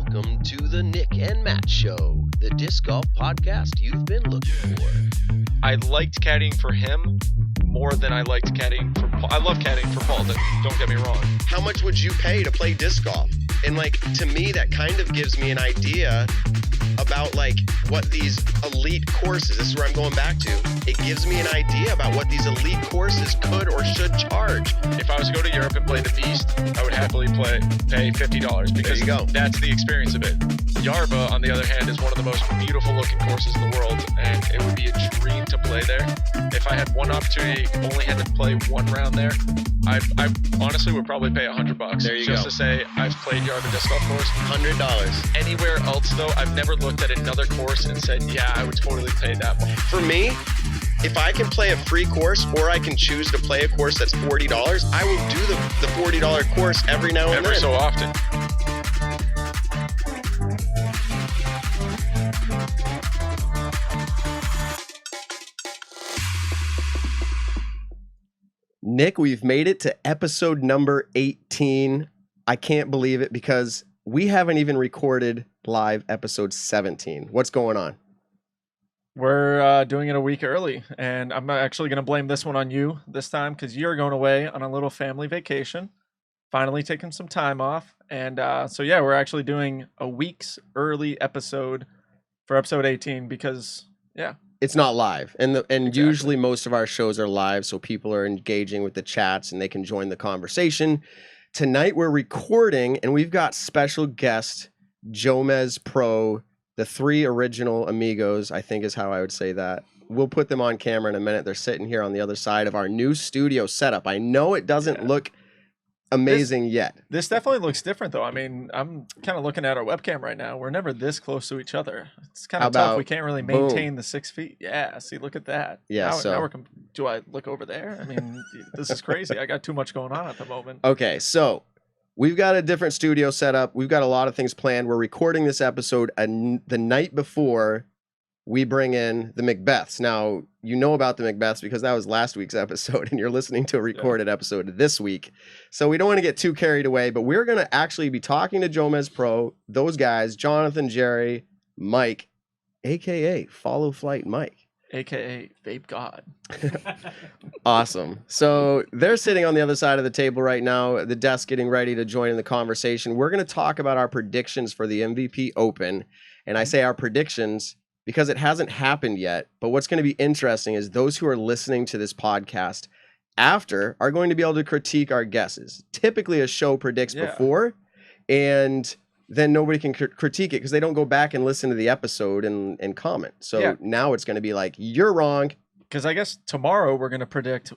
Welcome to the Nick and Matt Show, the disc golf podcast you've been looking for. I liked caddying for him more than I liked caddying for Paul. I love caddying for Paul, don't get me wrong. How much would you pay to play disc golf? And to me, that kind of gives me an idea about what these elite courses, this is where I'm going back to. It gives me an idea about what these elite courses could or should charge. If I was to go to Europe and play the Beast, I would happily pay $50 because that's the experience of it. Yarba, on the other hand, is one of the most beautiful looking courses in the world, and it would be a dream to play there. If I had one opportunity, only had to play one round there, I honestly would probably pay $100 just to say I've played Yarba disc golf course. $100. Anywhere else though, I've never looked at another course and said, yeah, I would totally pay that much. For me, if I can play a free course or I can choose to play a course that's $40, I will do the $40 course every now and then. Every so often. Nick, we've made it to episode number 18. I can't believe it because we haven't even recorded live episode 17. What's going on? We're doing it a week early, and I'm actually going to blame this one on you this time because you're going away on a little family vacation, finally taking some time off. And so, yeah, we're actually doing a week's early episode for episode 18 because, yeah. It's not live. And usually most of our shows are live, so people are engaging with the chats and they can join the conversation. Tonight we're recording, and we've got special guest Jomez Pro, the three original amigos, I think is how I would say that. We'll put them on camera in a minute. They're sitting here on the other side of our new studio setup. I know it doesn't look amazing yet. This definitely looks different, though. I mean, I'm kind of looking at our webcam right now. We're never this close to each other. It's kind of tough. We can't really maintain the 6 feet. Yeah, see, look at that. Yeah, do I look over there? I mean, this is crazy. I got too much going on at the moment. Okay, so we've got a different studio set up. We've got a lot of things planned. We're recording this episode the night before we bring in the Macbeths. Now, you know about the Macbeths because that was last week's episode, and you're listening to a recorded episode this week. So we don't want to get too carried away, but we're going to actually be talking to Jomez Pro, those guys, Jonathan, Jerry, Mike, a.k.a. Follow Flight Mike. A.k.a. Vape God. Awesome. So they're sitting on the other side of the table right now, at the desk getting ready to join in the conversation. We're going to talk about our predictions for the MVP Open. And I say our predictions because it hasn't happened yet. But what's going to be interesting is those who are listening to this podcast after are going to be able to critique our guesses. Typically, a show predicts before, and then nobody can critique it because they don't go back and listen to the episode and comment. So now it's going to be like, you're wrong. Because I guess tomorrow we're going to predict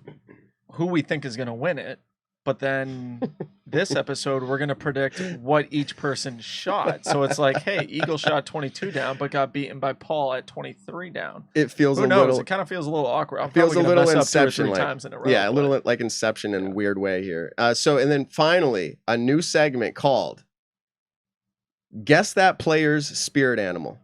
who we think is going to win it. But then this episode, we're going to predict what each person shot. So it's like, hey, Eagle shot 22 down, but got beaten by Paul at 23 down. It feels Who knows? It kind of feels a little awkward. I'm feels a little Inception times in a row. Yeah, a little like Inception in a weird way here. And then finally, a new segment called Guess That Player's Spirit Animal.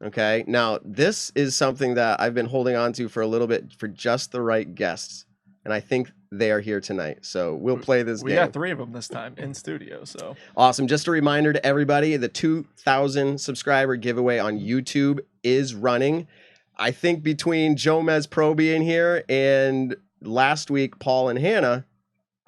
Okay, now this is something that I've been holding on to for a little bit for just the right guests. And I think they are here tonight. So we'll play this game. We got 3 of them this time in studio. So awesome. Just a reminder to everybody, the 2,000 subscriber giveaway on YouTube is running. I think between Jomez Pro being here and last week, Paul and Hannah,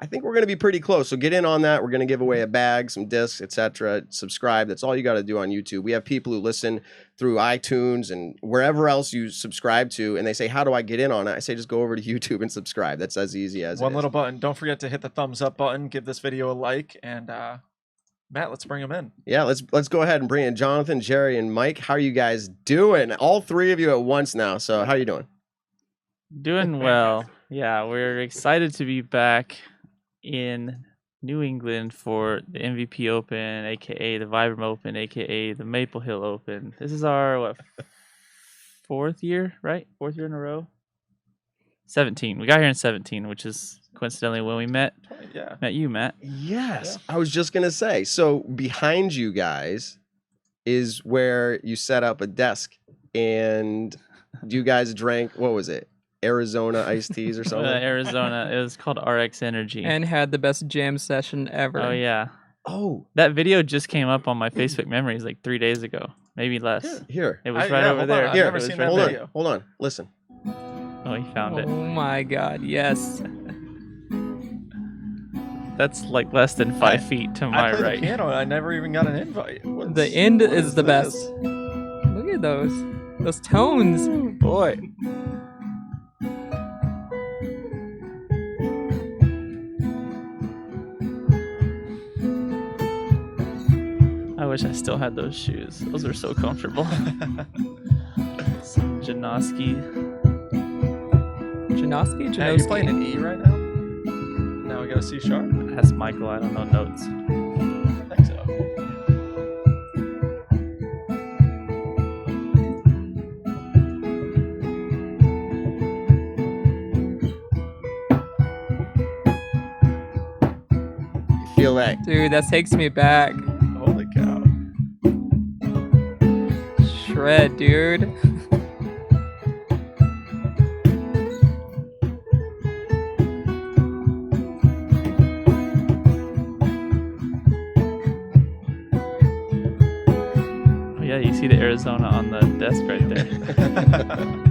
I think we're going to be pretty close. So get in on that. We're going to give away a bag, some discs, etc. Subscribe. That's all you got to do on YouTube. We have people who listen through iTunes and wherever else you subscribe to, and they say, how do I get in on it? I say, just go over to YouTube and subscribe. That's as easy as one little button. Don't forget to hit the thumbs up button. Give this video a like. And Matt, let's bring them in. Yeah, let's go ahead and bring in Jonathan, Jerry, and Mike. How are you guys doing? All 3 of you at once now. So how are you doing? Doing well. Yeah, we're excited to be back in New England for the MVP Open, aka the Vibram Open, aka the Maple Hill Open. This is our 4th year, right? 4th year in a row. 17. We got here in 17, which is coincidentally when we met. Met you, Matt. Yes, I was just gonna say. So behind you guys is where you set up a desk, and you guys drank. What was it? Arizona iced teas or something? Arizona. It was called RX Energy. And had the best jam session ever. Oh, yeah. Oh, That video just came up on my Facebook memories like 3 days ago, maybe less. here. It was I- right yeah, over hold on, there. I've Here, never It was seen right that there. video. Hold on. Listen. Oh, he found it. Oh my god, yes. That's like less than 5 feet to I my play right. the piano and I never even got an invite. The end what is the best. this? Look at those tones. Boy. I wish I still had those shoes. Those are so comfortable. Some Janoski. Janoski? Hey, you playing Janoski? an E right now? Now we got a C sharp? Ask Michael. I don't know notes. I think so. You feel that? Dude, that takes me back. Holy cow. Shred, dude. Oh yeah, you see the Arizona on the desk right there.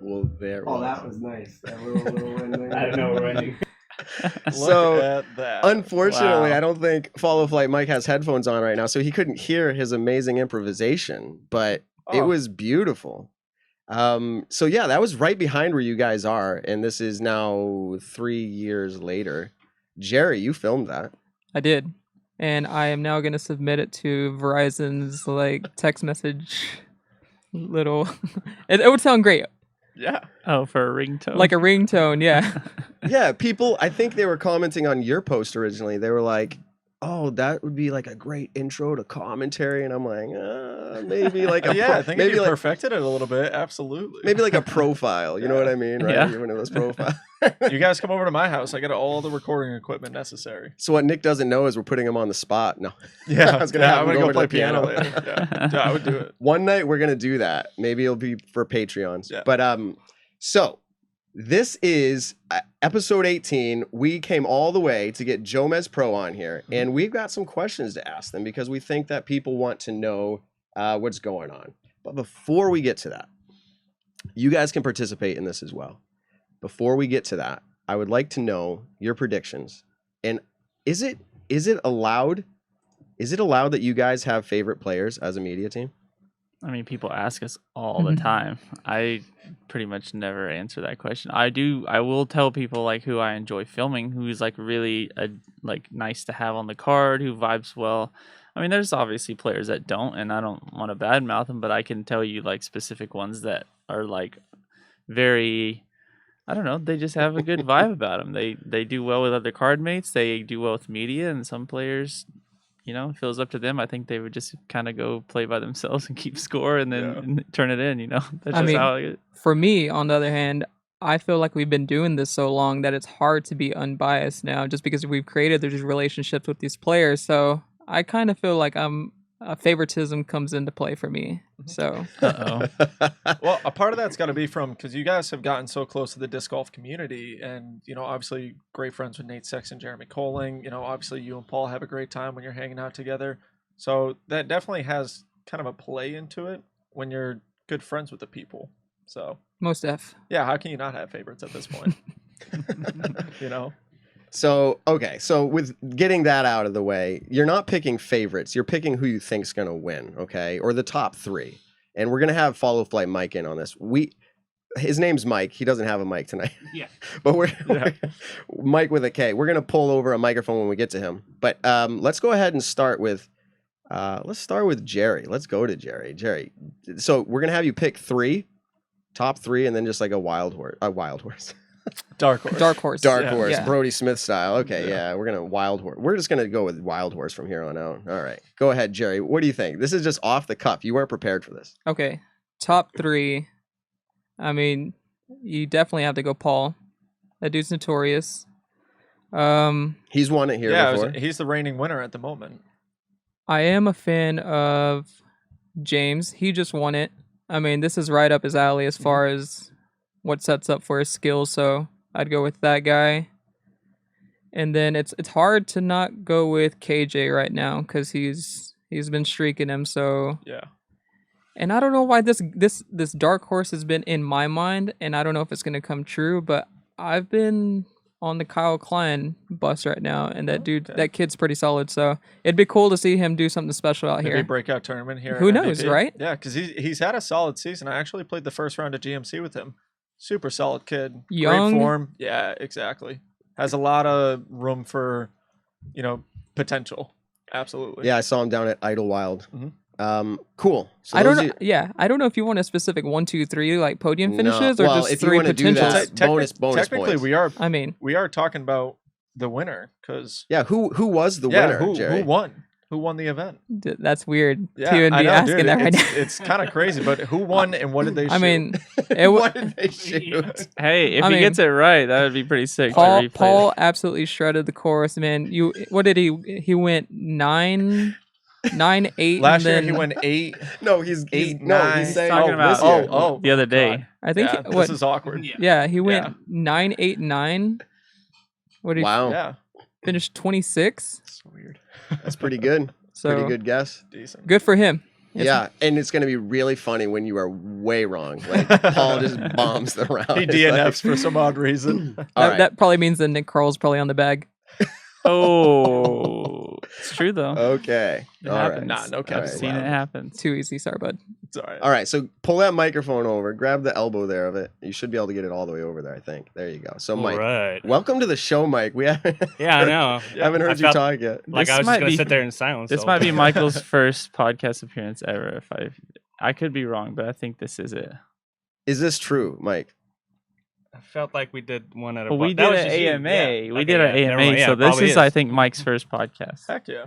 Well, there. Oh, was. that was nice. That little win-win. I don't know where any. So, Look at that. Unfortunately, Wow. I don't think Follow Flight Mike has headphones on right now, so he couldn't hear his amazing improvisation, but it Oh. was beautiful. So yeah, that was right behind where you guys are, and this is now 3 years later. Jerry, you filmed that. I did. And I am now going to submit it to Verizon's like text message little. It would sound great. Yeah. Oh, for a ringtone. Like a ringtone, yeah. Yeah, people, I think they were commenting on your post originally. They were like, oh, that would be like a great intro to commentary. And I'm like, maybe like a Yeah, I think if maybe you like perfected it a little bit, absolutely. maybe like a profile. You know what I mean? Right? Yeah. You're one of those profiles. You guys come over to my house. I got all the recording equipment necessary. So what Nick doesn't know is we're putting him on the spot. No. Yeah, I was gonna have I'm him gonna go go over to play the piano. piano later. Yeah. I would do it. One night we're gonna do that. Maybe it'll be for Patreons. Yeah. But so this is episode 18. We came all the way to get Jomez Pro on here, and we've got some questions to ask them because we think that people want to know what's going on. But before we get to that, you guys can participate in this as well. Before we get to that, I would like to know your predictions. And is it allowed? Is it allowed that you guys have favorite players as a media team? I mean, people ask us all the time. I pretty much never answer that question. I will tell people like who I enjoy filming, who's like really like nice to have on the card, who vibes well. I mean, there's obviously players that don't, and I don't want to badmouth them, but I can tell you like specific ones that are like very, I don't know, they just have a good vibe about them. They do well with other card mates. They do well with media, and some players, you know, if it was up to them, I think they would just kind of go play by themselves and keep score and then and turn it in, you know. That's I just mean, how it For me, on the other hand, I feel like we've been doing this so long that it's hard to be unbiased now just because we've created these relationships with these players. So I kind of feel like favoritism comes into play for me. So Well, a part of that's got to be from because you guys have gotten so close to the disc golf community, and you know, obviously, great friends with Nate Sexton, Jeremy Colling. You know, obviously, you and Paul have a great time when you're hanging out together. So that definitely has kind of a play into it when you're good friends with the people. So most def. yeah, how can you not have favorites at this point? You know. So, okay. So with getting that out of the way, you're not picking favorites. You're picking who you think's going to win, okay? Or the top 3. And we're going to have Follow Flight Mike in on this. His name's Mike. He doesn't have a mic tonight. Yeah. But we're Mike with a K. We're going to pull over a microphone when we get to him. But let's go ahead and start with Jerry. Let's go to Jerry. Jerry. So, we're going to have you pick 3, top 3, and then just like a wild horse. Dark horse. Dark horse. Dark Yeah. horse, Yeah. Brody Smith style. Okay, Yeah. yeah, we're gonna wild horse. We're just gonna go with wild horse from here on out. All right, go ahead, Jerry. What do you think? This is just off the cuff. You weren't prepared for this. Okay. Top 3. I mean, you definitely have to go Paul. That dude's notorious. He's won it here Yeah, before. he's the reigning winner at the moment. I am a fan of James. He just won it. I mean, this is right up his alley as far as what sets up for his skills. So I'd go with that guy. And then it's hard to not go with KJ right now because he's been streaking him. So Yeah. and I don't know why this dark horse has been in my mind, and I don't know if it's gonna come true, but I've been on the Kyle Klein bus right now, and that kid's pretty solid. So it'd be cool to see him do something special out Maybe here. breakout tournament here. Who at knows, MVP. right? Yeah, because he's had a solid season. I actually played the first round of GMC with him. Super solid kid. Young. Great form. Yeah, exactly. Has a lot of room for, potential. Absolutely. Yeah, I saw him down at Idlewild. Mhm. Cool. So I don't those know. are- Yeah, I don't know if you want a specific 1, 2, 3 like podium No. finishes or Well, just if you 3 wanna do potentials. that- bonus Technically, points. we I mean, are talking about the winner because Yeah, who was the winner, Jerry? who won? Who won the event? that's weird Yeah, to even I be know, asking dude. that right now. It's kind of crazy, but who won and what did they shoot? I mean, it What was did they shoot? Hey, if I he mean, gets it right, that would be pretty sick. to Paul. replay it. Paul absolutely shredded the course, man. What did he? He went 9, 8. last year and he then, went 8. No, he's 8, no, 9. he's saying talking about- this year. the other day. God. I think Yeah, what? this is awkward. Yeah, he went Yeah. 9, 8, 9. What did he Wow, Yeah, finish? 26. so weird. that's pretty good. So Pretty good guess. Decent. good for him. It's- Yeah, and it's going to be really funny when you are way wrong. Like Paul just bombs the round. He It's DNFs like- for some odd reason. All right. That probably means that Nick Carl's probably on the bag. Oh, it's true though. Okay. It All happens. right. Nah, no cap. All I've right. seen it happen. Too easy, sorry, bud. It's all right. All right, so pull that microphone over, grab the elbow there of it. You should be able to get it all the way over there, I think. There you go. So, Mike, Right. welcome to the show, Mike. We haven't, Yeah, I know. haven't I heard you felt talk yet. Like This I was might just gonna be- sit there in silence. This the might whole be time. Michael's first podcast appearance ever. If I could be wrong, but I think this is it. Is this true, Mike? I felt like we did one at a. Well, we that did was an just you. AMA. Yeah. We Okay, did our yeah, never AMA. mind. Yeah, So it this probably is, I think, Mike's first podcast. Heck yeah.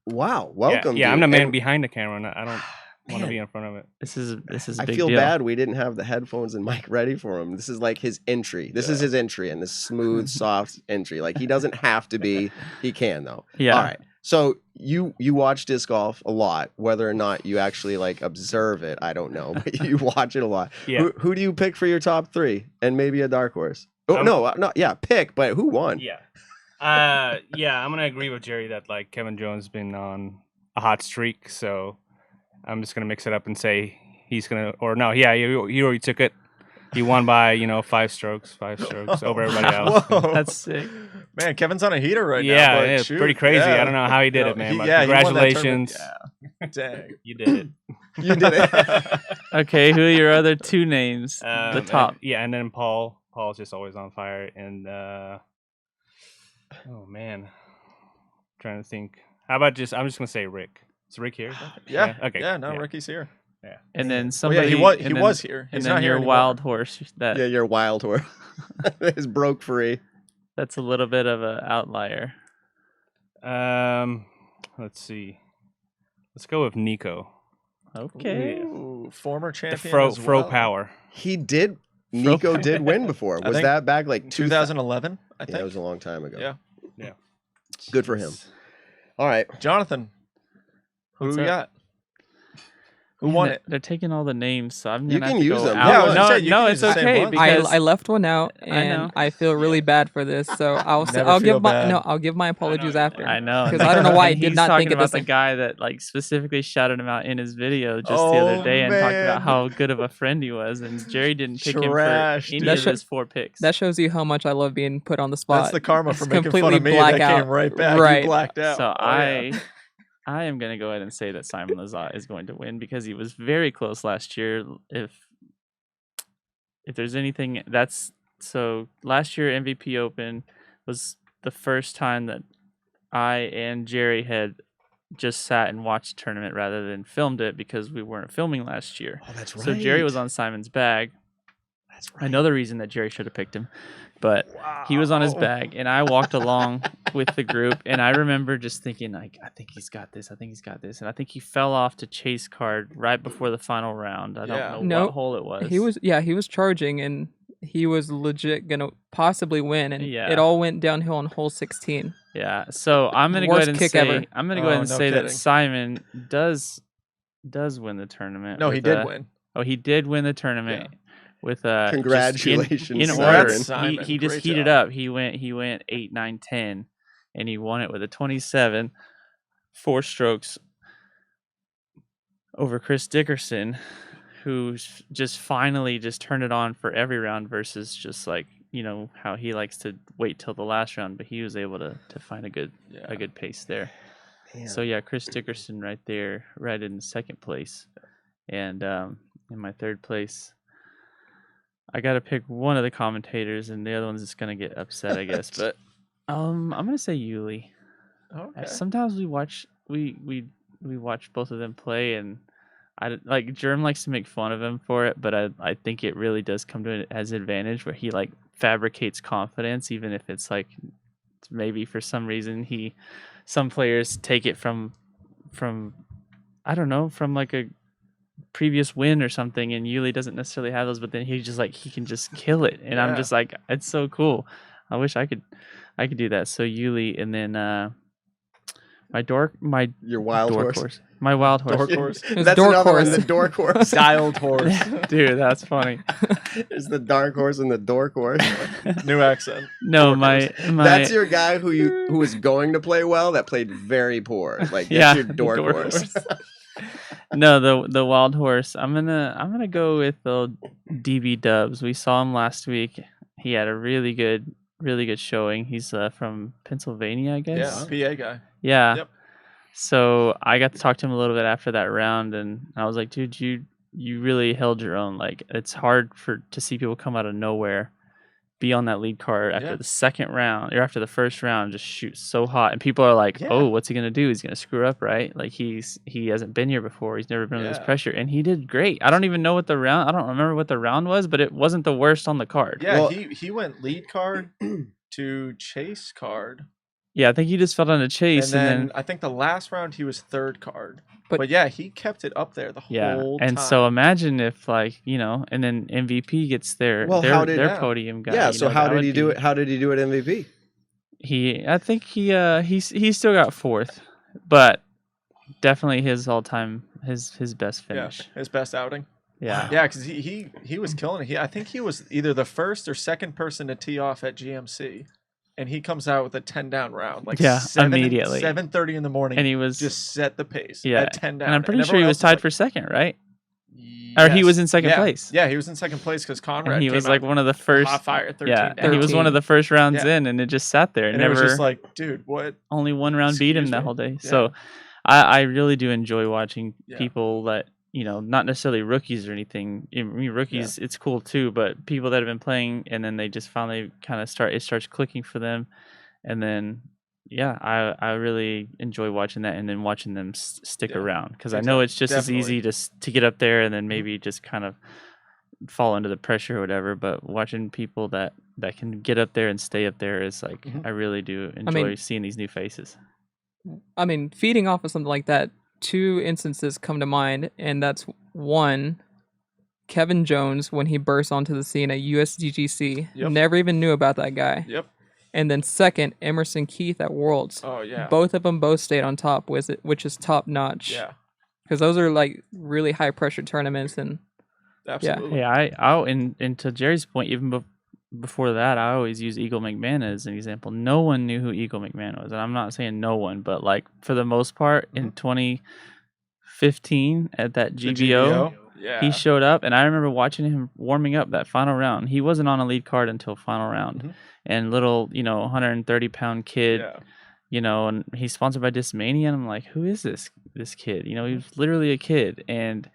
Wow, Yeah, welcome. Yeah, dude. I'm the man And behind the camera, and I don't want to Man. be in front of it. This is a I big feel deal. bad we didn't have the headphones and mic ready for him. This is like his entry. This is his entry and this smooth, soft entry. Like he doesn't have to be. He can though. Yeah. All right. So you watch disc golf a lot, whether or not you actually like observe it, I don't know, but you watch it a lot. Yeah. Who do you pick for your top 3 and maybe a dark horse? Oh I'm- no, not yeah, pick, but who won? Yeah. Yeah, I'm gonna agree with Jerry that like Kevin Jones has been on a hot streak, so I'm just gonna mix it up and say he's gonna or no, yeah, he already took it. He won by 5 strokes over everybody else. Whoa. That's sick. Man, Kevin's on a heater right now. Yeah, but yeah, shoot, pretty crazy. yeah. I don't know how he did No, it, man. he- But yeah, he won that congratulations. tournament. Yeah. Dang. You did it. You did it. Okay, who are your other 2 names? The And- top. yeah, and then Paul's just always on fire. And oh man, trying to think. How about I'm just gonna say Rick. Is Rick here? Yeah. Okay. Yeah, no, yeah. Ricky's here. And then Oh, yeah, somebody. he was and then- was here. And He's then not here your anymore. wild horse. That Yeah, your wild horse is broke free. that's a little bit of an outlier. Let's see. Let's go with Nico. Okay. Ooh, former The champion. Fro as well. Power. He did. Nico did win before. I Was think that back like 2011, I Yeah, think. it was a long time ago. Yeah. Good for him. All right. Jonathan, who What's we up? got? Who Man, won they're- it? They're taking all the names, so I'm You gonna can have to use go them. out. Yeah, I was no, gonna say, you no, can it's use the same okay ones. because I left one out, I know. and I feel really bad for this. So Never I'll feel give my bad. I'll give my apologies after. I know because I don't know why I and did he's not talking think of about this. the thing. guy that like specifically shouted him out in his video just the Oh, other day and talked man. about how good of a friend he was, and Jerry didn't pick Trash, him for dude. any That of his 4 picks. That shows you how much I love being put on the spot. That's the karma for It's making fun completely of me. That blackout. came right back. Right. You blacked out. So Oh, yeah. I am gonna go ahead and say that Simon Lazat is going to win because he was very close last year. If there's anything that's so last year MVP Open was the first time that I and Jerry had just sat and watched the tournament rather than filmed it because we weren't filming last year. Oh, that's right. So Jerry was on Simon's bag. That's right. Another reason that Jerry should have picked him. But he was on his bag, and I walked along with the group, and I remember just thinking, like, I think he's got this. And I think he fell off to chase card right before the final round. I Yeah. don't know Nope. what hole it was. He was charging, and he was legit gonna possibly win, and Yeah. it all went downhill on hole 16. Yeah. So I'm gonna go Worst ahead and kick say ever. I'm gonna go ahead and Oh, no say kidding. that Simon does does win the tournament. No, he with, did win. Oh, he did win the tournament with Congratulations, in Simon. order. Simon, He just great heated job. up. He went 8, 9, 10, and he won it with a 27, 4 strokes over Chris Dickerson, who's just finally just turned it on for every round versus just like, you know, how he likes to wait till the last round, but he was able to find a good pace there. Man. So yeah, Chris Dickerson right there, right in second place. And in my third place, I got to pick one of the commentators, and the other one's just gonna get upset, I guess. But I'm gonna say Yuli. Okay. Sometimes we watch both of them play, and I like Germ likes to make fun of him for it, but I think it really does come to it as an advantage where he like fabricates confidence, even if it's like maybe for some reason some players take it from I don't know, from like a previous win or something, and Yuli doesn't necessarily have those, but then he can just kill it, and I'm just like, it's so cool. I wish I could do that. So Yuli, and then your wild horse. My wild horse. Dork horse. That's dork another horse. one, the dork horse. Dialed horse. Dude, that's funny. There's the dark horse and the dork horse. New accent. No, Dork my horse. That's your guy who was going to play well that played very poor. Like, that's Yeah, your the dork dork horse. No, the wild horse. I'm gonna go with the DB Dubs. We saw him last week. He had a really good showing. He's from Pennsylvania, I guess. Yeah, PA guy. Yeah. Yep. So I got to talk to him a little bit after that round, and I was like, dude, you really held your own. Like, it's hard to see people come out of nowhere, be on that lead card after the second round or after the first round, just shoot so hot, and people are like, oh, what's he gonna do? He's gonna screw up, right? Like he hasn't been here before. He's never been under this pressure, and he did great. I don't remember what the round was, but it wasn't the worst on the card. Yeah, he went lead card to chase card. Yeah, I think he just fell down a chase, and then I think the last round he was third card. But yeah, he kept it up there the whole time. And so imagine if, like, you know, and then MVP gets their podium guy. Yeah, so how did he do it? How did he do it MVP? I think he still got fourth, but definitely his all-time his best finish. Yeah, his best outing. Yeah. Yeah, because he was killing it. I think he was either the first or second person to tee off at GMC. And he comes out with a 10 down round, like immediately 7:30 in the morning, and he was just set the pace. Yeah, at 10 down. And I'm pretty sure he was tied for second, right? Or he was in second place. Yeah, he was in second place because Conrad. And he was like one of the first. Hot fire, 13 yeah, down. and he was one of the first rounds in, and it just sat there. And never, it was just like, dude, what? Only one round beat him that whole day. Yeah. So, I really do enjoy watching people that, you know, not necessarily rookies or anything. I mean, rookies, it's cool too, but people that have been playing and then they just finally kind of starts clicking for them. And then, I really enjoy watching that and then watching them stick around, because I know it's just as easy to get up there and then maybe just kind of fall under the pressure or whatever. But watching people that can get up there and stay up there is like, I really do enjoy seeing these new faces. I mean, feeding off of something like that, 2 instances come to mind, and that's one, Kevin Jones when he burst onto the scene at USDGC. Never even knew about that guy. Yep. And then second, Emerson Keith at Worlds. Oh, yeah. Both of them stayed on top with it, which is top notch. Yeah. Because those are like really high pressure tournaments. And absolutely. Yeah, and to Jerry's point, even before that, I always use Eagle McMahon as an example. No one knew who Eagle McMahon was. And I'm not saying no one, but like for the most part, in 2015 at that GBO. He showed up, and I remember watching him warming up that final round. He wasn't on a lead card until final round. And little, 130-pound kid, and he's sponsored by Discmania, and I'm like, who is this kid? He was literally a kid. And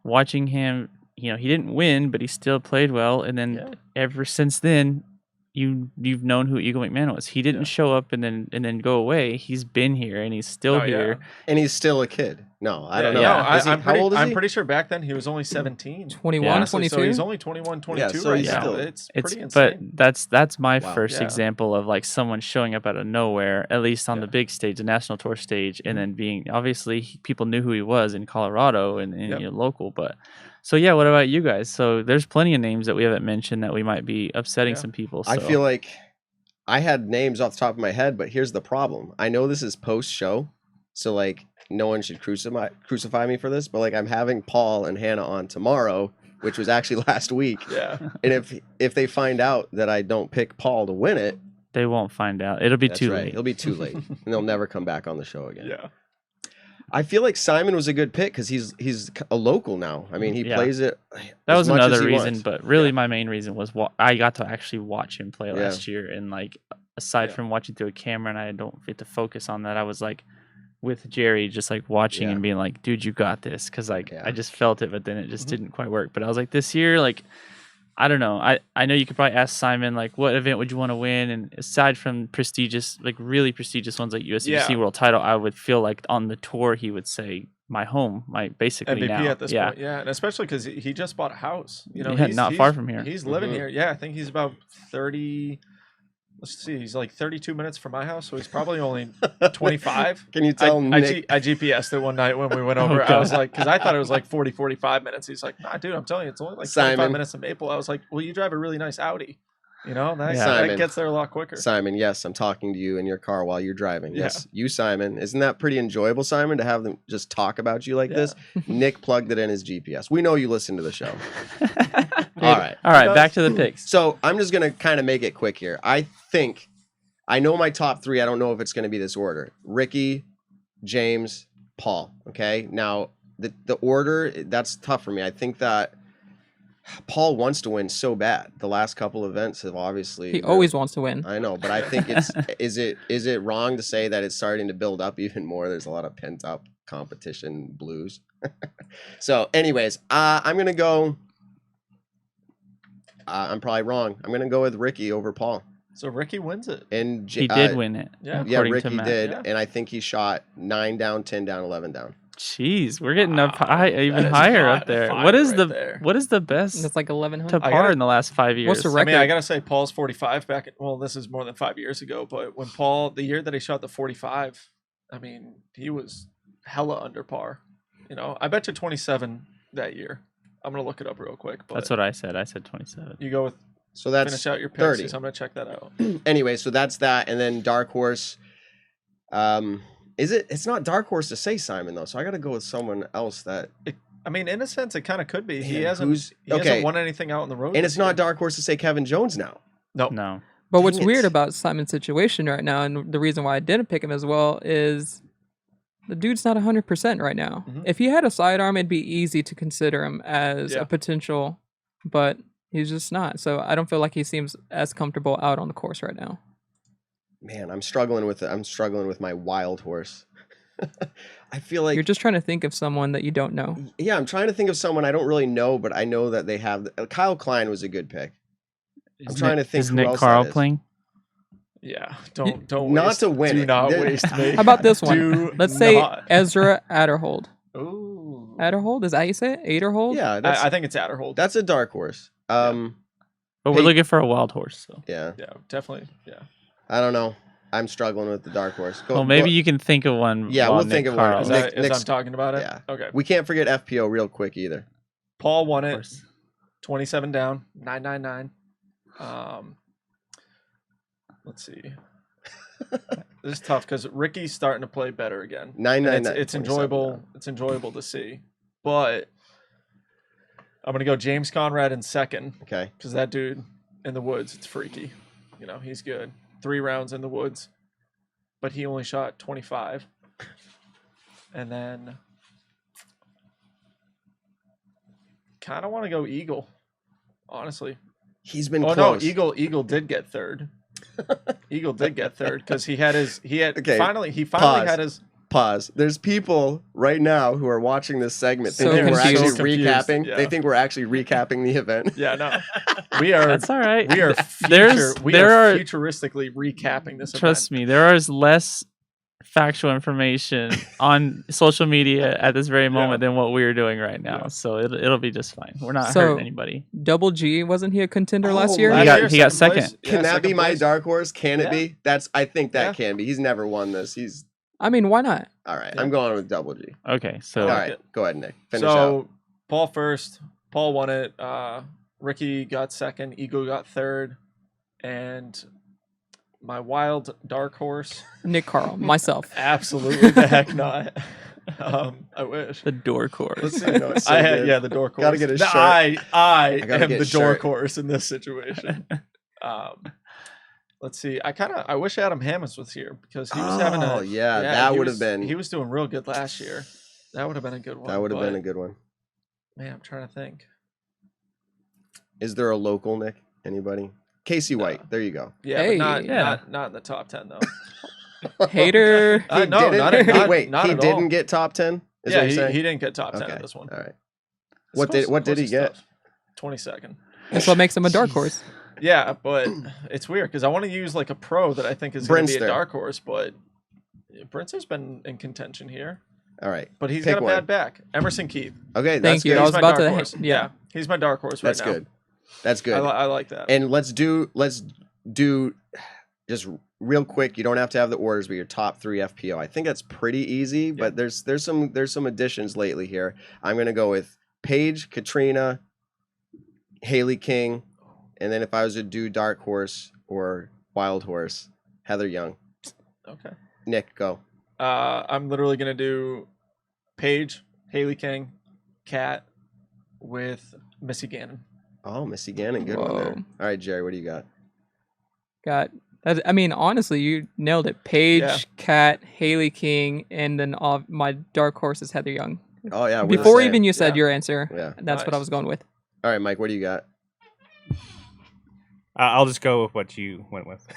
watching him, he didn't win, but he still played well. And then ever since then, you've known who Eagle McMahon was. He didn't show up and then go away. He's been here, and he's still here. And he's still a kid. No, I don't know. No, how old is he? I'm pretty sure back then he was only 17. 21, 22? So he's only 21, 22 so right he's now. still- It's pretty insane. But that's my first example of like someone showing up out of nowhere, at least on the big stage, the national tour stage, and then being, obviously people knew who he was in Colorado and local. But so what about you guys? So there's plenty of names that we haven't mentioned that we might be upsetting some people. So. I feel like I had names off the top of my head, but here's the problem. I know this is post show, so like no one should crucify me for this, but like I'm having Paul and Hannah on tomorrow, which was actually last week. Yeah. And if they find out that I don't pick Paul to win it, They won't find out. It'll be that's too right. late. It'll be too late, and they'll never come back on the show again. Yeah. I feel like Simon was a good pick because he's a local now. I mean, he Yeah. plays it. That was as much as another he reason, wants. but really my main reason was I got to actually watch him play Yeah. last year, and like aside Yeah. from watching through a camera, and I don't get to focus on that, I was like with Jerry, just like watching Yeah. and being like, "Dude, you got this," because like Yeah. I just felt it, but then it just Mhm. didn't quite work. But I was like, this year, like I don't know. I know you could probably ask Simon like, what event would you want to win? And aside from prestigious, like really prestigious ones like USDC Yeah. World Title, I would feel like on the tour he would say my home, my basically MVP now. at this yeah. point. Yeah, and especially because he just bought a house. You know, Yeah, not far from here. He's living Mhm. here. Yeah, I think he's about 30. Let's see, he's like 32 minutes from my house, so he's probably only 25. Can you tell Nick? I GPSed it one night when we went Oh, over. I God. was like, because I thought it was like 40, 45 minutes. He's like, nah, dude, I'm telling you, it's only like 25 Simon. minutes of Maple. I was like, well, you drive a really nice Audi. You know, that, Yeah. that Simon. gets there a lot quicker. Simon, yes, I'm talking to you in your car while you're driving. Yeah. Yes, you, Simon. Isn't that pretty enjoyable, Simon, to have them just talk about you like Yeah. this? Nick plugged it in his GPS. We know you listen to the show. All All right. right, back to the picks. So I'm just going to kind of make it quick here. I know my top three. I don't know if it's going to be this order. Ricky, James, Paul. Okay. Now, the order, that's tough for me. I think that Paul wants to win so bad. The last couple events have obviously. He always wants to win. I know, but I think it's is it wrong to say that it's starting to build up even more? There's a lot of pent up competition blues. So, anyways, I'm gonna go. I'm probably wrong. I'm gonna go with Ricky over Paul. So Ricky wins it. And He did win it. Yeah. Yeah, according to Ricky Matt. did, Yeah. and I think he shot 9 down, 10 down, 11 down. Jeez, we're getting up Wow, high, that even is higher hot up there. fire What is right the there. what is the best That's like 1100. to I par gotta- in the last 5 years? What's the I mean, I record? gotta say, Paul's 45 back. Well, this is more than 5 years ago, but when Paul, the year that he shot the 45, I mean, he was hella under par. You know, I bet you 27 that year. I'm gonna look it up real quick. But That's what I said. I said 27. you go with. So that's Finish out your picks. 30. So I'm gonna check that out. Anyway, so that's that, and then dark horse. Is it? It's not dark horse to say Simon though, so I got to go with someone else that. I mean, in a sense, it kind of could be. He Man, hasn't. who's- He okay. hasn't won anything out on the road. And this it's not year. dark horse to say Kevin Jones now. No. No. But what's Dang weird it. about Simon's situation right now, and the reason why I didn't pick him as well, is the dude's not 100% right now. Mhm. If he had a sidearm, it'd be easy to consider him as Yeah. a potential, but he's just not. So I don't feel like he seems as comfortable out on the course right now. Man, I'm struggling with it. I'm struggling with my wild horse. I feel like You're just trying to think of someone that you don't know. yeah, I'm trying to think of someone I don't really know, but I know that they have. Kyle Klein was a good pick. I'm trying to think Is who Nick else Carl that is. playing? Yeah. Don't. Not waste, to win Do it. not There- waste me. How about this one? Do Let's say not. Ezra Adderhold. Ooh. Adderhold? Is that how you say it? Adderhold? Yeah, that's, I think it's Adderhold. that's a dark horse. But we're Hey- looking for a wild horse. So. Yeah, Yeah, definitely. Yeah. I don't know. I'm struggling with the dark horse. Well, maybe you can think of one. Yeah, while we'll Nick think of one. Carl- Is Nick- that as Nick's- I'm talking about it? yeah. Okay. We can't forget FPO real quick either. Paul won of it. course. 27 down, 999. Let's see. This is tough because Ricky's starting to play better again. And 999. it's enjoyable. It's enjoyable to see. But I'm gonna go James Conrad in second Okay. because that dude in the woods, it's freaky. You know, he's good. 3 rounds in the woods, but he only shot 25. And then kind of want to go Eagle, honestly. He's been Oh close. no, Eagle did get third. Eagle did get third because he Okay, finally pause. had his. Pause. There's people right now who are watching this segment So thinking we're actually confused. recapping. Yeah. They think we're actually recapping the event. Yeah, no, we are. That's all right. We are. There are- futuristically recapping this. Trust me, there is less factual information on social media at this very moment than what we're doing right now. Yeah. So it'll be just fine. We're not So- hurting anybody. Double G, wasn't he a contender Oh, last year? last He got second. place. Can Yeah, that be second my place. dark horse? Can it Yeah. be? I think that Yeah. can be. He's never won this. He's I mean, why not? all right. Yeah. I'm going with double G. Okay, so All like right. it. Go ahead, Nick. Finish So out. Paul first. Paul won it. Ricky got second. Eagle got third, and my wild dark horse. Nick Carl, myself. Absolutely the heck not. I wish. The door course. Let's see. No, it's so I had good. the door course. Gotta get a shirt. I gotta am get the a door shirt. course in this situation. Let's see. I wish Adam Hammonds was here because he was having Oh, a yeah, that he would have was- been- he was doing real good last year. That would have been a good one. That would have been but, a good one. Man, I'm trying to think. Is there a local, Nick? Anybody? Casey White. There you go. Yeah, Hey. but Yeah. not in the top 10 though. Hater. He No, didn't, not at- not- wait, not he at didn't all. get top 10? Is Yeah, what he you're saying? didn't get top 10 Okay. at this one. All right. It's What did he get? stuff. 22nd. That's what makes him a dark horse. Yeah, but it's weird because I want to use like a pro that I think is going to be a Brinster. dark horse, but Brinster's been in contention here. All right. But he's Pick got a one. bad back. Emerson Keith. Okay, that's Thank you. good. I was He's my about dark to. horse. Yeah. He's my dark horse right That's now. good. That's good. I like that. And let's do just real quick. You don't have to have the orders, but your top 3 FPO. I think that's pretty easy, but there's some additions lately here. I'm gonna go with Paige, Katrina, Haley King, and then if I was to do dark horse or wild horse, Heather Young. Okay. Nick, go. I'm literally gonna do Paige, Haley King, Kat, with Missy Gannon. Oh, Missy Gannon, good one there. Whoa. All right, Jerry, what do you got? Got. I mean, honestly, you nailed it. Paige, Yeah. Kat, Haley King, and then my dark horse is Heather Young. Oh yeah, we're the Before same. even you said Yeah. your answer, Yeah. that's what I Nice. was going with. All right, Mike, what do you got? I'll just go with what you went with.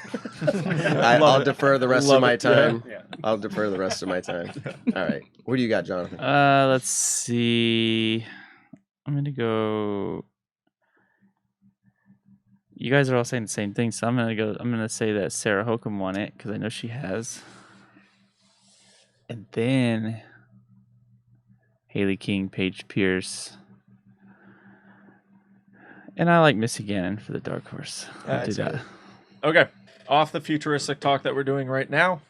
I'll defer the rest of Love my it, yeah. time. Yeah. I'll defer the rest of my time. All right. What do you got, Jonathan? Let's see. I'm gonna go. You guys are all saying the same thing, so I'm gonna say that Sarah Hokum won it because I know she has. And then Haley King, Paige Pierce, and I like Missy Gannon for the dark horse. I'll do That's that. it. Okay. Off the futuristic talk that we're doing right now.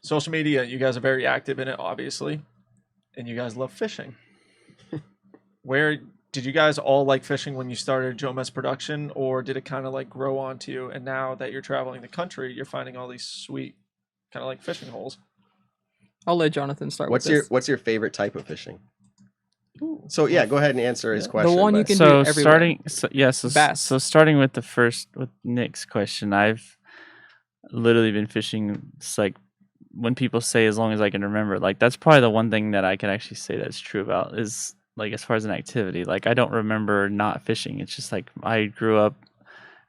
Social media, you guys are very active in it, obviously, and you guys love fishing. Where did you guys all like fishing when you started Jomez Production, or did it kind of like grow onto you? And now that you're traveling the country, you're finding all these sweet kind of like fishing holes. I'll let Jonathan start What's with your this. What's your favorite type of fishing? So yeah, go ahead and answer his The question. one you but- can So do everywhere. Bass. so starting with with Nick's question, I've literally been fishing. It's like when people say as long as I can remember, like that's probably the one thing that I can actually say that's true about is like as far as an activity. Like I don't remember not fishing. It's just like I grew up.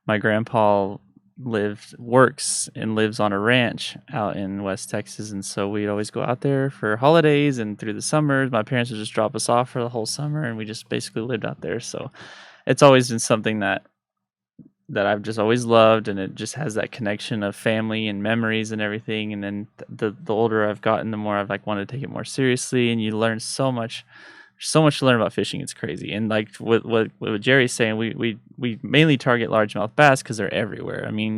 My grandpa works and lives on a ranch out in West Texas, and so we'd always go out there for holidays and through the summers. My parents would just drop us off for the whole summer, and we just basically lived out there. So it's always been something that I've just always loved, and it just has that connection of family and memories and everything. And then the older I've gotten, the more I've like wanted to take it more seriously, and you learn so much. So much to learn about fishing. It's crazy. And like what Jerry's saying, we mainly target largemouth bass because they're everywhere. I mean,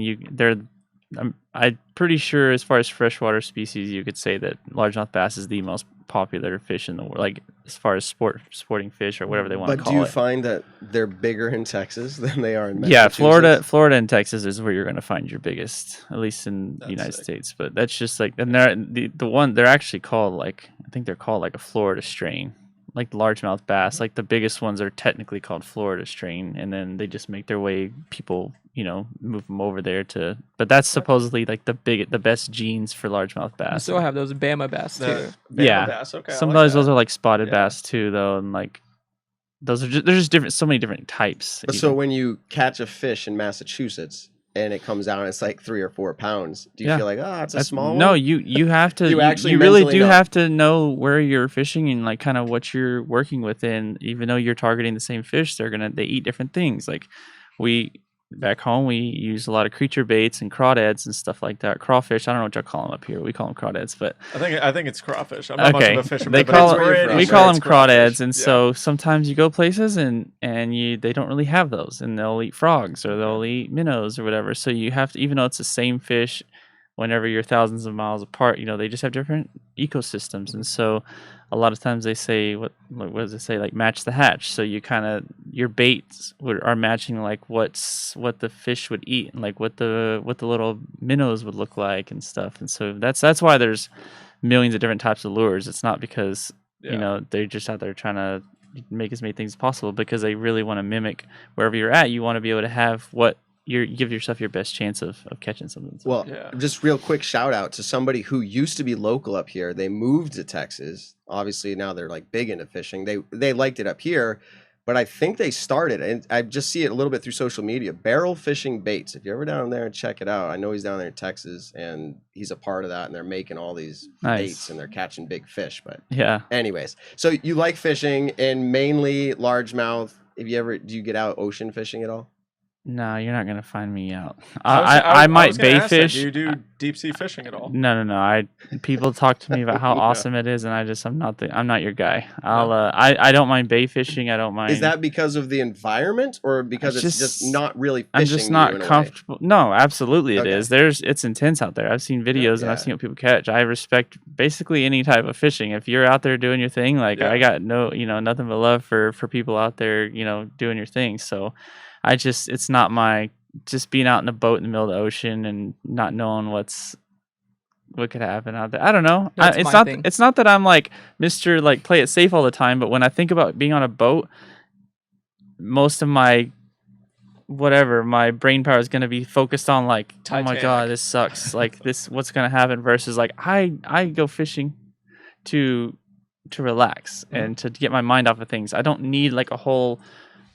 I'm pretty sure as far as freshwater species, you could say that largemouth bass is the most popular fish in the world. Like as far as sporting fish or whatever they want to But call do you it. find that they're bigger in Texas than they are in Yeah, Massachusetts? Florida and Texas is where you're going to find your biggest, at least in the That's United sick. States. But that's just like, and they're actually called like, I think they're called like a Florida strain. Like largemouth bass, like the biggest ones are technically called Florida strain, and then they just make their way. People, move them over there to. But that's supposedly like the best genes for largemouth You bass. still have those Bama bass too. The Bama Yeah. bass. Okay. I Sometimes like those that. are like spotted Yeah. bass too, though, and like those are there's just different, so many different types. But so even. when you catch a fish in Massachusetts and it comes out and it's like 3 or 4 pounds, do you Yeah. feel like, it's a That's- small No, one? you have to. You actually you really mentally do know. have to know where you're fishing and like kind of what you're working with. And even though you're targeting the same fish, they eat different things. Like back home, we use a lot of creature baits and crawdads and stuff like that. Crawfish. I don't know what y'all call them up here. We call them crawdads, but I think it's crawfish. I'm not much okay, of a fisherman. they but call it's where you're pretty from, we right? call it's them crawdads, crawfish. and Yeah. so sometimes you go places and they don't really have those, and they'll eat frogs or they'll eat minnows or whatever. So you have to, even though it's the same fish, whenever you're thousands of miles apart, they just have different ecosystems, and so a lot of times they say what does it say, like match the hatch. So you kind of, your baits are matching like what the fish would eat and like what the little minnows would look like and stuff. And so that's why there's millions of different types of lures. It's not because Yeah. you know they're just out there trying to make as many things as possible, because they really want to mimic wherever you're at. You want to be able to have what you give yourself your best chance of catching something. So, Well, Yeah. just real quick shout out to somebody who used to be local up here. They moved to Texas. Obviously now they're like big into fishing. They liked it up here, but I think they started, and I just see it a little bit through social media, Barrel Fishing Baits. If you're ever down there and check it out, I know he's down there in Texas and he's a part of that, and they're making all these Nice. baits and they're catching big fish. But yeah. anyways, so you like fishing and mainly largemouth. Do you get out ocean fishing at all? No, you're not gonna find me out. I might was gonna bait ask that. fish. Do you do deep sea fishing at all? No. People talk to me about how awesome it is, and I'm not your guy. I don't mind bait fishing. I don't mind. Is that because of the environment, or because it's just not really fishing? I'm just you not in a way? comfortable. No, absolutely it Okay. is. It's intense out there. I've seen videos and I've Yeah. seen what people catch. I respect basically any type of fishing. If you're out there doing your thing, like Yeah. I got nothing but love for people out there, doing your thing. So it's not my just being out in a boat in the middle of the ocean and not knowing what could happen out there. I don't know. That's It's my not. thing. It's not that I'm like Mr. like play it safe all the time. But when I think about being on a boat, most of my brain power is going to be focused on like, oh my Titanic. god, this sucks. Like this, what's going to happen? Versus like I go fishing to relax and to get my mind off of things. I don't need like a whole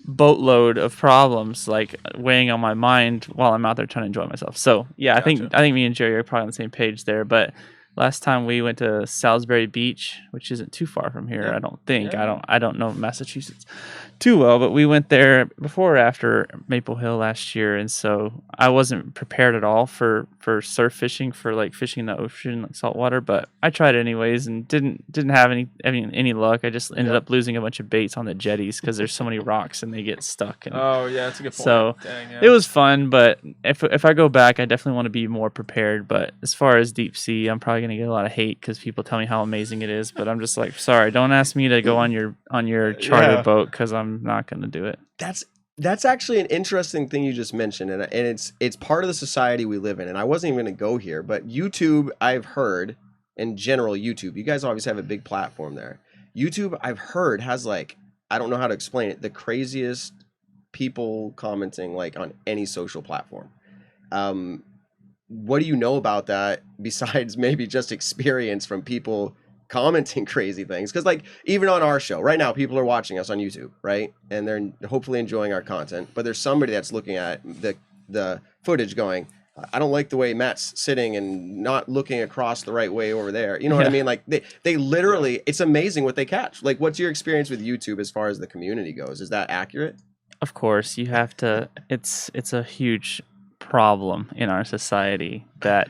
boatload of problems like weighing on my mind while I'm out there trying to enjoy myself. So yeah, I think me and Jerry are probably on the same page there. But last time we went to Salisbury Beach, which isn't too far from here, I don't think. Yeah. I don't know Massachusetts too well, but we went there before or after Maple Hill last year, and so I wasn't prepared at all for surf fishing, for like fishing in the ocean, like saltwater. But I tried it anyways and didn't have any luck. I just ended up losing a bunch of baits on the jetties because there's so many rocks and they get stuck. And Oh yeah, that's a good point. So Dang, yeah. it was fun, but if I go back, I definitely want to be more prepared. But as far as deep sea, I'm probably gonna get a lot of hate because people tell me how amazing it is. But I'm just like, sorry, don't ask me to go on your charter Yeah. boat because I'm not gonna do it. That's actually an interesting thing you just mentioned, and it's part of the society we live in. And I wasn't even going to go here, but YouTube, I've heard, in general, YouTube, you guys obviously have a big platform there. YouTube, I've heard, has like, I don't know how to explain it, the craziest people commenting like on any social platform. What do you know about that besides maybe just experience from people commenting crazy things? Because like even on our show right now, people are watching us on YouTube, right? And they're hopefully enjoying our content, but there's somebody that's looking at the footage going, I don't like the way Matt's sitting and not looking across the right way over there. You know what I mean? Like they literally, it's amazing what they catch. Like, what's your experience with YouTube as far as the community goes? Is that accurate? Of course, you have to. It's a huge problem in our society that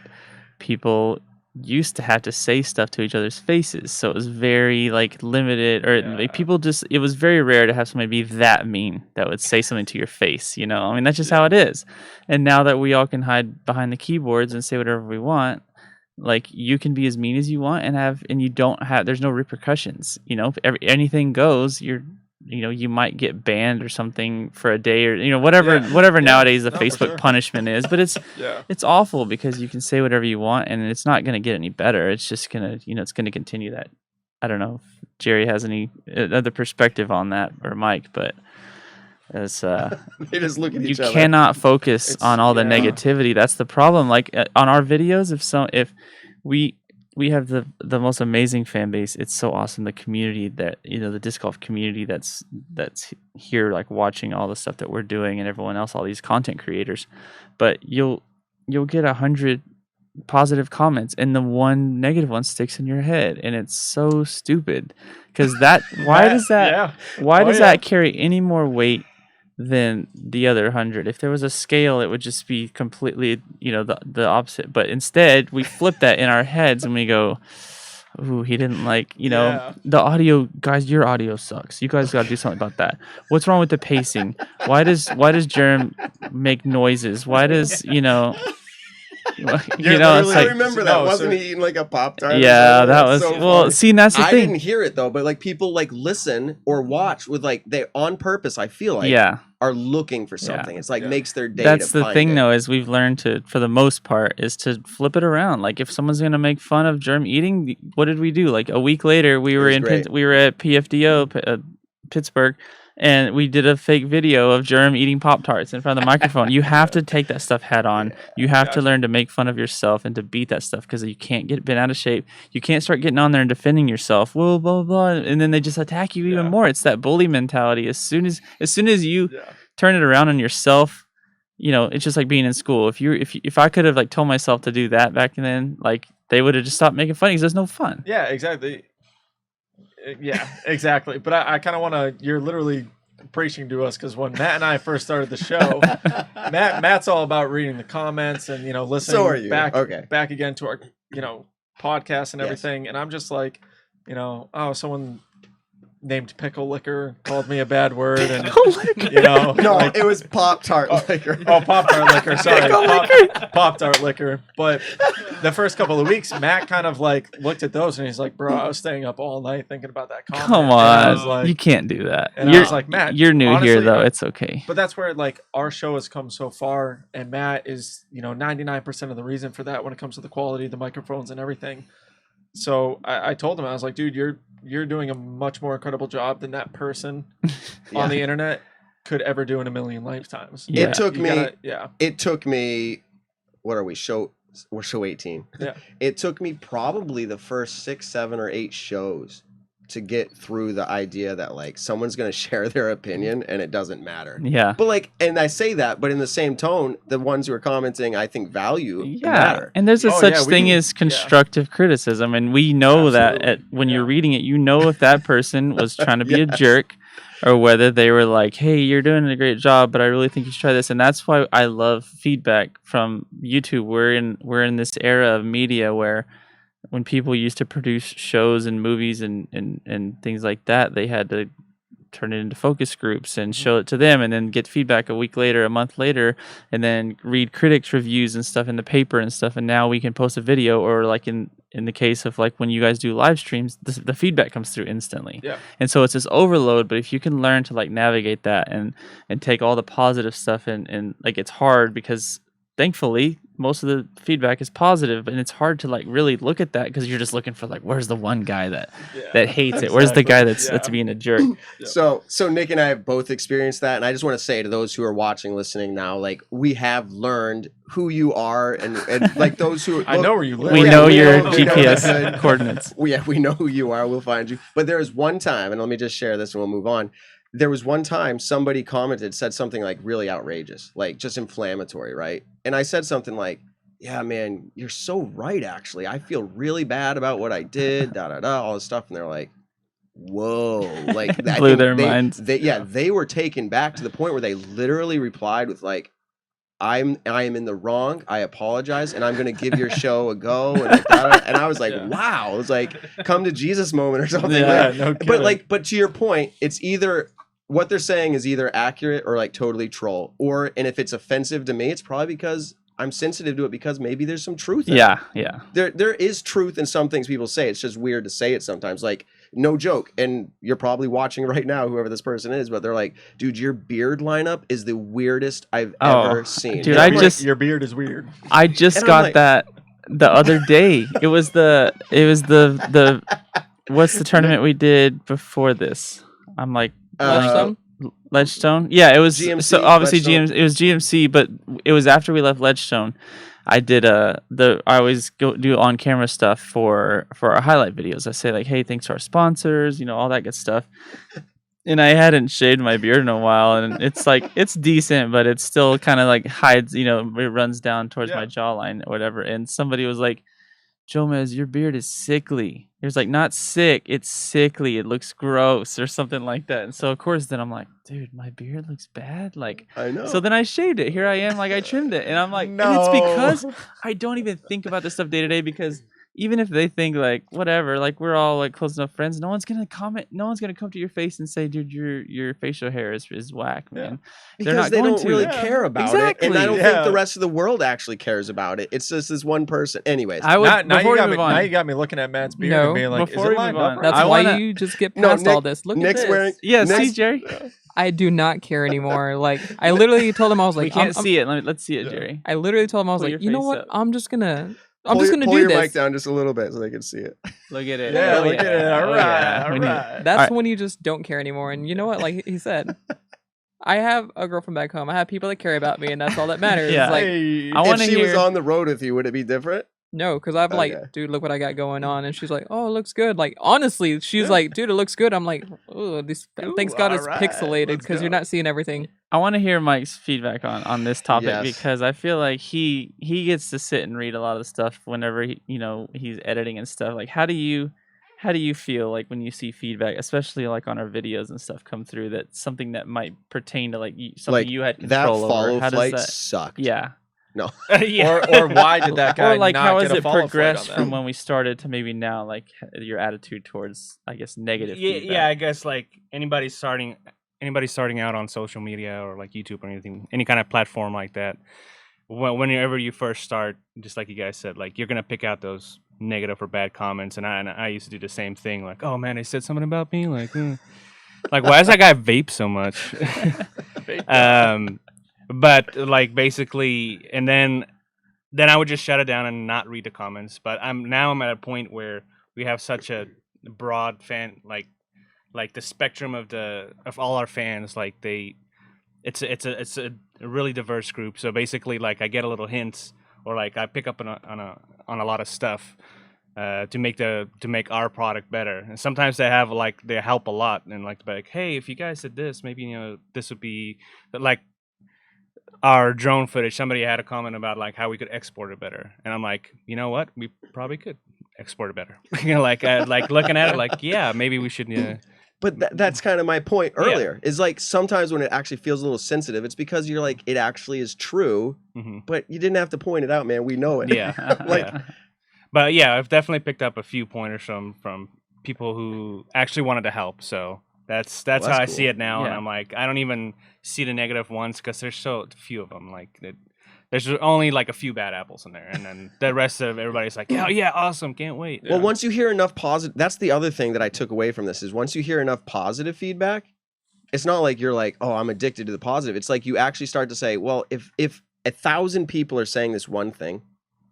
people used to have to say stuff to each other's faces, so it was very like limited, or like, people just, it was very rare to have somebody be that mean that would say something to your face, I mean, that's just how it is. And now that we all can hide behind the keyboards and say whatever we want, like you can be as mean as you want and you don't have, there's no repercussions, if anything goes, you might get banned or something for a day, or whatever nowadays the Facebook punishment is. But it's awful because you can say whatever you want and it's not going to get any better. It's just gonna it's going to continue that. I don't know if Jerry has any other perspective on that, or Mike, but as they just look at you each other. cannot focus on all the negativity. That's the problem. Like on our videos, if we have the most amazing fan base. It's so awesome. The community that, the disc golf community that's here, like watching all the stuff that we're doing, and everyone else, all these content creators. But you'll get 100 positive comments and the one negative one sticks in your head, and it's so stupid because why does that carry any more weight than the other 100? If there was a scale, it would just be completely, the opposite. But instead, we flip that in our heads and we go, "Ooh, he didn't like, the audio, guys. Your audio sucks. You guys got to do something about that. What's wrong with the pacing? Why does Jerem make noises? Why does it's I like, remember that. Wasn't he eating like a Pop-Tart? Yeah, that was so well. funny. See, that's the I thing. didn't hear it though, but like people like listen or watch with like they on purpose. I feel like Yeah. are looking for Yeah. something. It's like Yeah. makes their day. That's to the find thing it. though, is we've learned to, for the most part, is to flip it around. Like if someone's gonna make fun of germ eating, what did we do? Like a week later, we were was in great. we were at PFDO Pittsburgh, and we did a fake video of germ eating Pop-Tarts in front of the microphone. You have to take that stuff head on. You have to Gotcha. learn to make fun of yourself and to beat that stuff, because you can't get bent out of shape. You can't start getting on there and defending yourself. Whoa, blah blah, and then they just attack you even Yeah. more. It's that bully mentality. As soon as you Yeah. turn it around on yourself, you know, it's just like being in school. If I could have like told myself to do that back then, like they would have just stopped making fun because there's no fun. Yeah, exactly. Yeah, exactly. But I kind of want to. You're literally preaching to us, because when Matt and I first started the show, Matt's all about reading the comments and listening So are you. back Okay. back again to our podcast and Yes. everything. And I'm just like, oh, someone named Pickle Liquor called me a bad word, and No, like, it was Pop-Tart liquor. oh, Pop-Tart liquor. Sorry, Pop-Tart liquor. But the first couple of weeks, Matt kind of like looked at those and he's like, "Bro, I was staying up all night thinking about that comment." Come And I was on, like, you can't do that. and I You're was like, Matt, you're new honestly, here though. It's okay. But that's where like our show has come so far, and Matt is 99% of the reason for that when it comes to the quality of the microphones and everything. So I told him, I was like, dude, you're doing a much more incredible job than that person Yeah. on the internet could ever do in a million lifetimes. Yeah. It took You me. gotta- yeah. It took me. What are we? We're show 18. Yeah. It took me probably the first 6, 7, or 8 shows to get through the idea that like someone's gonna share their opinion and it doesn't matter. Yeah. But like, and I say that, but in the same tone, the ones who are commenting, I think value Yeah, matter. and there's a Oh, such yeah, thing we- as constructive criticism, and we know that Absolutely. when you're Yeah. reading it, you know if that person was trying to be a Yes. jerk, or whether they were like, "Hey, you're doing a great job, but I really think you should try this." And that's why I love feedback from YouTube. We're in this era of media where when people used to produce shows and movies and things like that, they had to turn it into focus groups and show it to them, and then get feedback a week later, a month later, and then read critics reviews and stuff in the paper and stuff. And now we can post a video, or like in the case of like when you guys do live streams, the feedback comes through instantly. Yeah. And so it's this overload, but if you can learn to like navigate that and take all the positive stuff, and like, it's hard because thankfully most of the feedback is positive, and it's hard to like really look at that because you're just looking for like, where's the one guy that hates it? Where's the guy that's being a jerk? So Nick and I have both experienced that, and I just want to say to those who are watching, listening now, like we have learned who you are, and like those who I know where you live. We Yeah, know we your know- we know GPS that. coordinates. we know who you are. We'll find you. But there was one time, and let me just share this and we'll move on. There was one time somebody said something like really outrageous, like just inflammatory, right? And I said something like, "Yeah, man, you're so right, actually. I feel really bad about what I did, all this stuff." And they're like, whoa. Like, I Blew think their minds. They were taken back to the point where they literally replied with like, I am in the wrong. I apologize, and I'm going to give your show a go. And, like, and I was like, wow. It was like come to Jesus moment or something. Yeah, like, no kidding. but to your point, it's either what they're saying is either accurate or like totally troll. And if it's offensive to me, it's probably because I'm sensitive to it, because maybe there's some truth in it. Yeah. There is truth in some things people say. It's just weird to say it sometimes. Like, no joke. And you're probably watching right now, whoever this person is, but they're like, dude, your beard lineup is the weirdest I've ever seen. Dude, And Your beard is weird. I just And I'm got like- that the other day. It was the what's the tournament we did before this? I'm like, Ledgestone? Ledgestone? Yeah, it was GMC, so obviously Ledgestone. it was GMC, but it was after we left Ledgestone. I did I always go do on camera stuff for our highlight videos. I say like, hey, thanks to our sponsors, all that good stuff. And I hadn't shaved my beard in a while, and it's like it's decent, but it's still kind of like hides, it runs down towards my jawline or whatever. And somebody was like, Jomez, your beard is sickly. He was like, not sick, it's sickly. It looks gross or something like that. And so of course then I'm like, dude, my beard looks bad. Like, I know. so then I shaved it. Here I am, like I trimmed it, and I'm like, and it's because I don't even think about this stuff day to day, because even if they think like whatever, like we're all like close enough friends, no one's gonna comment, no one's gonna come to your face and say, dude, your facial hair is whack, man. Because not they going don't to. really Yeah. care about Exactly. it, and I don't Yeah. think the rest of the world actually cares about it. It's just this one person. Anyways, I would Now before you we move on. now you got me looking at Matt's beard No, and being like, before is we it lined move up? on, right? That's I why wanna- you just get No, past Nick- all this. Look Nick's at this. wearing- Yeah, see, Next- Jerry. I do not care anymore. Like I literally told him I was like, We can't I'm- see it. Let's see it, Jerry. I literally told him I was Pull like, your you know face what? up. I'm just gonna pull do your this. mic down just a little bit so they can see it. Look at it. Yeah, Oh, look at it. All Oh, right, yeah. all We need- right. That's Alright. when you just don't care anymore. And you know what? Like he said, I have a girlfriend back home. I have people that care about me, and that's all that matters. Yeah. Like Hey. I If wanna she was hear- on the road with you, would it be different? no, because I'm like, Okay. dude, look what I got going on, and she's like, oh, it looks good. Like honestly, she's like, dude, it looks good. I'm like, oh, thanks God it's alright, pixelated let's because you're go. not seeing everything. I want to hear Mike's feedback on this topic Yes. because I feel like he gets to sit and read a lot of the stuff whenever he's editing and stuff. Like how do you feel like when you see feedback, especially like on our videos and stuff come through, that's something that might pertain to like something Like you had that control over? follow How flight does that? sucked. Yeah. or why did that guy Or like not how get has a it follow flight progressed on from that? when we started to maybe now? Like your attitude towards, I guess, negative feedback. Yeah, I guess like anybody starting out on social media or like YouTube or anything, any kind of platform like that. Whenever you first start, just like you guys said, like you're gonna pick out those negative or bad comments, and I used to do the same thing. Like, oh man, they said something about me. Like, like why does that guy vape so much? But like basically, and then I would just shut it down and not read the comments. But I'm at a point where we have such a broad fan like the spectrum of all our fans, like it's a really diverse group. So basically, like I get a little hints, or like I pick up on a lot of stuff to make our product better. And sometimes they help a lot, and like hey, if you guys did this, maybe this would be like our drone footage. Somebody had a comment about like how we could export it better, and I'm like, you know what, we probably could export it better. like looking at it, like yeah, maybe we should. But that's kind of my point earlier. Is like sometimes when it actually feels a little sensitive, it's because you're like it actually is true, but you didn't have to point it out, man. We know it. Yeah, Like- yeah. But yeah, I've definitely picked up a few pointers from people who actually wanted to help. So that's how I see cool. it now, and Yeah. I'm like, I don't even see the negative ones because there's so few of them. Like there's only like a few bad apples in there, and then the rest of everybody's like, oh yeah, awesome, can't wait. Well, once you hear enough positive, that's the other thing that I took away from this is once you hear enough positive feedback, it's not like you're like, oh, I'm addicted to the positive. It's like you actually start to say, well, if 1,000 people are saying this one thing,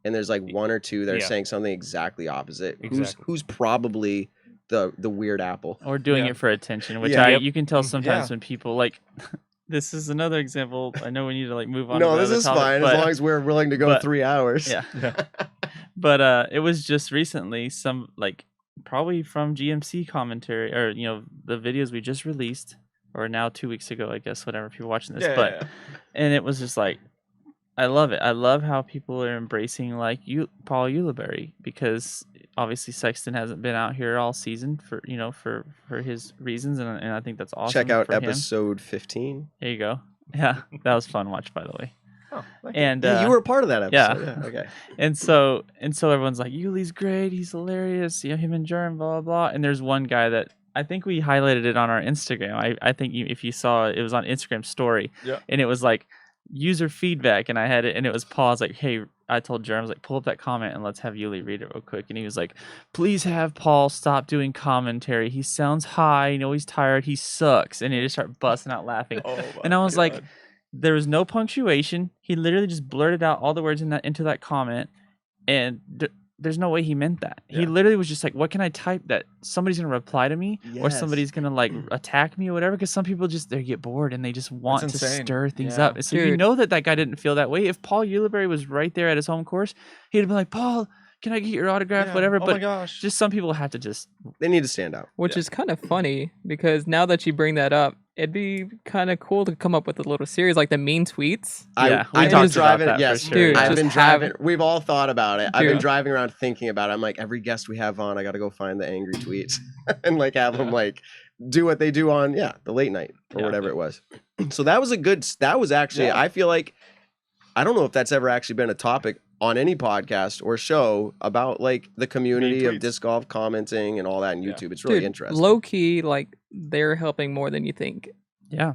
and there's like one or two that are Yeah. saying something exactly opposite, Exactly. who's probably the weird apple? Or doing Yeah. it for attention, which Yeah. you can tell sometimes Yeah. when people like. This is another example. I know we need to like move on. No, to the this other is topic, fine but, as long as we're willing to go but- 3 hours. Yeah. But it was just recently some like probably from GMC commentary or the videos we just released or now 2 weeks ago, I guess, whatever, if you're watching this. But and it was just like I love it. I love how people are embracing like Paul Ulibarri, because obviously Sexton hasn't been out here all season for for his reasons, and I think that's awesome. Check out for him. episode 15. There you go. Yeah, that was fun watch, by the way. Oh, thank you. And Yeah, you were a part of that yeah. episode. Yeah. Okay. And so everyone's like, Yuli's great, he's hilarious, him and Jerm, blah blah blah. And there's one guy that I think we highlighted it on our Instagram. I think if you saw it, it was on Instagram story. Yeah. And it was like user feedback, and I had it, and it was Paul. I was like, hey, I told Jerm, I was like, pull up that comment and let's have Yuli read it real quick. And he was like, please have Paul stop doing commentary. He sounds high, he's tired, he sucks. And he just started busting out laughing. Oh And I was like, there was no punctuation. He literally just blurted out all the words into that comment, and there's no way he meant that. He Yeah. literally was just like, what can I type that somebody's gonna reply to me, or Yes. somebody's gonna like attack me or whatever? Because some people they get bored and they just want to insane. stir things Yeah. up. So you Dude. know that guy didn't feel that way. If Paul Ulibarri was right there at his home course, he'd have been like, Paul, can I get your autograph, whatever. Oh my But gosh. just some people have to just They need to stand out. Which is kind of funny because now that you bring that up, it'd be kind of cool to come up with a little series like the mean tweets. Yeah, we I've talked been about driving. that for Yes, sure. Dude, I've just been have driving. We've all thought about it. I've been Dude. driving around thinking about it. I'm like, every guest we have on, I got to go find the angry tweets and like have them like do what they do on the late night or Yeah. whatever it was. So that was that was actually. Yeah. I feel like I don't know if that's ever actually been a topic on any podcast or show about like the community of tweets. disc golf commenting and all that on Yeah. YouTube. It's really Dude, interesting. low key, like they're helping more than you think, Yeah.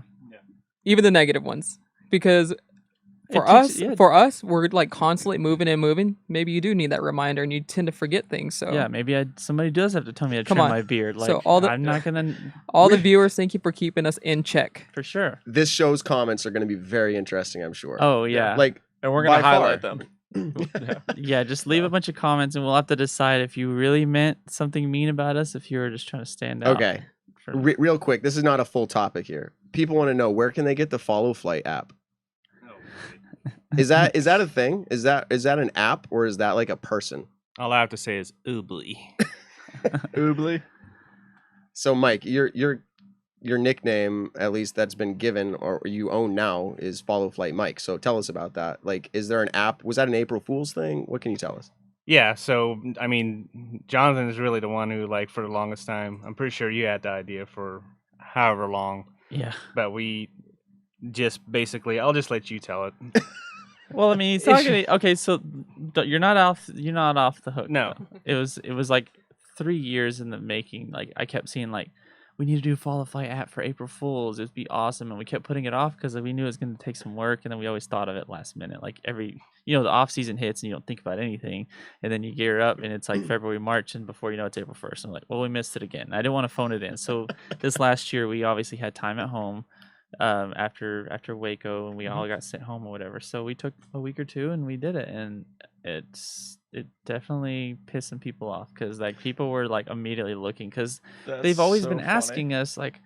even the negative ones. Because for teaches- us, we're like constantly moving and moving. Maybe you do need that reminder, and you tend to forget things. So Yeah, maybe somebody does have to tell me to Come trim on. my beard. Like, So all the- I'm not gonna all the viewers, thank you for keeping us in check. for sure. This show's comments are going to be very interesting, I'm sure. Oh yeah, Like, And we're gonna by highlight far. them. Yeah. yeah. Just leave a bunch of comments, and we'll have to decide if you really meant something mean about us, if you were just trying to stand out. okay. For- Real quick, this is not a full topic here. People want to know, where can they get the Follow Flight app? Is that a thing? Is that an app, or is that like a person? All I have to say is oobly. Oobly. So Mike, your nickname, at least that's been given or you own now, is Follow Flight Mike. So tell us about that. Like, is there an app? Was that an April Fool's thing? What can you tell us? Yeah, so I mean, Jonathan is really the one who, like, for the longest time, I'm pretty sure you had the idea for however long, yeah. but we just basically, I'll just let you tell it. Well, I mean, he's talking. Okay, so you're not off the hook. No. though. It was like 3 years in the making. Like I kept seeing like, we need to do a Follow Flight app for April Fools. It'd be awesome, and we kept putting it off because we knew it was going to take some work, and then we always thought of it last minute. Like the off season hits, and you don't think about anything, and then you gear up, and it's like February, March, and before you know it's April 1st. And I'm like, well, we missed it again. I didn't want to phone it in, so this last year we obviously had time at home. After Waco, and we all got sent home or whatever, so we took a week or two and we did it, and it definitely pissed some people off because like people were like immediately looking because they've always been asking us like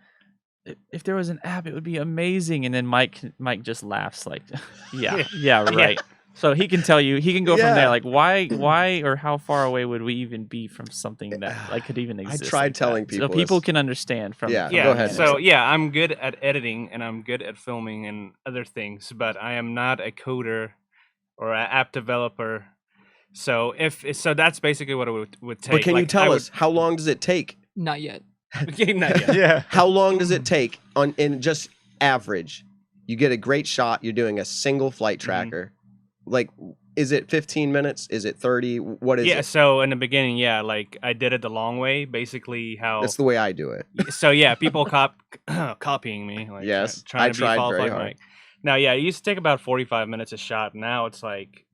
if there was an app it would be amazing, and then Mike just laughs like yeah right. So he can tell you, he can go from there. Like, why, or how far away would we even be from something that like could even exist? I tried like telling that? people so people this. can understand from. Yeah. Yeah, Go ahead. so yeah, I'm good at editing and I'm good at filming and other things, but I am not a coder or an app developer. So so that's basically what it would take. But can you Like, tell I us, how long does it take? Not yet. not yet. Yeah. How long does it take in just average? You get a great shot. You're doing a single flight tracker. Like, is it 15 minutes? Is it 30? What is Yeah, it? so in the beginning, yeah, like I did it the long way, basically how. That's the way I do it. So yeah, people copying me. Like, Yes, trying I to tried be very qualified. hard. Mike. Now, yeah, it used to take about 45 minutes a shot. Now it's like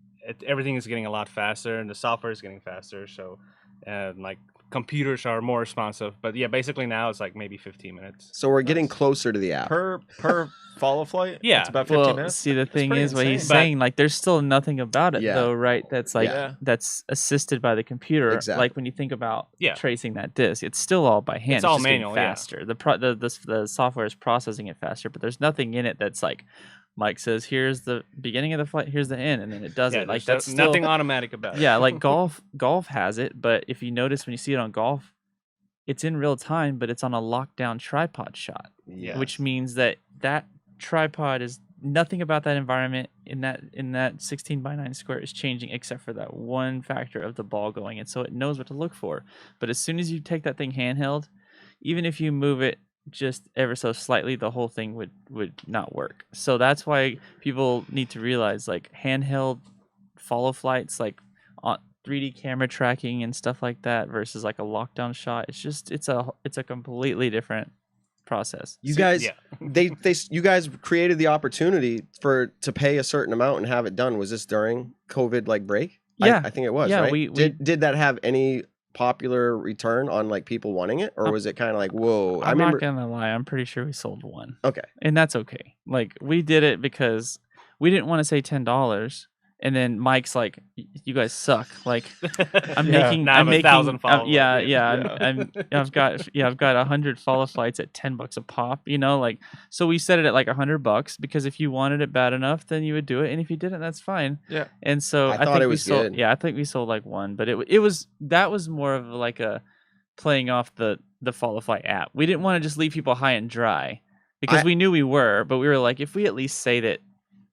everything is getting a lot faster, and the software is getting faster. So, like computers are more responsive. But yeah, basically now it's like maybe 15 minutes. So we're getting closer to the app. Per Follow Flight. Yeah. It's about 15 Well, minutes. see, the thing pretty is, what he's insane. But- saying, like, there's still nothing about it, Yeah. though, right? That's like Yeah. that's assisted by the computer. Exactly. Like when you think about Yeah. tracing that disk, it's still all by hand. It's all just getting manual, yeah. faster. The software is processing it faster, but there's nothing in it that's like Mike says, here's the beginning of the flight, here's the end, and then it does Yeah, it. Like there's that's still, nothing automatic about it. yeah, like golf has it, but if you notice when you see it on golf, it's in real time, but it's on a lockdown tripod shot. Yeah. Which means that tripod is nothing about that environment in that 16 by 9 square is changing except for that one factor of the ball going, and so it knows what to look for. But as soon as you take that thing handheld, even if you move it just ever so slightly, the whole thing would not work. So that's why people need to realize, like, handheld follow flights, like on 3D camera tracking and stuff like that versus like a lockdown shot, it's a completely different process. You guys, yeah. you guys created the opportunity to pay a certain amount and have it done. Was this during COVID like break? Yeah. I think it was. Yeah, right? we did that have any popular return on like people wanting it, or was it kind of like, whoa? I'm not gonna lie, I'm pretty sure we sold one. Okay. And that's okay. Like, we did it because we didn't want to say $10, and then Mike's like, "You guys suck." Like, I'm Yeah. making, Now I I'm have making, 1,000 followers. I've got 100 follow flights at $10 a pop. You know, like, so we set it at like $100 because if you wanted it bad enough, then you would do it, and if you didn't, that's fine. Yeah. And so I I thought think it we was sold. good. Yeah, I think we sold like one, but that was more of like a playing off the follow flight app. We didn't want to just leave people high and dry because we knew we were, but we were like, if we at least say that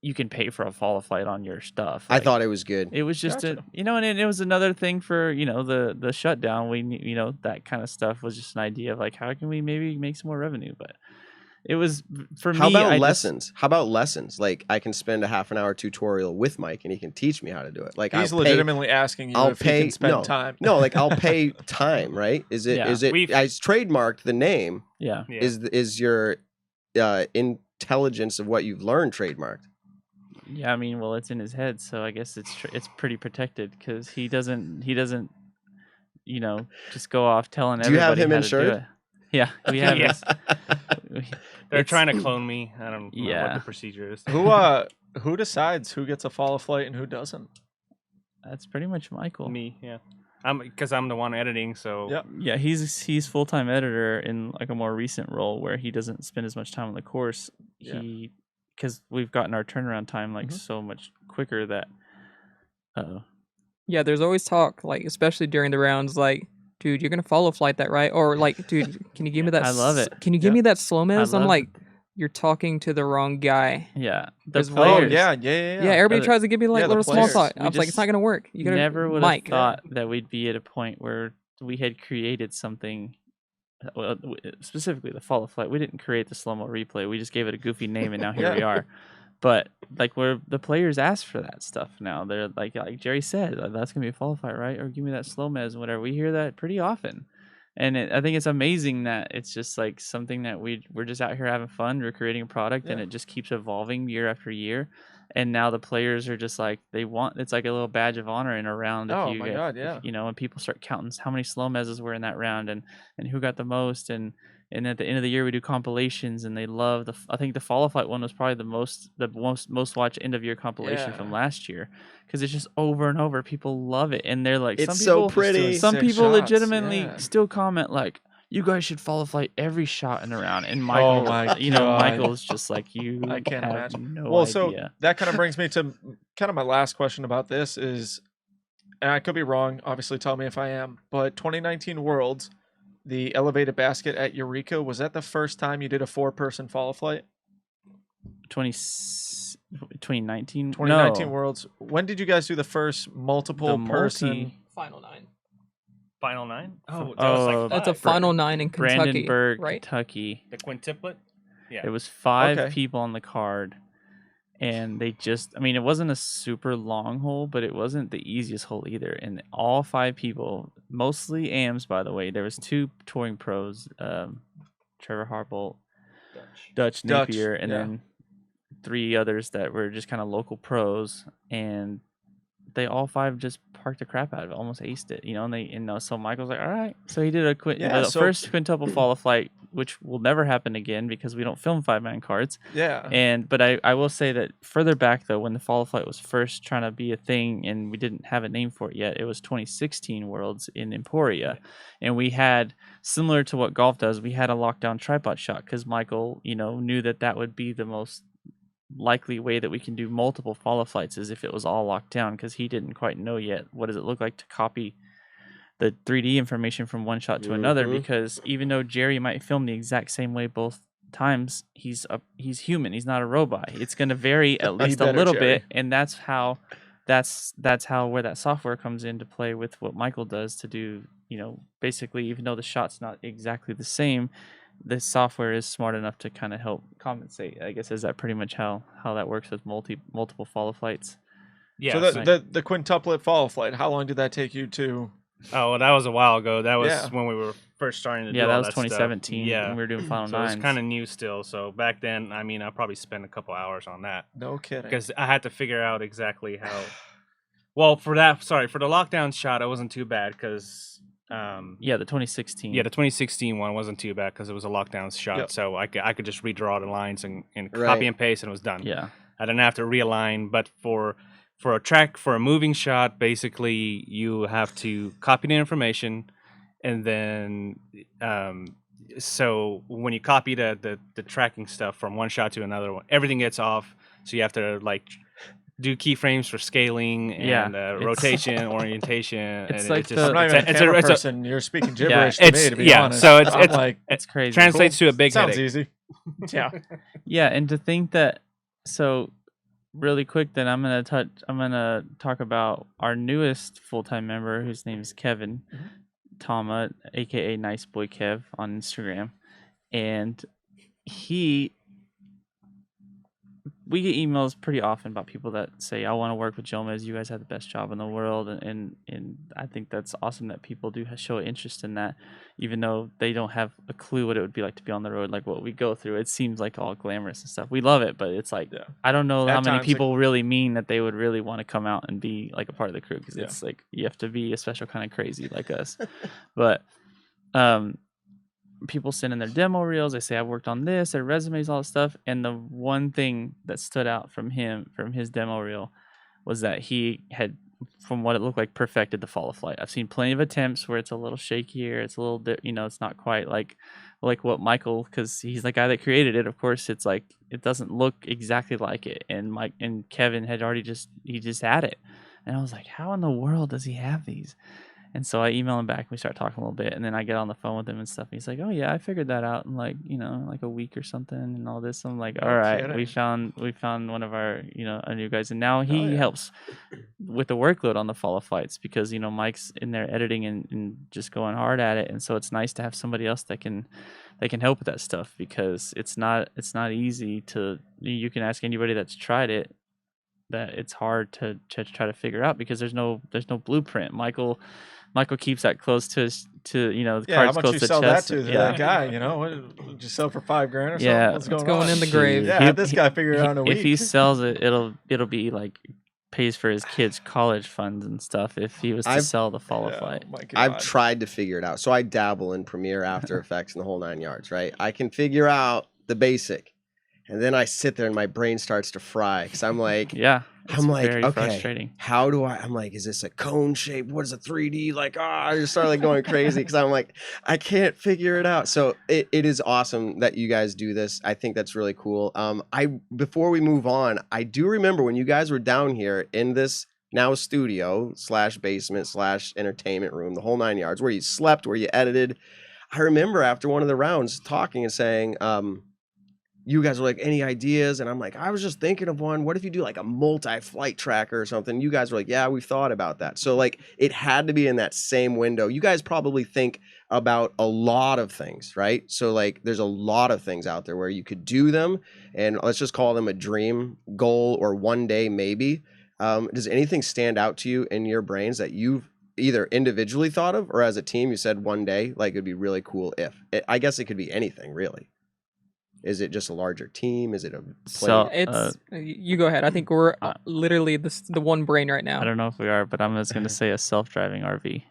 you can pay for a follow flight on your stuff. I like, thought it was good. it was just Gotcha. and it was another thing for, the shutdown. We, that kind of stuff was just an idea of like, how can we maybe make some more revenue? But it was for How me. about I just- lessons? How about lessons? Like I can spend a half an hour tutorial with Mike, and he can teach me how to do it. Like He's I'll pay, legitimately asking you I'll if he pay can spend no, time. no, like I'll pay time, right? Is it? Yeah. Is it? We've- I trademarked the name. yeah. Yeah. Is your intelligence of what you've learned trademarked? Yeah, I mean, well, it's in his head, so I guess it's pretty protected because he doesn't just go off telling Do you have everybody him how insured? to do it. Yeah, we have. Yeah. his- They're it's- trying to clone me. I don't know what Yeah. the procedure is. Who decides who gets a follow flight and who doesn't? That's pretty much Michael. Me, yeah. Because I'm the one editing, so Yep. Yeah, he's full-time editor in like a more recent role where he doesn't spend as much time on the course. Yeah. Because we've gotten our turnaround time like Mhm. so much quicker that. Yeah, there's always talk, like especially during the rounds, like, dude, you're gonna follow flight that, right? Or like, dude, can you give me that? I love it. Can you give Yeah. me that slow mez? I'm love like, you're talking to the wrong guy. Yeah, the There's- players. Oh yeah. Yeah, everybody the- tries to give me like yeah, the little small players. talk. We I was like, it's just not gonna work. You gotta never would Mike. have thought that we'd be at a point where we had created something. Well, specifically the follow flight. We didn't create the slow mo replay. We just gave it a goofy name, and now here we Yeah. are. But like, where the players ask for that stuff now, they're like Jerry said, that's gonna be a follow flight, right? Or give me that slow mez, whatever. We hear that pretty often, and I think it's amazing that it's just like something that we're just out here having fun. We're creating a product, and Yeah. it just keeps evolving year after year. And now the players are just like it's like a little badge of honor in a round. Oh if you my get, God, yeah. and people start counting how many slow mezzes were in that round and who got the most and at the end of the year we do compilations and they love I think the follow flight one was probably the most watched end of year compilation from Yeah. last year because it's just over and over. People love it and they're like, It's some so people, pretty. Some Sick people shots, legitimately yeah. still comment like, you guys should follow flight every shot in the round. And Michael, my God. Michael's just like, you I can't have imagine. no Well, idea. so that kind of brings me to kind of my last question about this is, and I could be wrong, obviously tell me if I am, but 2019 Worlds, the elevated basket at Eureka, was that the first time you did a 4-person follow flight? 2019? 2019 No. Worlds. When did you guys do the first multiple The person? multi- Final 9. Final 9? Oh, that was like That's a 5. final 9 in Kentucky, Brandenburg, right? Kentucky. The quintuplet? Yeah. It was 5 Okay. people on the card. And they just, I mean, it wasn't a super long hole, but it wasn't the easiest hole either. And all 5 people, mostly AMs, by the way. There was 2 touring pros, Trevor Harbolt, Dutch Napier, and yeah. then 3 others that were just kind of local pros. And they all 5 just parked the crap out of it, almost aced it, and so Michael's like, all right. So he did the first quintuple follow flight, which will never happen again because we don't film 5-man cards. Yeah. But I will say that further back though, when the follow flight was first trying to be a thing and we didn't have a name for it yet, it was 2016 Worlds in Emporia, and we had, similar to what golf does, we had a lockdown tripod shot because Michael, knew that would be the most likely way that we can do multiple follow flights is if it was all locked down, because he didn't quite know yet what does it look like to copy the 3D information from one shot to another, because even though Jerry might film the exact same way both times, he's human, he's not a robot. It's going to vary at least a little bit, and that's how where that software comes into play with what Michael does to do, basically, even though the shot's not exactly the same, the software is smart enough to kind of help compensate. I guess, is that pretty much how that works with multiple follow flights? Yeah. So the quintuplet follow flight, how long did that take you to? Oh, well, that was a while ago. That was Yeah. when we were first starting to do Yeah, all that was stuff. 2017. Yeah. when we were doing final So it was nines. kind of new still. So back then, I mean, I probably spent a couple hours on that No kidding. because I had to figure out exactly how. Well, for the lockdown shot, it wasn't too bad because. Yeah, the 2016. Yeah, the 2016 one wasn't too bad because it was a lockdown shot. Yep. So I could just redraw the lines and Right. copy and paste, and it was done. Yeah. I didn't have to realign. But for a moving shot, basically you have to copy the information, and then so when you copy the tracking stuff from one shot to another one, everything gets off. So you have to do keyframes for scaling and rotation, orientation. It's and like it's the- just, I'm not even a it's camera it's person. You're speaking gibberish to me, it's- to be yeah, honest. so it's- I'm it's- like, It's crazy. translates to a big sounds headache. easy. Yeah. Yeah, and to think that, so really quick, then I'm gonna talk about our newest full-time member, whose name is Kevin Tama, aka Nice Boy Kev on Instagram, and we get emails pretty often about people that say, I want to work with Jomez. You guys have the best job in the world. And I think that's awesome that people do show interest in that, even though they don't have a clue what it would be like to be on the road, like what we go through. It seems like all glamorous and stuff. We love it, but it's like, I don't know At how many times, people really mean that they would really want to come out and be like a part of the crew, because it's like you have to be a special kind of crazy like us. But people send in their demo reels. They say, I've worked on this, their resumes, all this stuff. And the one thing that stood out from his demo reel, was that he had, from what it looked like, perfected the follow flight. I've seen plenty of attempts where it's a little shakier. It's a little bit, it's not quite like what Michael, because he's the guy that created it. Of course, it's like, it doesn't look exactly like it. And Mike and Kevin had already just had it. And I was like, how in the world does he have these? And so I email him back. We start talking a little bit, and then I get on the phone with him and stuff. And he's like, "Oh yeah, I figured that out in like a week or something, and all this." I'm like, "All right, we found one of our our new guys, and now he helps with the workload on the follow flights, because Mike's in there editing and just going hard at it, and so it's nice to have somebody else that can help with that stuff, because it's not easy to. You can ask anybody that's tried it, that it's hard to try to figure out, because there's no blueprint. Michael keeps that close to his, the cards how much close you to sell chest. that to that guy? What did you sell for $5,000 or something? Yeah. What's It's going going on? in the grave. Yeah, this guy figured it out in a week. If he sells it, it'll be like pays for his kids' college funds and stuff. If he was to sell the follow flight, I've tried to figure it out. So I dabble in Premiere, After Effects, and the whole 9 yards. Right, I can figure out the basic, and then I sit there and my brain starts to fry, because I'm like, very okay, frustrating. how do I'm like, is this a cone shape? What is a 3D? Like, I just start like going crazy, because I'm like, I can't figure it out. So it is awesome that you guys do this. I think that's really cool. Before we move on, I do remember when you guys were down here in this now studio / basement / entertainment room, the whole 9 yards, where you slept, where you edited. I remember after one of the rounds talking and saying, you guys were like, any ideas? And I'm like, I was just thinking of one. What if you do like a multi-flight tracker or something? You guys were like, yeah, we've thought about that. So like, it had to be in that same window. You guys probably think about a lot of things, right? So like, there's a lot of things out there where you could do them, and let's just call them a dream goal, or one day maybe. Does anything stand out to you in your brains that you've either individually thought of, or as a team you said one day, like it'd be really cool if? I guess it could be anything, really. Is it just a larger team? Is it a So It's you go ahead. I think we're literally the one brain right now. I don't know if we are, but I'm just gonna say a self-driving RV.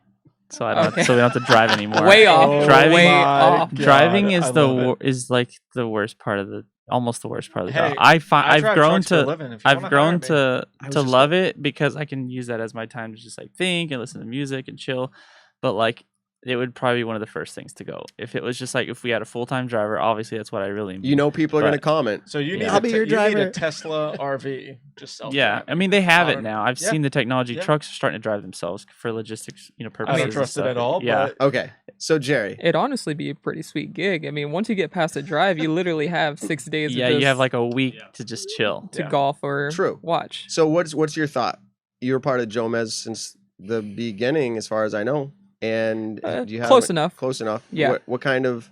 So I don't. So we don't have to drive anymore. Way off. Driving, way off. driving God, is like the worst part of almost the worst part of the Hey, job. I've drive grown trucks for a to living. If you I've wanna grown hire me. to love it, because I can use that as my time to just like think and listen to music and chill. But like, it would probably be one of the first things to go. If it was just like, if we had a full-time driver, obviously that's what I really need. people are going to comment. So you need, I'll be your driver. You need a Tesla RV. Just self-drive. Yeah, I mean, they have it Modern- now. I've Yeah. seen the technology. Yeah. Trucks are starting to drive themselves for logistics, purposes. I don't and trust it stuff. at all. Yeah. But Okay, so Jerry, It'd honestly be a pretty sweet gig. I mean, once you get past the drive, you literally have 6 days. Yeah, of just you have like a week to just chill. to golf or True. watch. so what's your thought? You were part of Jomez since the beginning, as far as I know, and do you have Close enough. Close enough. Yeah. What kind of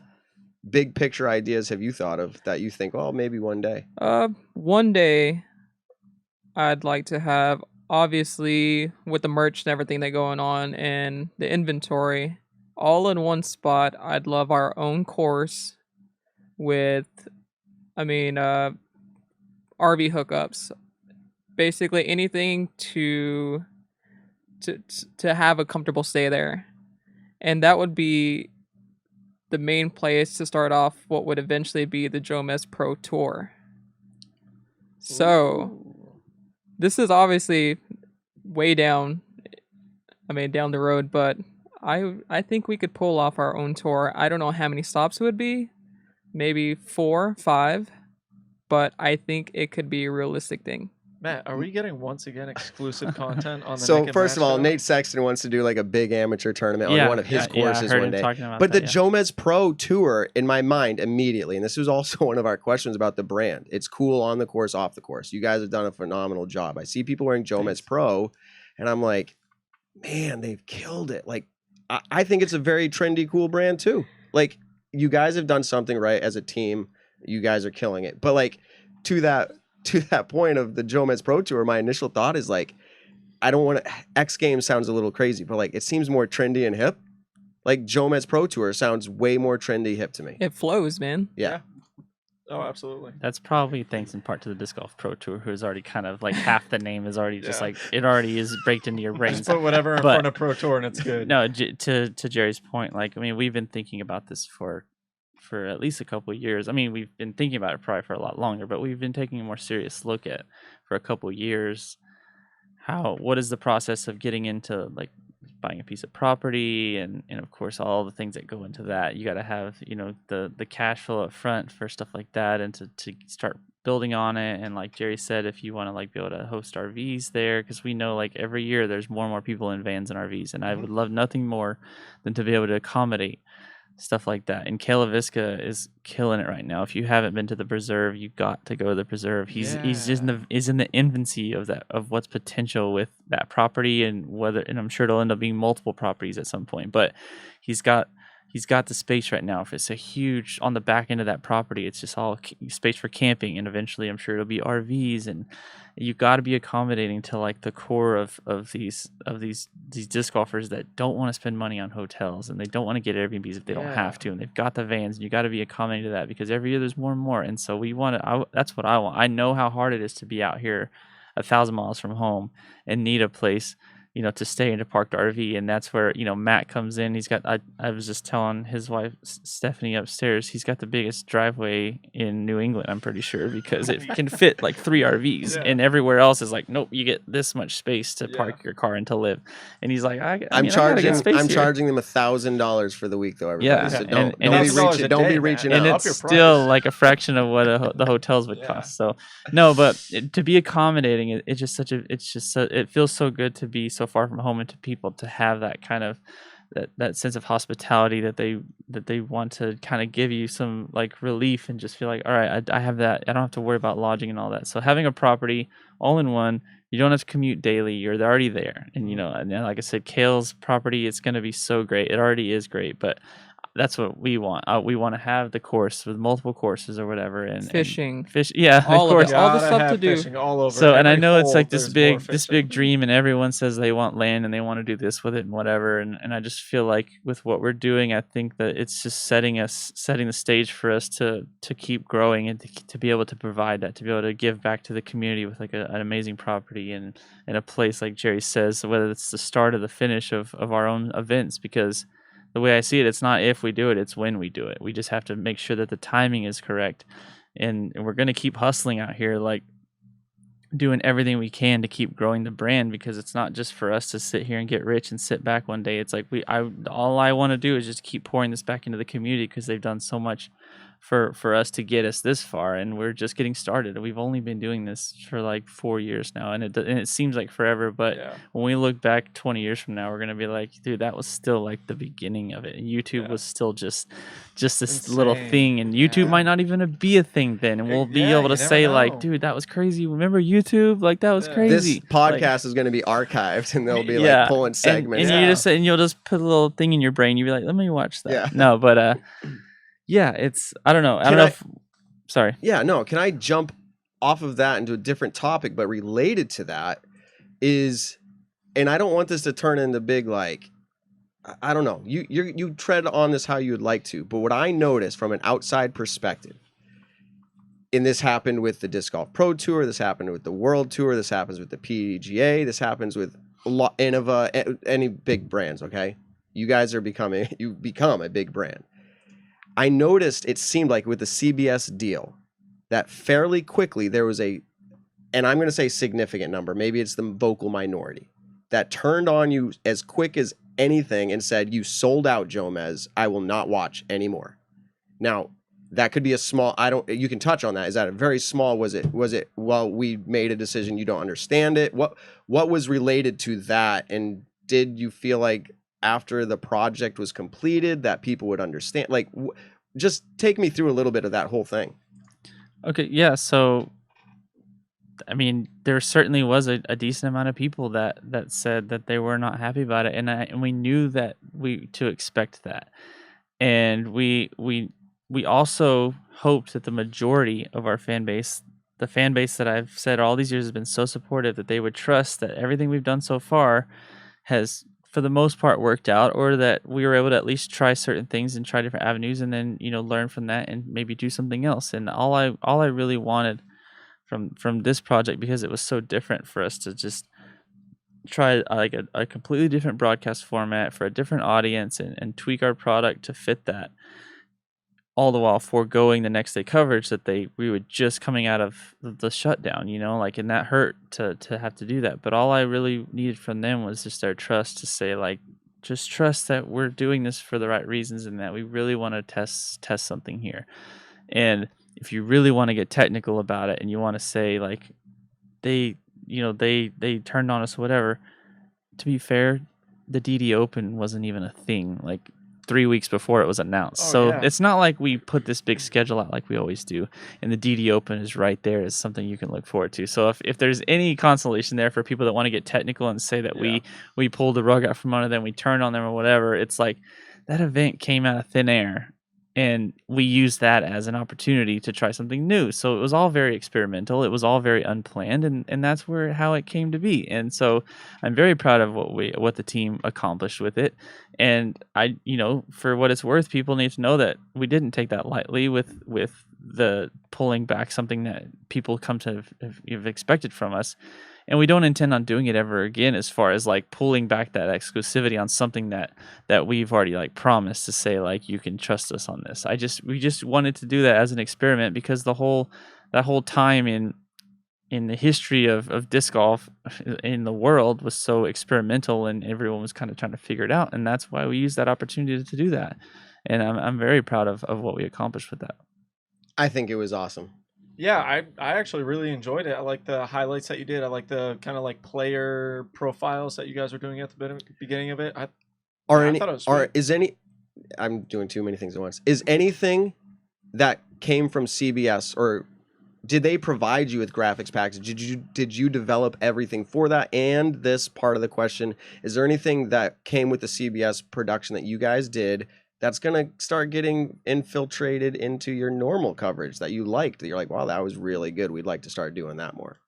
big picture ideas have you thought of that you think, well, maybe one day? One day, I'd like to have, obviously, with the merch and everything that going on and the inventory, all in one spot. I'd love our own course with, RV hookups. Basically anything to have a comfortable stay there. And that would be the main place to start off what would eventually be the Jomez Pro Tour. So, this is obviously way down the road, but I think we could pull off our own tour. I don't know how many stops it would be, maybe 4, 5, but I think it could be a realistic thing. Matt, are we getting once again exclusive content on the So Nick and first of Matt all, show? Nate Sexton wants to do like a big amateur tournament on one of his I courses heard one him day. talking about But the that, Jomez Pro Tour, in my mind, immediately, and this was also one of our questions about the brand. It's cool on the course, off the course. You guys have done a phenomenal job. I see people wearing Jomez Pro, and I'm like, man, they've killed it. Like, I think it's a very trendy, cool brand too. Like, you guys have done something right as a team You guys are killing it. But like to that point of the Jomez Pro Tour, my initial thought is like, I don't want to. X Games sounds a little crazy, but like it seems more trendy and hip. Like Jomez Pro Tour sounds way more trendy, hip to me. It flows, man. Yeah. Oh, absolutely. That's probably thanks in part to the Disc Golf Pro Tour, who's already kind of like half the name is already just like it already is baked into your brains. Just put whatever in But- front of Pro Tour and it's good. No, to Jerry's point, like I mean, we've been thinking about this for at least a couple of years. I mean, we've been thinking about it probably for a lot longer, but we've been taking a more serious look at for a couple of years what is the process of getting into like buying a piece of property and of course all the things that go into that. You got to have, you know, the cash flow up front for stuff like that and to start building on it. And like Jerry said, if you want to like be able to host RVs there, because we know like every year there's more and more people in vans and RVs, and I would love nothing more than to be able to accommodate stuff like that. And Kalaviska is killing it right now. If you haven't been to the preserve, you got to go to the preserve. He's just in the infancy of what's potential with that property, and I'm sure it'll end up being multiple properties at some point. But he's got the space right now. If it's a huge on the back end of that property, it's just all space for camping, and eventually I'm sure it'll be RVs, and you've got to be accommodating to like the core of these disc golfers that don't want to spend money on hotels and they don't want to get Airbnbs if they don't have to, and they've got the vans, and you got to be accommodating to that because every year there's more and more. And so that's what I want. I know how hard it is to be out here 1,000 miles from home and need a place, you know, to stay in a parked RV. And that's where, you know, Matt comes in. He's got, I was just telling his wife, Stephanie, upstairs, he's got the biggest driveway in New England, I'm pretty sure, because it can fit like 3 RVs and everywhere else is like, nope, you get this much space to park your car and to live. And he's like, I'm charging them $1,000 for the week though. Everybody. So don't be reaching and out. it's still like a fraction of what the hotels would cost. So no, but to be accommodating, it feels so good to be so far from home and to people to have that kind of that sense of hospitality that they want to kind of give you some like relief and just feel like, all right, I have that. I don't have to worry about lodging and all that. So having a property all in one, you don't have to commute daily. You're already there. And, you know, and like I said, Kale's property, it's going to be so great. It already is great, but that's what we want. We want to have the course with multiple courses or whatever, and Fishing. Yeah, all of course, all the stuff to do. All over. So, and I know it's hole, like this big dream, and everyone says they want land and they want to do this with it and whatever. And I just feel like with what we're doing, I think that it's just setting the stage for us to keep growing and to be able to provide that, to be able to give back to the community with like an amazing property and a place like Jerry says, whether it's the start or the finish of our own events, because the way I see it, it's not if we do it, it's when we do it. We just have to make sure that the timing is correct. And we're going to keep hustling out here, like doing everything we can to keep growing the brand, because it's not just for us to sit here and get rich and sit back one day. It's like all I want to do is just keep pouring this back into the community, because they've done so much for us to get us this far, and we're just getting started. We've only been doing this for like 4 years now, and it seems like forever, but when we look back 20 years from now, we're gonna be like, dude, that was still like the beginning of it, and YouTube was still just this little thing, and YouTube might not even be a thing then, and we'll be able to say like, dude, that was crazy, remember YouTube? Like, that was crazy. This podcast is going to be archived, and they'll be like pulling segments, and you'll just put a little thing in your brain, you'll be like, let me watch that. No, but yeah, it's, I don't know. Sorry. Yeah, no. Can I jump off of that into a different topic, but related to that is, and I don't want this to turn into big, like, I don't know. You tread on this how you would like to, but what I noticed from an outside perspective, and this happened with the Disc Golf Pro Tour, this happened with the World Tour, this happens with the PDGA, this happens with a lot, Innova, any big brands, okay? You guys are become a big brand. I noticed it seemed like with the CBS deal that fairly quickly there was and I'm going to say significant number, maybe it's the vocal minority, that turned on you as quick as anything and said, you sold out, Jomez, I will not watch anymore. Now, that could be a small, you can touch on that. Is that a very small, was it, well, we made a decision, you don't understand it? What was related to that? And did you feel like after the project was completed that people would understand? Like, just take me through a little bit of that whole thing. Okay, yeah. So, I mean, there certainly was a decent amount of people that said that they were not happy about it, and we knew that to expect that, and we we also hoped that the majority of our fan base, the fan base that I've said all these years has been so supportive, that they would trust that everything we've done so far has, for the most part, worked out, or that we were able to at least try certain things and try different avenues, and then learn from that and maybe do something else. And all I really wanted from this project, because it was so different for us to just try like a completely different broadcast format for a different audience, and tweak our product to fit that, all the while foregoing the next day coverage that we were just coming out of the shutdown, like, and that hurt to have to do that. But all I really needed from them was just their trust to say, like, just trust that we're doing this for the right reasons, and that we really want to test something here. And if you really want to get technical about it, and you want to say, like, they turned on us, whatever, to be fair, the DD Open wasn't even a thing like 3 weeks before it was announced. It's not like we put this big schedule out like we always do, and the DD Open is right there as something you can look forward to. So if there's any consolation there for people that want to get technical and say that we pulled the rug out from under them, we turned on them or whatever, it's like that event came out of thin air, and we used that as an opportunity to try something new. So it was all very experimental. It was all very unplanned, and that's how it came to be. And so I'm very proud of what the team accomplished with it. And I, for what it's worth, people need to know that we didn't take that lightly with the pulling back something that people come to have expected from us. And we don't intend on doing it ever again, as far as like pulling back that exclusivity on something that we've already like promised to say, like, you can trust us on this. We just wanted to do that as an experiment, because that whole time in the history of disc golf in the world was so experimental, and everyone was kind of trying to figure it out. And that's why we used that opportunity to do that. And I'm very proud of what we accomplished with that. I think it was awesome. Yeah, I actually really enjoyed it. I like the highlights that you did. I like the kind of like player profiles that you guys were doing at the beginning of it. I thought it was sweet. I'm doing too many things at once. Is anything that came from CBS, or did they provide you with graphics package? Did you develop everything for that? And this part of the question, is there anything that came with the CBS production that you guys did that's going to start getting infiltrated into your normal coverage that you liked, that you're like, wow, that was really good, we'd like to start doing that more?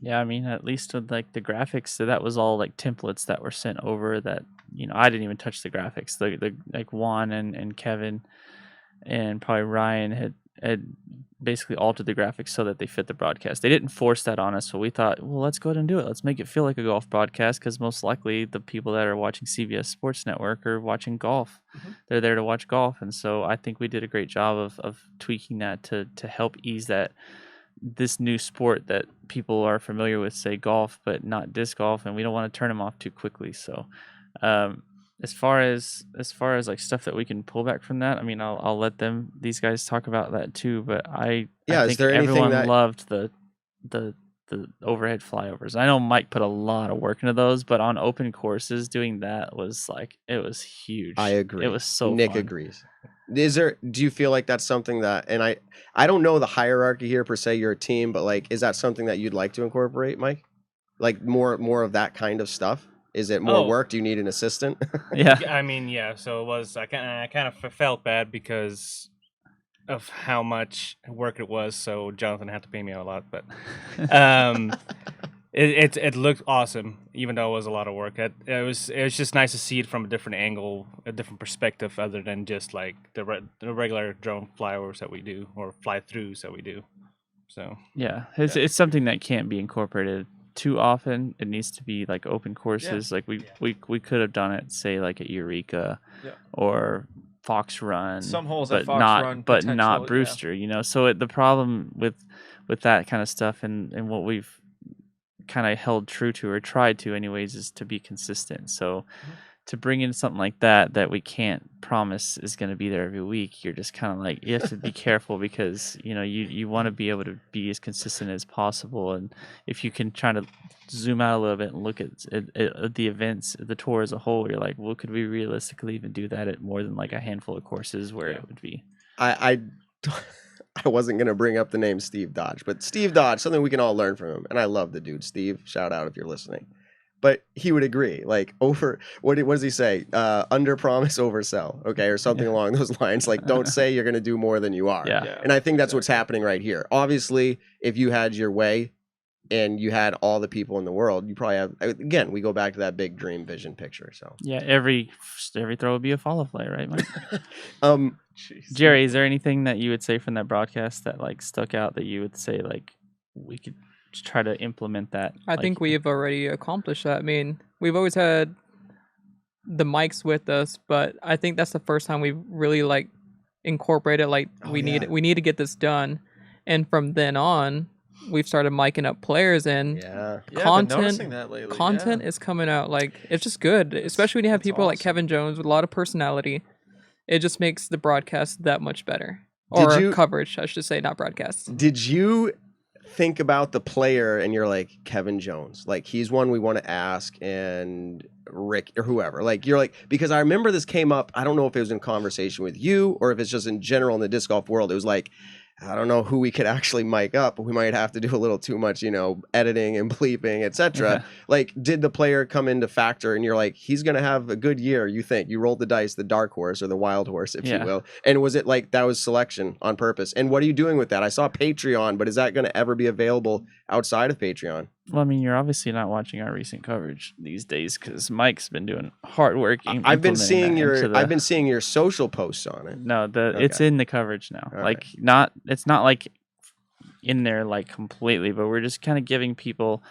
Yeah, I mean, at least with like the graphics, so that was all like templates that were sent over that, I didn't even touch the graphics. The like Juan and Kevin and probably Ryan had basically altered the graphics so that they fit the broadcast. They didn't force that on us, so we thought, well, let's go ahead and do it. Let's make it feel like a golf broadcast, because most likely the people that are watching CBS Sports Network are watching golf. Mm-hmm. They're there to watch golf, and so I think we did a great job of tweaking that to help ease this new sport that people are familiar with, say golf, but not disc golf, and we don't want to turn them off too quickly. So as far as like stuff that we can pull back from that, I mean, I'll let these guys talk about that too. But I think everyone loved the overhead flyovers. I know Mike put a lot of work into those, but on open courses, doing that was like, it was huge. I agree. It was so Nick fun. agrees. Do you feel like that's something that, and I don't know the hierarchy here per se, you're a team, but like, is that something that you'd like to incorporate, Mike? Like more of that kind of stuff? Is it more work? Do you need an assistant? Yeah. I mean, yeah. So it was. I kind of felt bad because of how much work it was. So Jonathan had to pay me a lot, but it looked awesome, even though it was a lot of work. It was just nice to see it from a different angle, a different perspective, other than just like the regular drone flyovers that we do, or fly-throughs that we do. So yeah, it's something that can't be incorporated too often. It needs to be like open courses. Like we could have done it, say like at Eureka or Fox Run, some holes but at Fox not Run, but not Brewster. So the problem with that kind of stuff, and what we've kind of held true to, or tried to anyways, is to be consistent. So to bring in something like that we can't promise is going to be there every week, you're just kind of like, you have to be careful, because you want to be able to be as consistent as possible. And if you can try to zoom out a little bit and look at the events, the tour as a whole, you're like, well, could we realistically even do that at more than like a handful of courses where it would be? I wasn't going to bring up the name Steve Dodge, but Steve Dodge, something we can all learn from him. And I love the dude. Steve, shout out if you're listening. but he would agree. Like what does he say? Under promise, oversell. Okay, or something along those lines. Like don't say you're going to do more than you are. Yeah. And I think that's what's happening right here. Obviously, if you had your way and you had all the people in the world, you probably have. Again, we go back to that big dream vision picture. So Yeah, every throw would be a follow play, right, Mike? Jeez. Jerry, is there anything that you would say from that broadcast that like stuck out that you would say like we could try to implement that? I think we've already accomplished that. I mean, we've always had the mics with us, but I think that's the first time we've really like incorporated like we need to get this done. And from then on, we've started miking up players, and Yeah, I've been noticing that lately. content is coming out like it's just good, especially when you have people like Kevin Jones with a lot of personality. It just makes the broadcast that much better. Or coverage, I should say, not broadcast. Did you think about the player and you're like, Kevin Jones, like he's one we want to ask, and Rick or whoever, like you're like, because I remember this came up, I don't know if it was in conversation with you or if it's just in general in the disc golf world. It was like, I don't know who we could actually mic up, but we might have to do a little too much, editing and bleeping, etc. Like, did the player come into factor and you're like, he's going to have a good year, you think? You rolled the dice, the dark horse or the wild horse, if you will. And was it like that was selection on purpose? And what are you doing with that? I saw Patreon, but is that going to ever be available outside of Patreon? Well, I mean, you're obviously not watching our recent coverage these days because Mike's been doing hard work. I've been seeing your social posts on it. No, it's in the coverage now. All like right. It's not like in there like completely, but we're just kind of giving people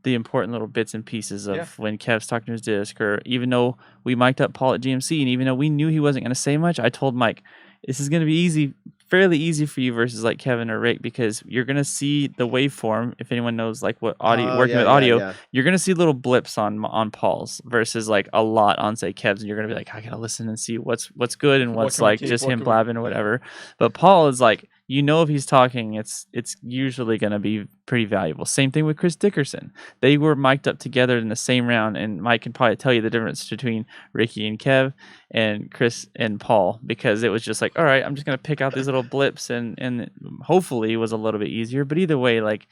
the important little bits and pieces of when Kev's talking to his disc, or even though we mic'd up Paul at GMC, and even though we knew he wasn't going to say much, I told Mike, this is going to be fairly easy for you versus like Kevin or Rick, because you're going to see the waveform. If anyone knows like what audio, working with audio, you're going to see little blips on Paul's versus like a lot on say Kev's, and you're going to be like, I got to listen and see what's good and what's like just him blabbing or whatever. But Paul is like, if he's talking, it's usually going to be pretty valuable. Same thing with Chris Dickerson. They were mic'd up together in the same round, and Mike can probably tell you the difference between Ricky and Kev and Chris and Paul, because it was just like, all right, I'm just going to pick out these little blips, and hopefully it was a little bit easier. But either way, like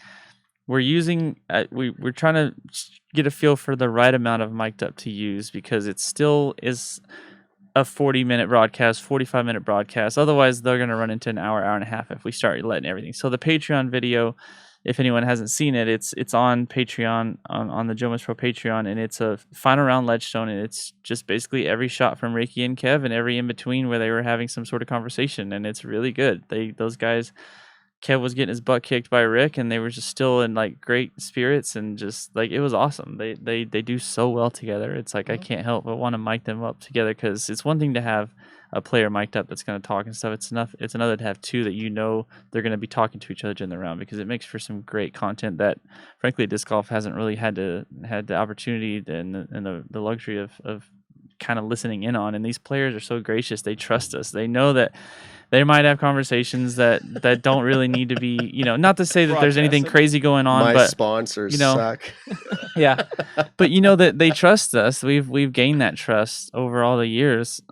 we're using, we're trying to get a feel for the right amount of mic'd up to use, because it still is a 40-minute broadcast, 45-minute broadcast. Otherwise, they're going to run into an hour and a half if we start letting everything. So the Patreon video, if anyone hasn't seen it, it's on Patreon, on the Jomez Pro Patreon, and it's a final round ledgestone, and it's just basically every shot from Ricky and Kev and every in between where they were having some sort of conversation, and it's really good. Those guys, Kev was getting his butt kicked by Rick, and they were just still in like great spirits, and just like it was awesome. They do so well together. It's like I can't help but want to mic them up together, because it's one thing to have a player mic'd up that's going to talk and stuff. It's another to have two that they're going to be talking to each other in the round, because it makes for some great content that frankly disc golf hasn't really had the opportunity and the luxury of kind of listening in on. And these players are so gracious. They trust us. They know that they might have conversations that don't really need to be, not to say that there's anything crazy going on, but sponsors suck. Yeah. But that they trust us. We've gained that trust over all the years.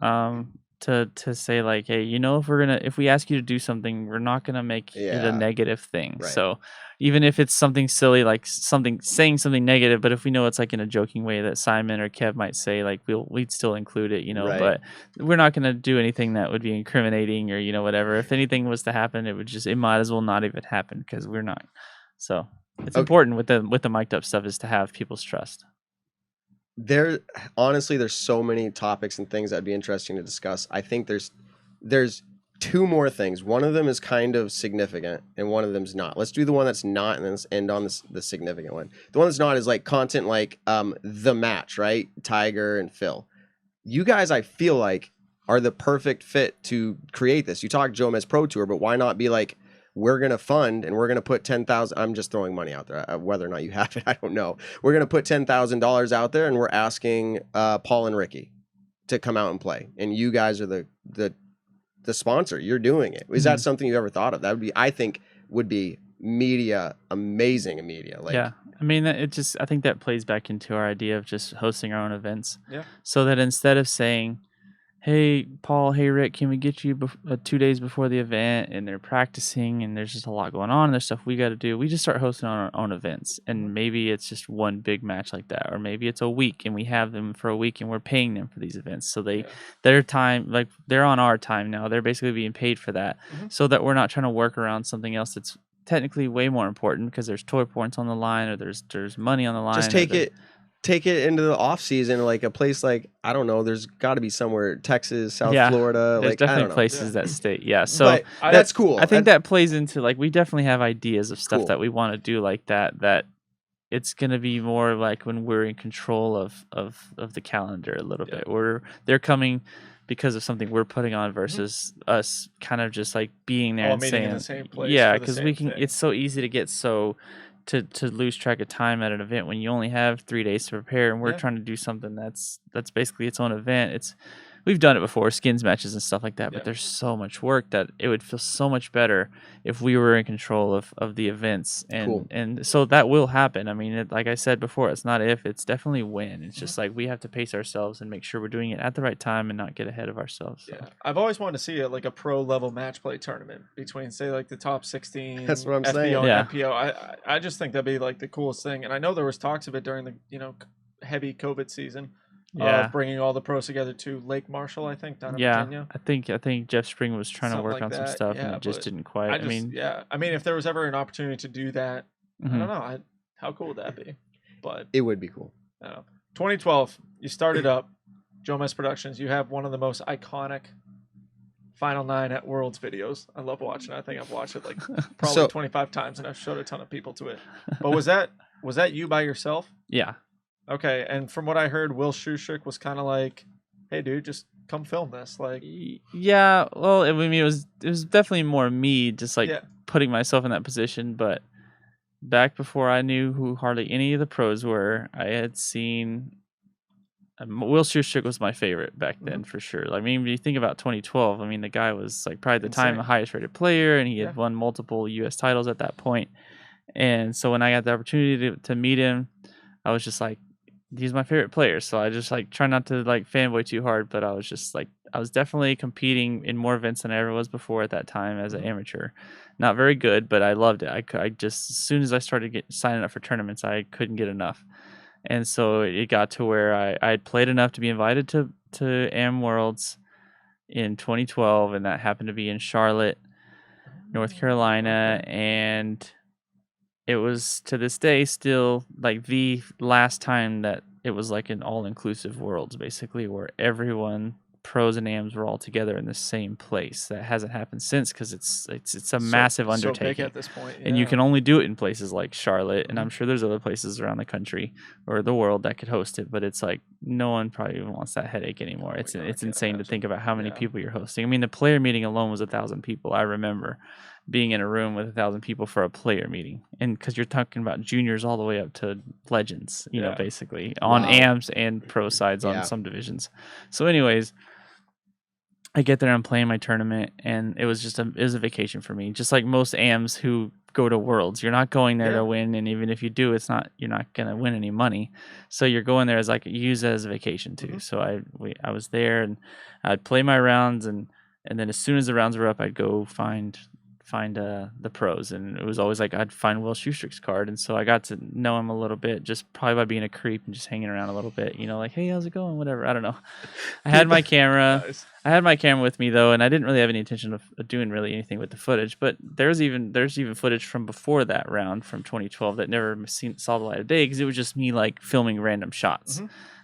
To say like, hey, if we ask you to do something, we're not gonna make it a negative thing. Right. So even if it's something silly, like saying something negative, but if we know it's like in a joking way that Simon or Kev might say, like we'd still include it, right. But we're not gonna do anything that would be incriminating or whatever. If anything was to happen, it might as well not even happen, because we're not. So it's important with the mic'd up stuff is to have people's trust. Honestly, there's so many topics and things that'd be interesting to discuss. I think there's two more things. One of them is kind of significant and one of them's not. Let's do the one that's not, and then let's end on the significant one. The one that's not is like content like the match, right? Tiger and Phil. You guys, I feel like, are the perfect fit to create this. You talk Jomez Pro Tour, but why not be like, we're going to fund and we're going to put $10,000. I'm just throwing money out there. Whether or not you have it, I don't know. We're going to put $10,000 out there, and we're asking Paul and Ricky to come out and play. And you guys are the sponsor. You're doing it. Is that something you've ever thought of? That would be, I think, amazing media. Like, yeah. I mean, I think that plays back into our idea of just hosting our own events. Yeah. So that instead of saying, hey, Paul, hey, Rick, can we get you 2 days before the event? And they're practicing, and there's just a lot going on. And there's stuff we got to do. We just start hosting on our own events. And maybe it's just one big match like that. Or maybe it's a week, and we have them for a week, and we're paying them for these events. So their time, like they're on our time now. They're basically being paid for that. So that we're not trying to work around something else that's technically way more important because there's toy points on the line or there's money on the line. Just take it into the off season, like a place like, I don't know, there's got to be somewhere, Texas, South Florida. There's like I definitely don't know. places that state. Yeah, so But that's cool. I think that plays into, like, we definitely have ideas of stuff that we want to do like that. That it's gonna be more like when we're in control of the calendar a little bit. They're coming because of something we're putting on versus us kind of just like being there and meeting saying, in the same place because we can. It's so easy to get to lose track of time at an event when you only have 3 days to prepare, and we're trying to do something that's basically its own event. We've done it before, skins matches and stuff like that, but there's so much work that it would feel so much better if we were in control of the events. And so that will happen. I mean, like I said before, it's not if, it's definitely when. It's just like we have to pace ourselves and make sure we're doing it at the right time and not get ahead of ourselves. So. Yeah, I've always wanted to see it like a pro level match play tournament between, say, like the top 16. That's what I'm FBO saying. and MPO. I just think that'd be like the coolest thing. And I know there was talks of it during the heavy COVID season. Bringing all the pros together to Lake Marshall, I think, down in Virginia. I think Jeff Spring was trying to work on some stuff, and it just didn't quite. I mean, if there was ever an opportunity to do that, I don't know, how cool would that be? But it would be cool. I don't know. 2012, you started up Jomez Productions. You have one of the most iconic Final 9 at Worlds videos. I love watching it. I think I've watched it like probably 25 times, and I've showed a ton of people to it. But was that you by yourself? Yeah. Okay, and from what I heard, Will Schustrick was kind of like, "Hey, dude, just come film this." Like, yeah. Well, I mean, it was definitely more me, just like putting myself in that position. But back before I knew who hardly any of the pros were, I had seen Will Schustrick was my favorite back then for sure. I mean, when you think about 2012, I mean, the guy was like probably at the time the highest rated player, and he had won multiple U.S. titles at that point. And so when I got the opportunity to meet him, I was just like, he's my favorite player. So I just like try not to like fanboy too hard, but I was just like, I was definitely competing in more events than I ever was before at that time as an amateur. Not very good, but I loved it. I just, as soon as I started signing up for tournaments, I couldn't get enough. And so it got to where I had played enough to be invited to AM Worlds in 2012, and that happened to be in Charlotte, North Carolina, and it was to this day still like the last time that it was like an all-inclusive Worlds, basically, where everyone, pros and AMs, were all together in the same place. That hasn't happened since because it's a massive undertaking. So big at this point, and you can only do it in places like Charlotte, and I'm sure there's other places around the country or the world that could host it, but it's like no one probably wants that headache anymore. It's insane to think about how many people you're hosting. I mean, the player meeting alone was 1,000 people. I remember being in a room with 1,000 people for a player meeting, and because you're talking about juniors all the way up to legends, you know, basically on AMs and pro sides on some divisions. So anyways, I get there, I'm playing my tournament, and it was a vacation for me. Just like most AMs who go to Worlds, you're not going there to win, and even if you do, you're not gonna win any money. So you're going there as like use it as a vacation too. So I was there, and I'd play my rounds, and then as soon as the rounds were up, I'd go find the pros, and it was always like I'd find Will Schustrick's card, and so I got to know him a little bit just probably by being a creep and just hanging around a little bit, like, hey, how's it going, whatever. I don't know. I had my camera with me though, and I didn't really have any intention of doing really anything with the footage, but there's even footage from before that round from 2012 that never saw the light of day because it was just me like filming random shots.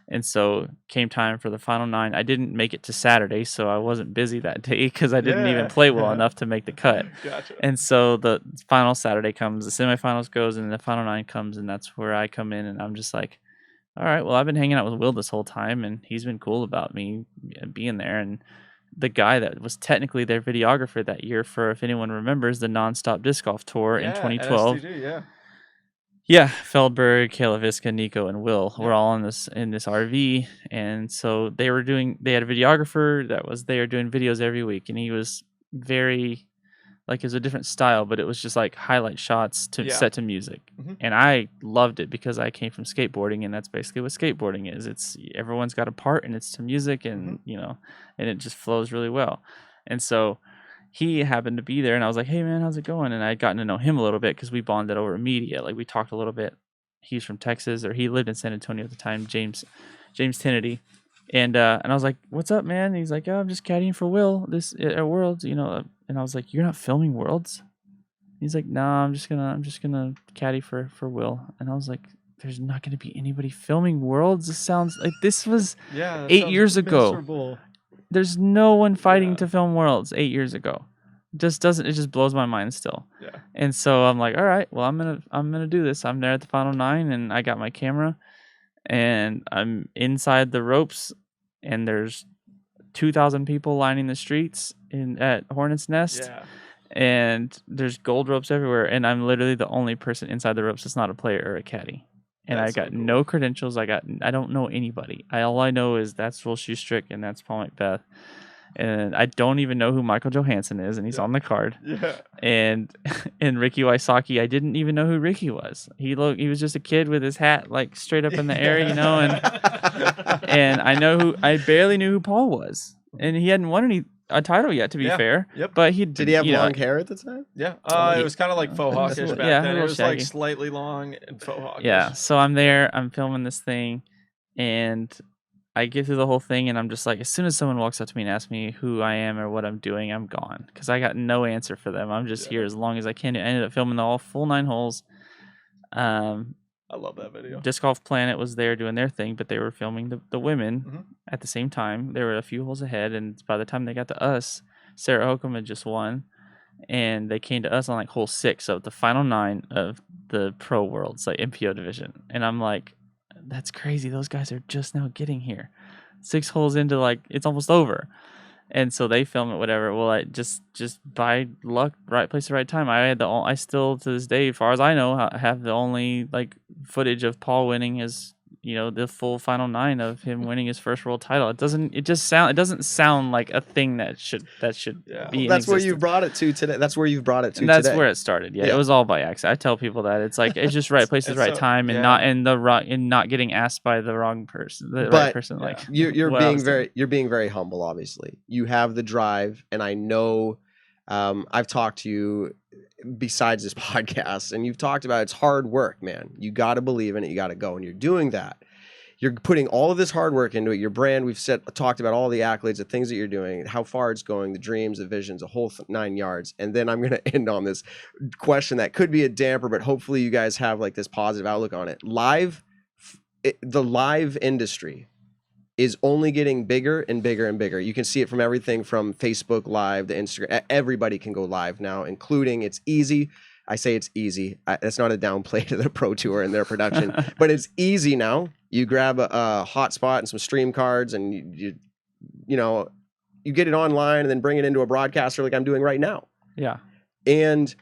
And so came time for the Final 9. I didn't make it to Saturday, so I wasn't busy that day because I didn't even play well enough to make the cut. Gotcha. And so the final Saturday comes, the semifinals goes, and the Final 9 comes, and that's where I come in, and I'm just like, all right, well, I've been hanging out with Will this whole time, and he's been cool about me being there. And the guy that was technically their videographer that year for, if anyone remembers, the Nonstop Disc Golf Tour in 2012. NSTD, Yeah, Feldberg, Kayla Viska, Nico, and Will were all in this RV, and so they had a videographer that was there doing videos every week, and he was very like it was a different style, but it was just like highlight shots to Yeah. set to music. Mhm. And I loved it because I came from skateboarding, and that's basically what skateboarding is. It's everyone's got a part and it's to music, and you know, and it just flows really well. And so he happened to be there, and I was like, "Hey man, how's it going?" And I'd gotten to know him a little bit because we bonded over media. Like we talked a little bit. He's from Texas, or he lived in San Antonio at the time, James Kennedy. And I was like, "What's up, man?" And he's like, "Oh, I'm just caddying for Will this at Worlds, you know." And I was like, "You're not filming Worlds?" He's like, "No, I'm just gonna caddy for Will." And I was like, "There's not gonna be anybody filming Worlds. This sounds like this was Yeah, that 8 sounds years ago. miserable. There's no one fighting Yeah. to film Worlds 8 years ago. It just blows my mind still." Yeah. And so I'm like, "All right, well I'm gonna do this." I'm there at the final 9, and I got my camera, and I'm inside the ropes, and there's 2,000 people lining the streets at Hornets Nest, Yeah. and there's gold ropes everywhere, and I'm literally the only person inside the ropes that's not a player or a caddy. And That's I so got cool. no credentials. I don't know anybody. All I know is that's Will Shoestrick and that's Paul Macbeth. And I don't even know who Michael Johansson is, and he's on the card. Yeah. And Ricky Wysocki, I didn't even know who Ricky was. He was just a kid with his hat like straight up in the air, you know, and I barely knew who Paul was. And he hadn't won a title yet, to be Yeah. fair. Yep. But he Did he have you know, long hair at the time? Yeah. he- It was kind of like faux hawkish back yeah, a then. It little was like shaggy. slightly long and faux hawkish. Yeah, so I'm there, I'm filming this thing, and I get through the whole thing, and I'm just like, as soon as someone walks up to me and asks me who I am or what I'm doing, I'm gone, because I got no answer for them. I'm just here as long as I can. I ended up filming the full 9 holes. I love that video. Disc Golf Planet was there doing their thing, but they were filming the women Mhm. at the same time. They were a few holes ahead, and by the time they got to us, Sarah Hokum had just won, and they came to us on like hole 6 of the final 9 of the Pro Worlds, like MPO division. And I'm like, that's crazy. Those guys are just now getting here. 6 holes into, like, it's almost over. And so they film it, whatever. Well, I just by luck, right place, the right time. I still to this day, as far as I know, have the only like footage of Paul winning his, you know, the full final 9 of him winning his first world title. It doesn't sound like a thing that should Yeah. be. That's in where you existence. brought it to today. That's where you've brought it to And that's today. where it started. Yeah, Yeah. it was all by accident. I tell people that it's like it's just right place at the And right so- time, and yeah. not getting asked by the wrong person, the right But- person. Yeah. Like You're what I being was doing. you're being very humble. Obviously, you have the drive, and I know. I've talked to you besides this podcast, and you've talked about it's hard work, man. You got to believe in it. You got to go, and you're doing that. You're putting all of this hard work into it. Your brand, we've talked about all the accolades, the things that you're doing, how far it's going, the dreams, the visions, a whole 9 yards. And then I'm going to end on this question that could be a damper, but hopefully you guys have like this positive outlook on it. The live industry is only getting bigger and bigger and bigger. You can see it from everything from Facebook Live to Instagram. Everybody can go live now, including it's easy. I say it's easy. That's not a downplay to the Pro Tour and their production, but it's easy now. You grab a hotspot and some stream cards, and you get it online, and then bring it into a broadcaster like I'm doing right now. Yeah. And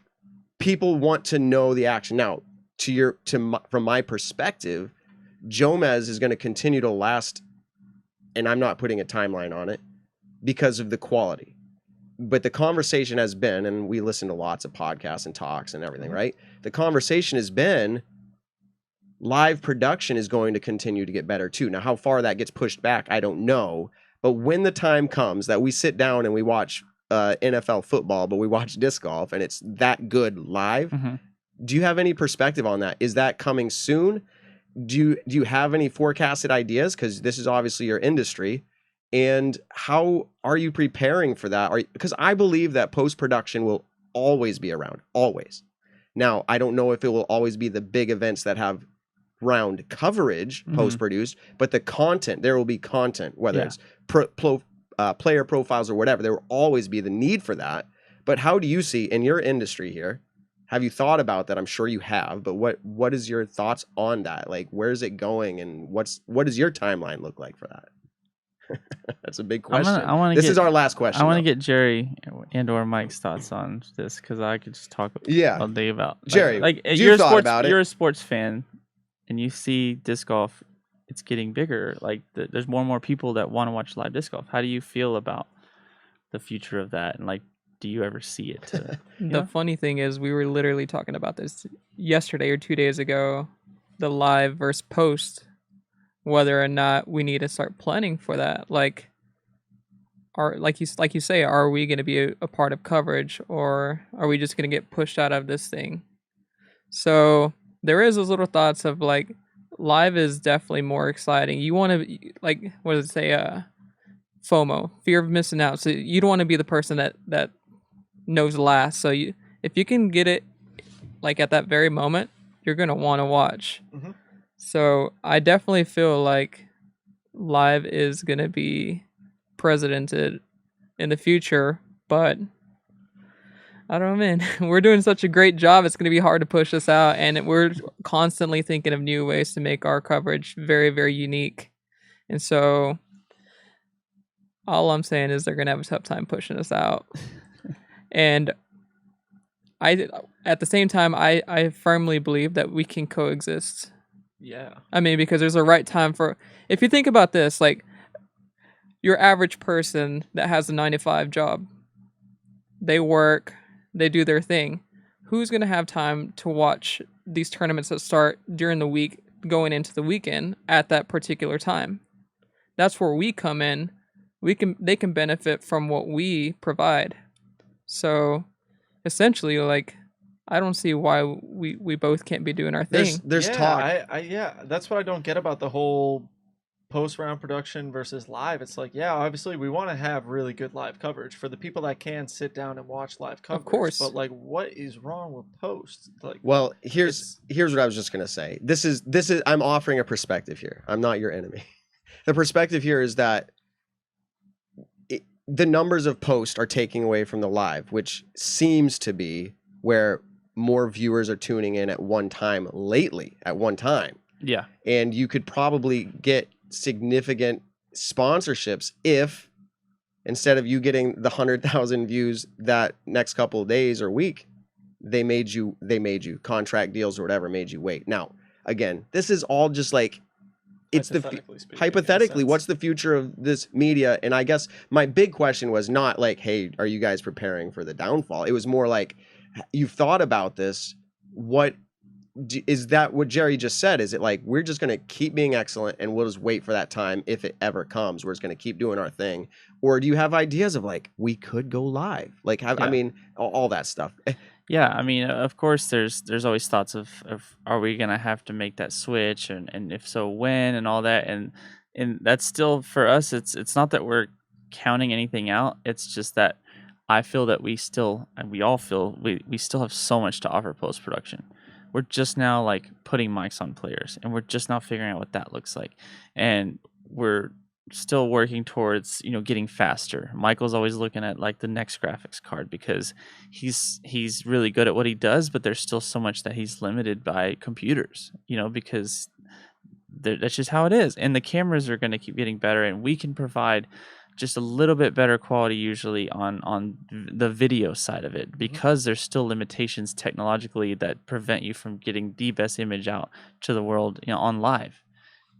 people want to know the action. Now, from my perspective, Jomez is going to continue to last, and I'm not putting a timeline on it because of the quality. But the conversation has been, and we listen to lots of podcasts and talks and everything, right? The conversation has been live production is going to continue to get better too. Now, how far that gets pushed back, I don't know. But when the time comes that we sit down and we watch NFL football, but we watch disc golf and it's that good live, do you have any perspective on that? Is that coming soon? Do you have any forecasted ideas? Because this is obviously your industry. And how are you preparing for that? Because I believe that post-production will always be around, always. Now, I don't know if it will always be the big events that have round coverage post-produced, but the content, there will be content, whether it's player profiles or whatever, there will always be the need for that. But how do you see in your industry here? Have you thought about that? I'm sure you have, but what is your thoughts on that? Like, where's it going, and what does your timeline look like for that? That's a big question. This is our last question. I want to get Jerry and/or Mike's thoughts on this, because I could just talk all day about Jerry. You're a sports fan, and you see disc golf. It's getting bigger. Like there's more and more people that want to watch live disc golf. How do you feel about the future of that? And like, do you ever see it? The Yeah. funny thing is, we were literally talking about this yesterday or 2 days ago, the live versus post, whether or not we need to start planning for that. Like, like you say, are we going to be a part of coverage, or are we just going to get pushed out of this thing? So there is those little thoughts of like, live is definitely more exciting. You want to, like, what does it say? FOMO, fear of missing out. So you don't want to be the person that knows last. So if you can get it like at that very moment, you're gonna want to watch. Mhm. So I definitely feel like live is gonna be presidented in the future, but I don't know, man. We're doing such a great job. It's gonna be hard to push us out, and we're constantly thinking of new ways to make our coverage very, very unique. And so all I'm saying is they're gonna have a tough time pushing us out. And at the same time, I firmly believe that we can coexist. Yeah. I mean, because there's a right time for. If you think about this, like your average person that has a 9 to 5 job, they work, they do their thing. Who's gonna have time to watch these tournaments that start during the week, going into the weekend at that particular time? That's where we come in. They can benefit from what we provide. So essentially, like, I don't see why we both can't be doing our thing. There's yeah, talk. Yeah, that's what I don't get about the whole post-round production versus live. It's like, yeah, obviously we want to have really good live coverage for the people that can sit down and watch live coverage. course. But like, what is wrong with post? Like, Well, here's what I was just gonna say. This is I'm offering a perspective here. I'm not your enemy. The perspective here is that the numbers of post are taking away from the live, which seems to be where more viewers are tuning in at one time lately. At one time, Yeah. and you could probably get significant sponsorships if instead of you getting the 100,000 views that next couple of days or week, they made you contract deals or whatever made you wait. Now, again, this is all just like it's hypothetically, what's the future of this media? And I guess my big question was not like, hey, are you guys preparing for the downfall? It was more like, you've thought about this. What is that what Jerry just said? Is it like we're just going to keep being excellent and we'll just wait for that time if it ever comes? We're just going to keep doing our thing, or do you have ideas of like we could go live? Like, I mean, all that stuff. Yeah, I mean, of course, there's always thoughts of are we gonna have to make that switch, and if so, when, and all that, and that's still for us. It's not that we're counting anything out. It's just that I feel that we still, and we all feel, we still have so much to offer post production. We're just now like putting mics on players, and we're just now figuring out what that looks like, and we're still working towards getting faster. Michael's always looking at like the next graphics card because he's really good at what he does, but there's still so much that he's limited by computers, because that's just how it is. And the cameras are going to keep getting better, and we can provide just a little bit better quality usually on the video side of it, because there's still limitations technologically that prevent you from getting the best image out to the world on live.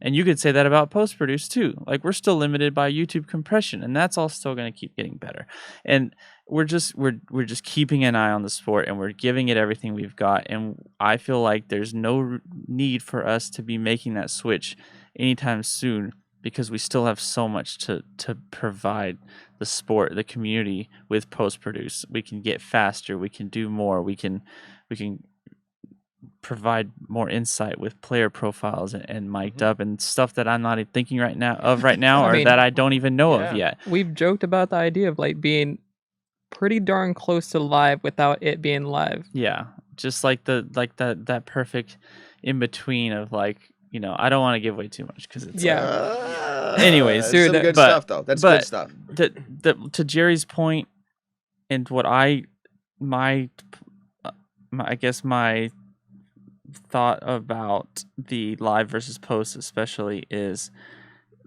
And you could say that about post-produce too. Like, we're still limited by YouTube compression, and that's all still going to keep getting better. And we're just keeping an eye on the sport, and we're giving it everything we've got. And I feel like there's no need for us to be making that switch anytime soon, because we still have so much to provide the sport, the community with post-produce. We can get faster. We can do more. We can provide more insight with player profiles and mic'd up and stuff that I'm not even thinking right now, or that I don't even know of yet. We've joked about the idea of like being pretty darn close to live without it being live. Yeah, just like that perfect in between of like, I don't want to give away too much because it's anyways, dude, some good stuff though. That's good stuff. To Jerry's point, and what I guess my thought about the live versus post especially is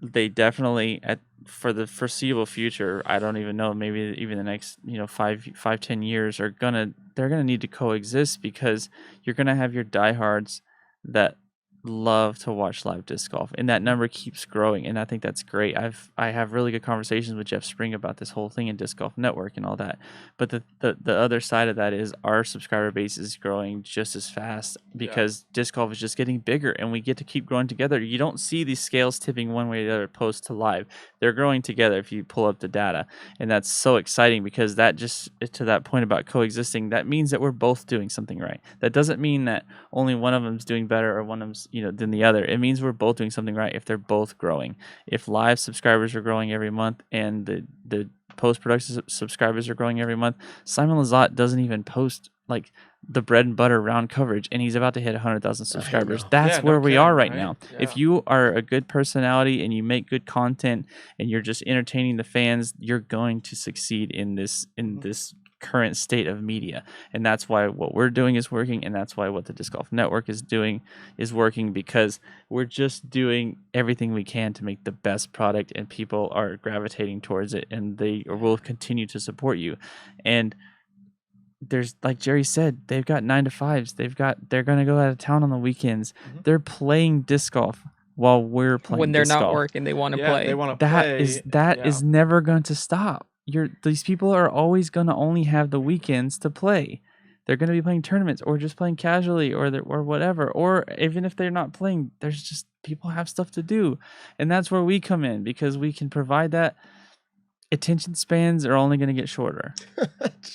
they definitely for the foreseeable future, I don't even know, maybe even the next 5-10 years they're gonna need to coexist, because you're gonna have your diehards that love to watch live disc golf, and that number keeps growing, and I think that's great. I have really good conversations with Jeff Spring about this whole thing in Disc Golf Network and all that. But the other side of that is our subscriber base is growing just as fast because disc golf is just getting bigger, and we get to keep growing together. You don't see these scales tipping one way or the other post to live. They're growing together if you pull up the data, and that's so exciting because that just to that point about coexisting, that means that we're both doing something right. That doesn't mean that only one of them's doing better or one of them's than the other. It means we're both doing something right if they're both growing. If live subscribers are growing every month and the post-production subscribers are growing every month, Simon Lizotte doesn't even post like the bread and butter round coverage, and he's about to hit 100,000 subscribers. That's where we are right now. Yeah. If you are a good personality and you make good content and you're just entertaining the fans, you're going to succeed in this current state of media. And that's why what we're doing is working, and that's why what the Disc Golf Network is doing is working, because we're just doing everything we can to make the best product, and people are gravitating towards it, and they will continue to support you. And there's, like Jerry said, they've got 9 to 5s. They're going to go out of town on the weekends. They're playing disc golf while we're playing when they're disc not golf. working, they want to play. They want to That play. is never going to stop. These people are always going to only have the weekends to play. They're going to be playing tournaments or just playing casually or whatever. Or even if they're not playing, there's just people have stuff to do. And that's where we come in, because we can provide that. Attention spans are only going to get shorter.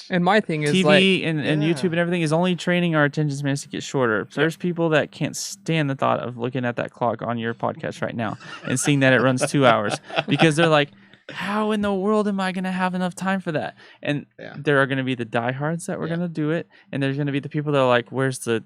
And my thing is TV and YouTube and everything is only training our attention spans to get shorter. So there's people that can't stand the thought of looking at that clock on your podcast right now and seeing that it runs 2 hours, because they're like, how in the world am I going to have enough time for that? And there are going to be the diehards that we're going to do it. And there's going to be the people that are like, where's the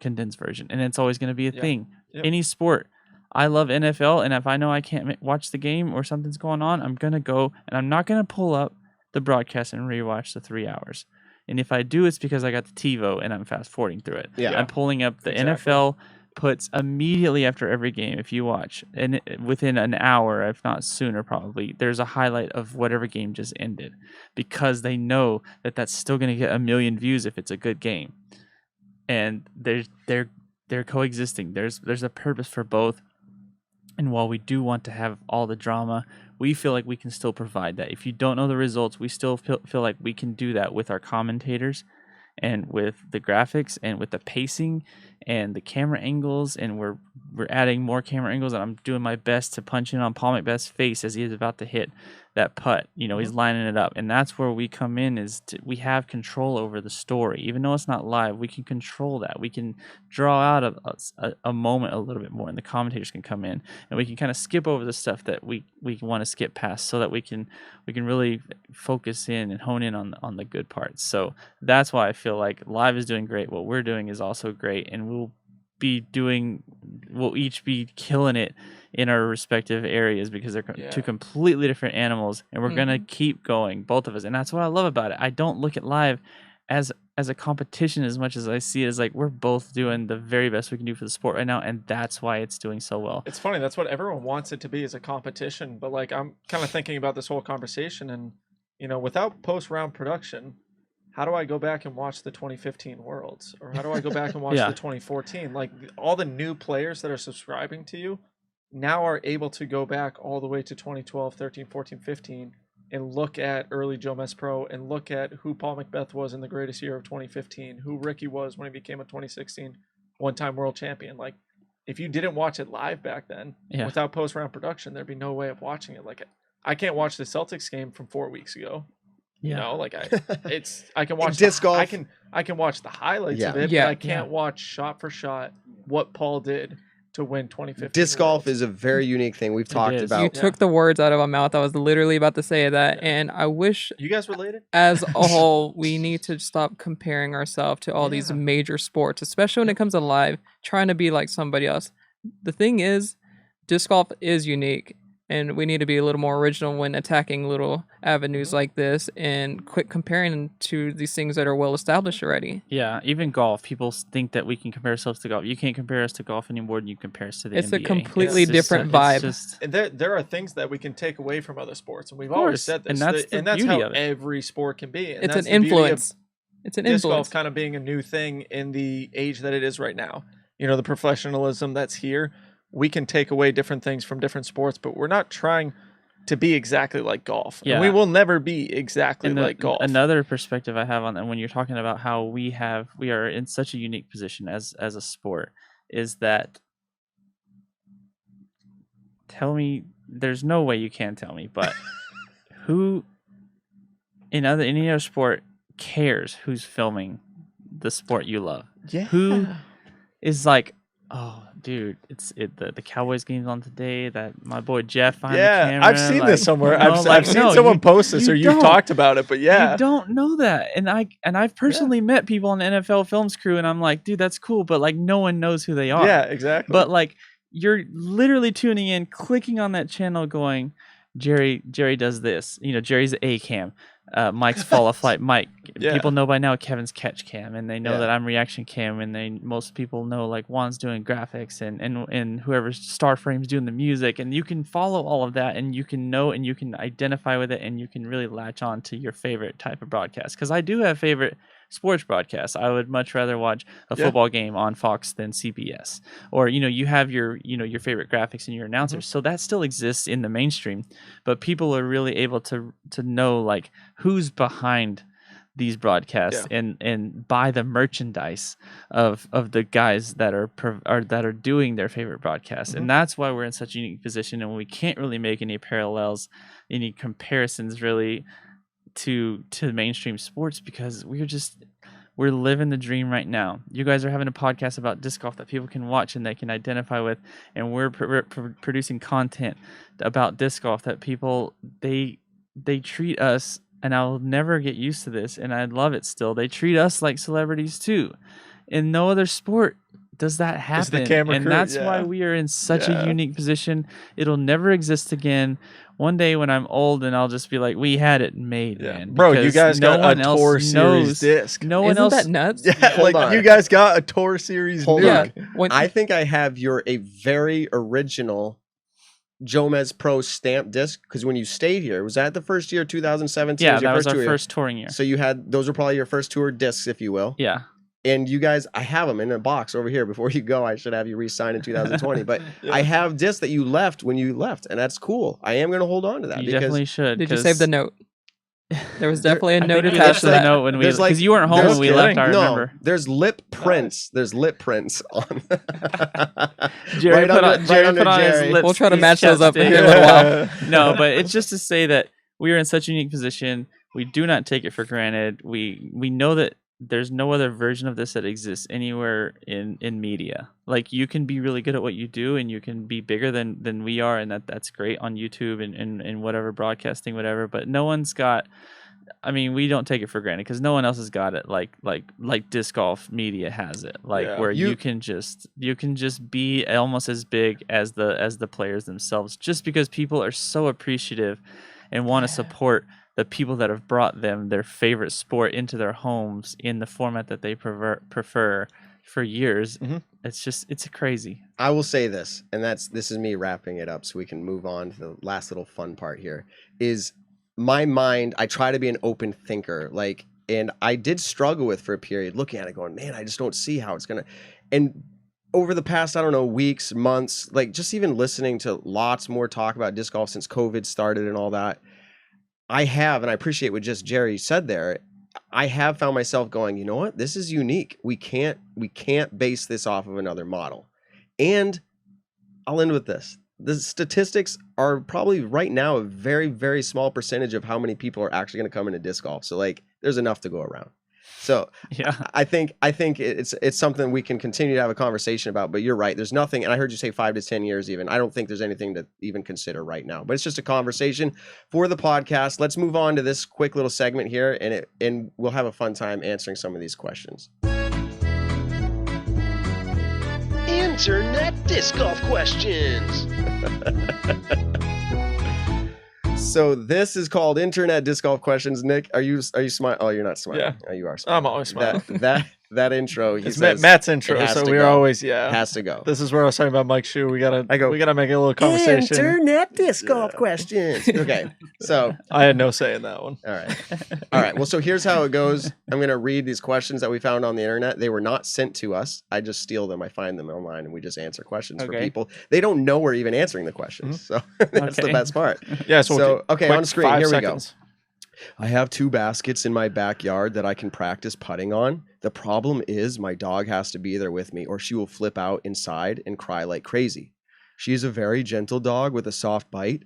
condensed version? And it's always going to be a thing. Yep. Any sport. I love NFL, and if I know I can't watch the game or something's going on, I'm going to go, and I'm not going to pull up the broadcast and rewatch the 3 hours. And if I do, it's because I got the TiVo and I'm fast forwarding through it. Yeah. I'm pulling up the NFL puts immediately after every game. If you watch, and within an hour, if not sooner probably, there's a highlight of whatever game just ended, because they know that that's still going to get 1 million views if it's a good game. And they're coexisting. There's a purpose for both. And while we do want to have all the drama, we feel like we can still provide that. If you don't know the results, we still feel like we can do that with our commentators and with the graphics and with the pacing and the camera angles. And we're adding more camera angles, and I'm doing my best to punch in on Paul Macbeth's face as he is about to hit that putt. He's lining it up. And that's where we come in, we have control over the story. Even though it's not live, we can control that. We can draw out a moment a little bit more, and the commentators can come in, and we can kind of skip over the stuff that we want to skip past, so that we can really focus in and hone in on the good parts. So that's why I feel like live is doing great. What we're doing is also great, and we'll each be killing it in our respective areas, because they're two completely different animals, and we're gonna keep going, both of us. And that's what I love about it. I don't look at live as a competition as much as I see it as like, we're both doing the very best we can do for the sport right now, and that's why it's doing so well. It's funny, that's what everyone wants it to be, is a competition. But like, I'm kind of thinking about this whole conversation, and without post-round production, how do I go back and watch the 2015 Worlds? Or how do I go back and watch the 2014? Like, all the new players that are subscribing to you now are able to go back all the way to 2012, 13, 14, 15 and look at early Jomez Pro, and look at who Paul Macbeth was in the greatest year of 2015, who Ricky was when he became a 2016 one-time world champion. Like, if you didn't watch it live back then, without post-round production, there'd be no way of watching it. Like, I can't watch the Celtics game from 4 weeks ago. I can watch disc golf. I can watch the highlights of it, but I can't watch shot for shot what Paul did to win 2015. Disc golf is a very unique thing. We've talked about. You took the words out of my mouth. I was literally about to say that, and I wish you guys related. As a whole, we need to stop comparing ourselves to all these major sports, especially when it comes to live, trying to be like somebody else. The thing is, disc golf is unique. And we need to be a little more original when attacking little avenues like this, and quit comparing to these things that are well established already. Yeah, even golf. People think that we can compare ourselves to golf. You can't compare us to golf any more than you compare us to the NBA. It's a completely different vibe. And there are things that we can take away from other sports, and we've always said this. And that's how of it. every sport can be. And it's an influence. It's an disc influence. golf kind of being a new thing in the age that it is right now. the professionalism that's here. We can take away different things from different sports, but we're not trying to be exactly like golf. Yeah. And we will never be exactly And like golf. Another perspective I have on that when you're talking about how we are in such a unique position as a sport is that, tell me, there's no way you can tell me, but who in any other sport cares who's filming the sport you love? Yeah. Who is like, oh, dude, the Cowboys game's on today. That my boy Jeff behind the camera. I've seen this somewhere. No, I've seen someone post this, or you've don't. talked about it. But yeah, You don't know that, and I've personally met people on the NFL Films crew, and I'm like, dude, that's cool, but like no one knows who they are. Yeah, exactly. But like you're literally tuning in, clicking on that channel, going, Jerry does this. Jerry's A cam. Mike's fall of flight. Mike. Yeah. People know by now Kevin's catch cam, and they know Yeah. that I'm reaction cam, and most people know like Juan's doing graphics, and whoever's Star Frame's doing the music, and you can follow all of that, and you can know, and you can identify with it, and you can really latch on to your favorite type of broadcast. Because I do have favorite sports broadcasts. I would much rather watch a football game on Fox than CBS. Or you have your favorite graphics and your announcers. So that still exists in the mainstream, but people are really able to know like who's behind these broadcasts and buy the merchandise of the guys that are doing their favorite broadcasts. And that's why we're in such a unique position, and we can't really make any parallels, any comparisons really to mainstream sports, because we're living the dream right now. You guys are having a podcast about disc golf that people can watch and they can identify with, and we're producing content about disc golf that people they treat us, and I'll never get used to this, and I love it still. They treat us like celebrities too. In no other sport does that happen. It's the camera and crew, that's why we are in such a unique position. It'll never exist again. One day when I'm old, and I'll just be like, we had it made, man. Bro, you because guys no got one a else Tour Series knows. disc. No one Isn't else. that nuts? Yeah, Hold on. you guys got a Tour Series Hold nuke. on. I think I have a very original Jomez Pro stamp disc, because when you stayed here, was that the first year, 2017? Yeah, that was our tour year? first touring year. So those were probably your first tour discs, if you will. Yeah. And you guys, I have them in a box over here. Before you go, I should have you re-sign in 2020. But I have discs that you left when you left, and that's cool. I am going to hold on to that. You because definitely should. Did you save the note? There was definitely a I note think we attached left to the that. note when we, There's like- because you weren't home there's when we kidding. left. I remember. There's lip prints. There's lip prints on. Jerry put on his Jerry. lips. We'll try to his match those chest up in day. here in a little while. No, but it's just to say that we are in such a unique position. We do not take it for granted. We know that there's no other version of this that exists anywhere in media. Like, you can be really good at what you do, and you can be bigger than we are, and that's great on YouTube and whatever, broadcasting, whatever. But no one's got. I mean, we don't take it for granted because no one else has got it like disc golf media has it. Like, where you can just be almost as big as the players themselves, just because people are so appreciative and want to support the people that have brought them their favorite sport into their homes in the format that they prefer for years. It's crazy. I will say this, and this is me wrapping it up so we can move on to the last little fun part here, is my mind. I try to be an open thinker, and I did struggle with for a period looking at it going, man, I just don't see how it's going to, and over the past, I don't know, weeks, months, just even listening to lots more talk about disc golf since COVID started and all that, I have, and I appreciate what just Jerry said there, I have found myself going, you know what, this is unique. We can't base this off of another model. And I'll end with this. The statistics are probably right now a very, very small percentage of how many people are actually going to come into disc golf. So there's enough to go around. So yeah, I think it's something we can continue to have a conversation about, but you're right. There's nothing, and I heard you say 5 to 10 years even. I don't think there's anything to even consider right now, but it's just a conversation for the podcast. Let's move on to this quick little segment here, and we'll have a fun time answering some of these questions. Internet disc golf questions. So this is called Internet Disc Golf Questions. Nick, are you smiling? Oh, you're not smiling. Yeah. Oh, you are smiling. I'm always smiling. that intro. He It's says Matt's intro, has so to we're go. always has to go. This is where I was talking about Mike Shue. We gotta make a little conversation. Internet disc golf questions. Okay, so I had no say in that one. all right. Well, so here's how it goes. I'm gonna read these questions that we found on the internet. They were not sent to us. I just steal them. I find them online, and we just answer questions for Okay. people. They don't know we're even answering the questions, so that's the Okay. best part. Yeah. So okay, quick on screen. 5 Here seconds. we go. I have 2 baskets in my backyard that I can practice putting on. The problem is my dog has to be there with me or she will flip out inside and cry like crazy. She's a very gentle dog with a soft bite,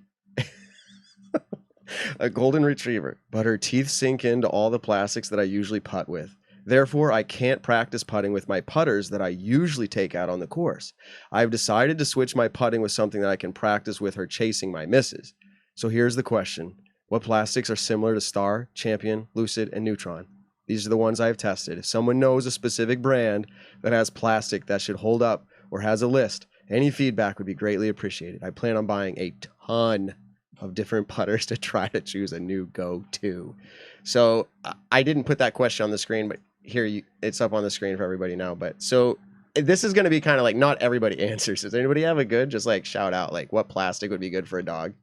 a golden retriever, but her teeth sink into all the plastics that I usually putt with. Therefore, I can't practice putting with my putters that I usually take out on the course. I've decided to switch my putting with something that I can practice with her chasing my misses. So here's the question. What plastics are similar to Star, Champion, Lucid, and Neutron? These are the ones I've tested. If someone knows a specific brand that has plastic that should hold up or has a list, any feedback would be greatly appreciated. I plan on buying a ton of different putters to try to choose a new go-to. So I didn't put that question on the screen, but here it's up on the screen for everybody now. But so this is going to be kind of like not everybody answers. Does anybody have a good, just like shout out like what plastic would be good for a dog?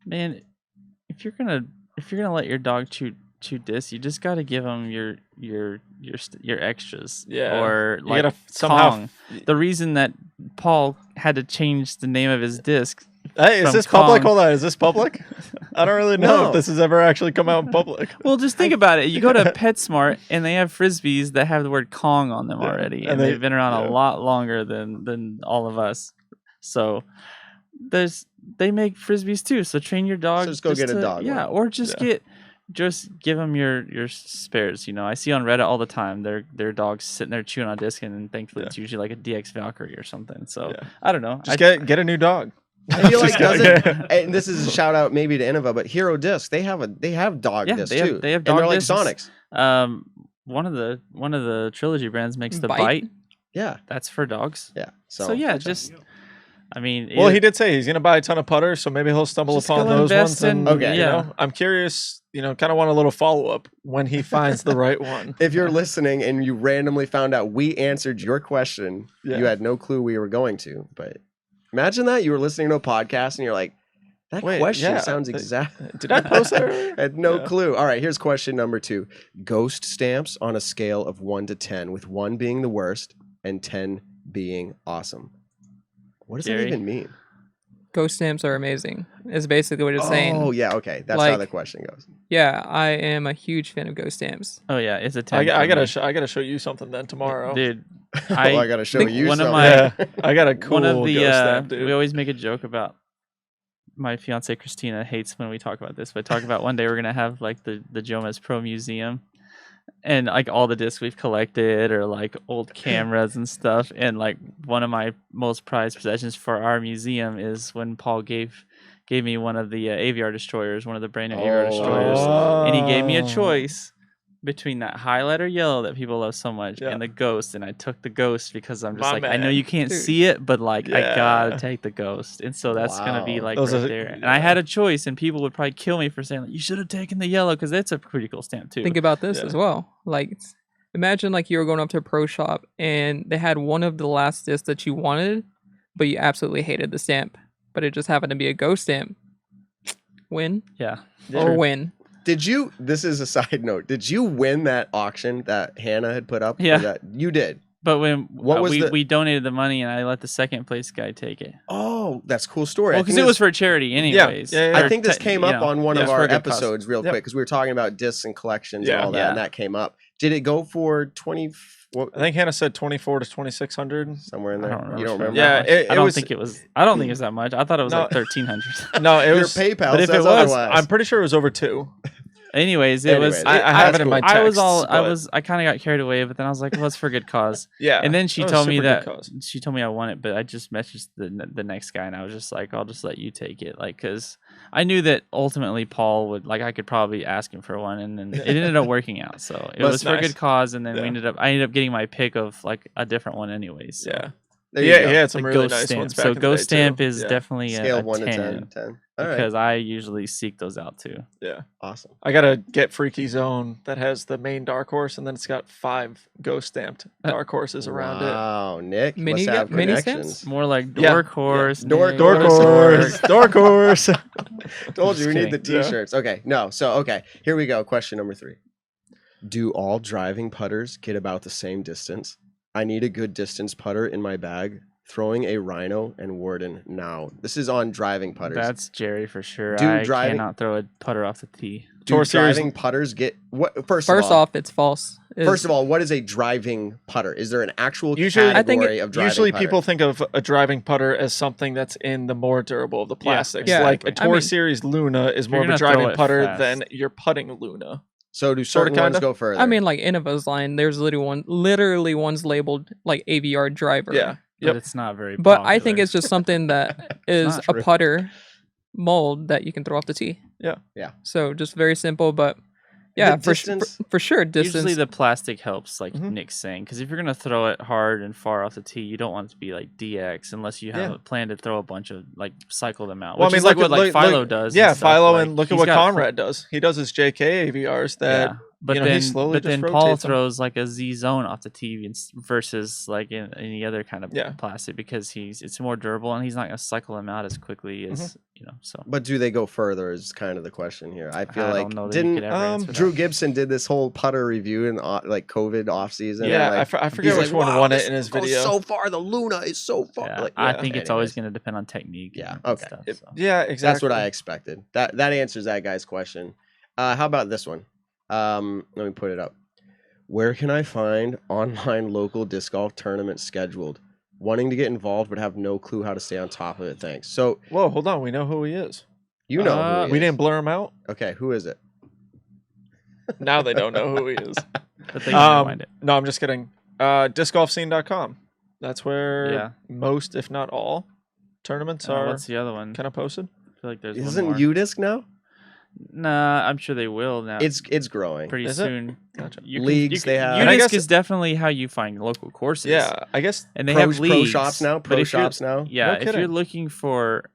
Man, if you're gonna let your dog chew disc, you just got to give them your extras. Yeah. Or You like gotta somehow Kong. The reason that Paul had to change the name of his disc. Hey, is from this public? Kong. Hold on. Is this public? I don't really know No. if this has ever actually come out in public. Well, just think about it. You go to PetSmart and they have frisbees that have the word Kong on them already, and they've been around a lot longer than all of us. So they make frisbees too. So train your dog. So just go get a dog Yeah, one. or just give them your spares. You know, I see on Reddit all the time their dogs sitting there chewing on disc, and thankfully it's usually like a DX Valkyrie or something. So I don't know. Just get a new dog. I feel like and this is a shout out maybe to Innova, but Hero Disc, they have dog discs too. They have dog and they're discs. like Sonics. One of the trilogy brands makes the Bite? Bite. Yeah. That's for dogs. Yeah. So yeah, just I mean, Well, he did say he's going to buy a ton of putters, so maybe he'll stumble Just upon go those invest ones. And, in- Okay. you know, I'm curious, kind of want a little follow up when he finds the right one. If you're listening and you randomly found out we answered your question, you had no clue we were going to. But imagine that you were listening to a podcast and you're like, that question sounds exact. Did I post that earlier? I had no clue. All right, here's question number 2. Ghost stamps on a scale of 1 to 10, with 1 being the worst and 10 being awesome. What does that Gary? even mean? Ghost stamps are amazing. Is basically what it's saying. Oh yeah, okay. That's how Like- the question goes. Yeah, I am a huge fan of ghost stamps. Oh yeah, it's a 10. I for me. gotta show you something then tomorrow. Dude. I gotta show think you one of something. my I got a cool one of the ghost stamp, dude. we always make a joke about. My fiance Christina hates when we talk about this, but talk about one day we're gonna have like the Jomez Pro Museum, and like all the discs we've collected or like old cameras and stuff. And like one of my most prized possessions for our museum is when Paul gave me one of the AVR destroyers, one of the brand new AVR destroyers, and he gave me a choice between that highlighter yellow that people love so much and the ghost, and I took the ghost because I'm just My like, I know man. you can't Dude. see it, but like I Yeah. gotta take the ghost, and so that's gonna be Wow. like Those right are- there. And I had a choice, and people would probably kill me for saying like, you should have taken the yellow because that's a pretty cool stamp too. Think about this Yeah. as well. Like, imagine like you were going up to a pro shop and they had one of the last discs that you wanted, but you absolutely hated the stamp, but it just happened to be a ghost stamp. Win Yeah, or win. Did you? This is a side note. Did you win that auction that Hannah had put up? Yeah. Or that you did. but when What was the- we donated the money, and I let the second place guy take it. Oh, that's a cool story. Well, I because think it was this- for charity, anyways. Yeah, yeah, I or think this came up on one yeah, of for our a good cause. episodes real quick because we were talking about discs and collections and Yeah. all that, and that came up. Did it go for 20? What, I think Hannah said 24 to 2600. somewhere in I there. don't remember. You don't remember? Yeah, it I don't was- think it was. I don't think it was that much. I thought it was No. like 1,300. No, it Your was. PayPal but if says it was, otherwise. I'm pretty sure it was over 2. Anyways, it was. Anyways, I have it in my I was texts, all. but- I kind of got carried away, but then I was like, well, it's for a good cause. Yeah. And then she that was told me super good that cause. she told me I won it, but I just messaged the next guy, and I was just like, I'll just let you take it, like, because I knew that ultimately Paul would, like, I could probably ask him for one, and then it ended up working out. So it That's was for a nice. good cause, and then Yeah. I ended up getting my pick of like a different one, anyways. So. Yeah. There you Yeah, go. he had some Like really Ghost nice Stamp. ones back So in the Ghost day, Stamp too. is Yeah. definitely Scale a of 1 to 10. 10. 10. All right. because I usually seek those out too. Yeah. Awesome. I got a Get Freaky Zone that has the main dark horse, and then it's got 5 ghost stamped dark horses around it. Wow, Nick Mini- must have mini connections. stamps? More like Yeah, dork yeah. horse. Dork Nick. Dork Dork horse. Dork horse. Told you Just we need the kidding. Yeah. t-shirts. Okay, no. So okay, here we go. Question number 3. Do all driving putters get about the same distance? I need a good distance putter in my bag. Throwing a Rhino and Warden now. This is on driving putters. That's Jerry for sure. Dude, I driving- cannot throw a putter off the tee. Do Tour Series- driving putters get what? First First of all, off, it's false. first of all, what is a driving putter? Is there an actual Usually- I category think of driving Usually putter? people think of a driving putter as something that's in the more durable of the plastics. Yeah, Like a exactly. Tour I mean, Series Luna is you're more of a gonna throw driving it putter fast. than your putting Luna. So do Sorta, certain ones kinda. go further? I mean, like Innova's line, there's literally one's labeled like AVR driver. Yeah. But Yep. it's not very But I think popular. it's just something that is not a true. putter mold that you can throw off the tee. Yeah. Yeah. So just very simple, but yeah, distance- for sure, distance. Usually the plastic helps, like Mhm. Nick's saying, because if you're gonna throw it hard and far off the tee, you don't want it to be like DX unless you have Yeah. a plan to throw a bunch of like cycle them out. Well, Which I mean, is like look what at- like look- Philo look- does. Yeah, and stuff. Philo, Like, and look at he's what got Conrad does. He does his JK AVRs that Yeah, but you know, he then slowly but just then Paul rotates 'em. throws like a Z zone off the tee versus like in any other kind of Yeah. plastic because it's more durable and he's not gonna cycle them out as quickly as you know. So But do they go further? Is kind of the question here. I feel I like don't know that you could didn't ever answer Drew that. Gibson did this whole putter review in like COVID off season? Yeah, and, like, I forget he's which like, one "Wow, won it this in his goes video. So far, the Luna is so far. Yeah, Like, I think it's always anyways. gonna depend on technique. Yeah, and okay. stuff, so. Yeah, exactly. That's what I expected. That answers that guy's question. How about this one? Let me put it up. Where can I find online local disc golf tournaments scheduled? Wanting to get involved but have no clue how to stay on top of it. Thanks. So Whoa, hold on. We know who he is. you know who he We is. didn't blur him out. Okay, who is it? Now they don't know who he is. But they can find it. No, I'm just kidding. Discgolfscene.com. That's where Yeah. most, if not all, tournaments are What's the other one? kind of posted. I feel like there's one Isn't more. UDisc now? Nah, I'm sure they will now. It's growing. pretty Is it? soon. Gotcha. Leagues they have. And I UDisc guess- is definitely how you find local courses. Yeah, I guess. and they Pro- have pro leagues. shops now, but pro if you're- shops now? Yeah, No if you're kidding. looking for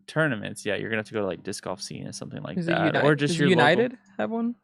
tournaments, yeah, you're gonna have to go to like disc golf scene or something like Is it that, United? or just Does your United have one?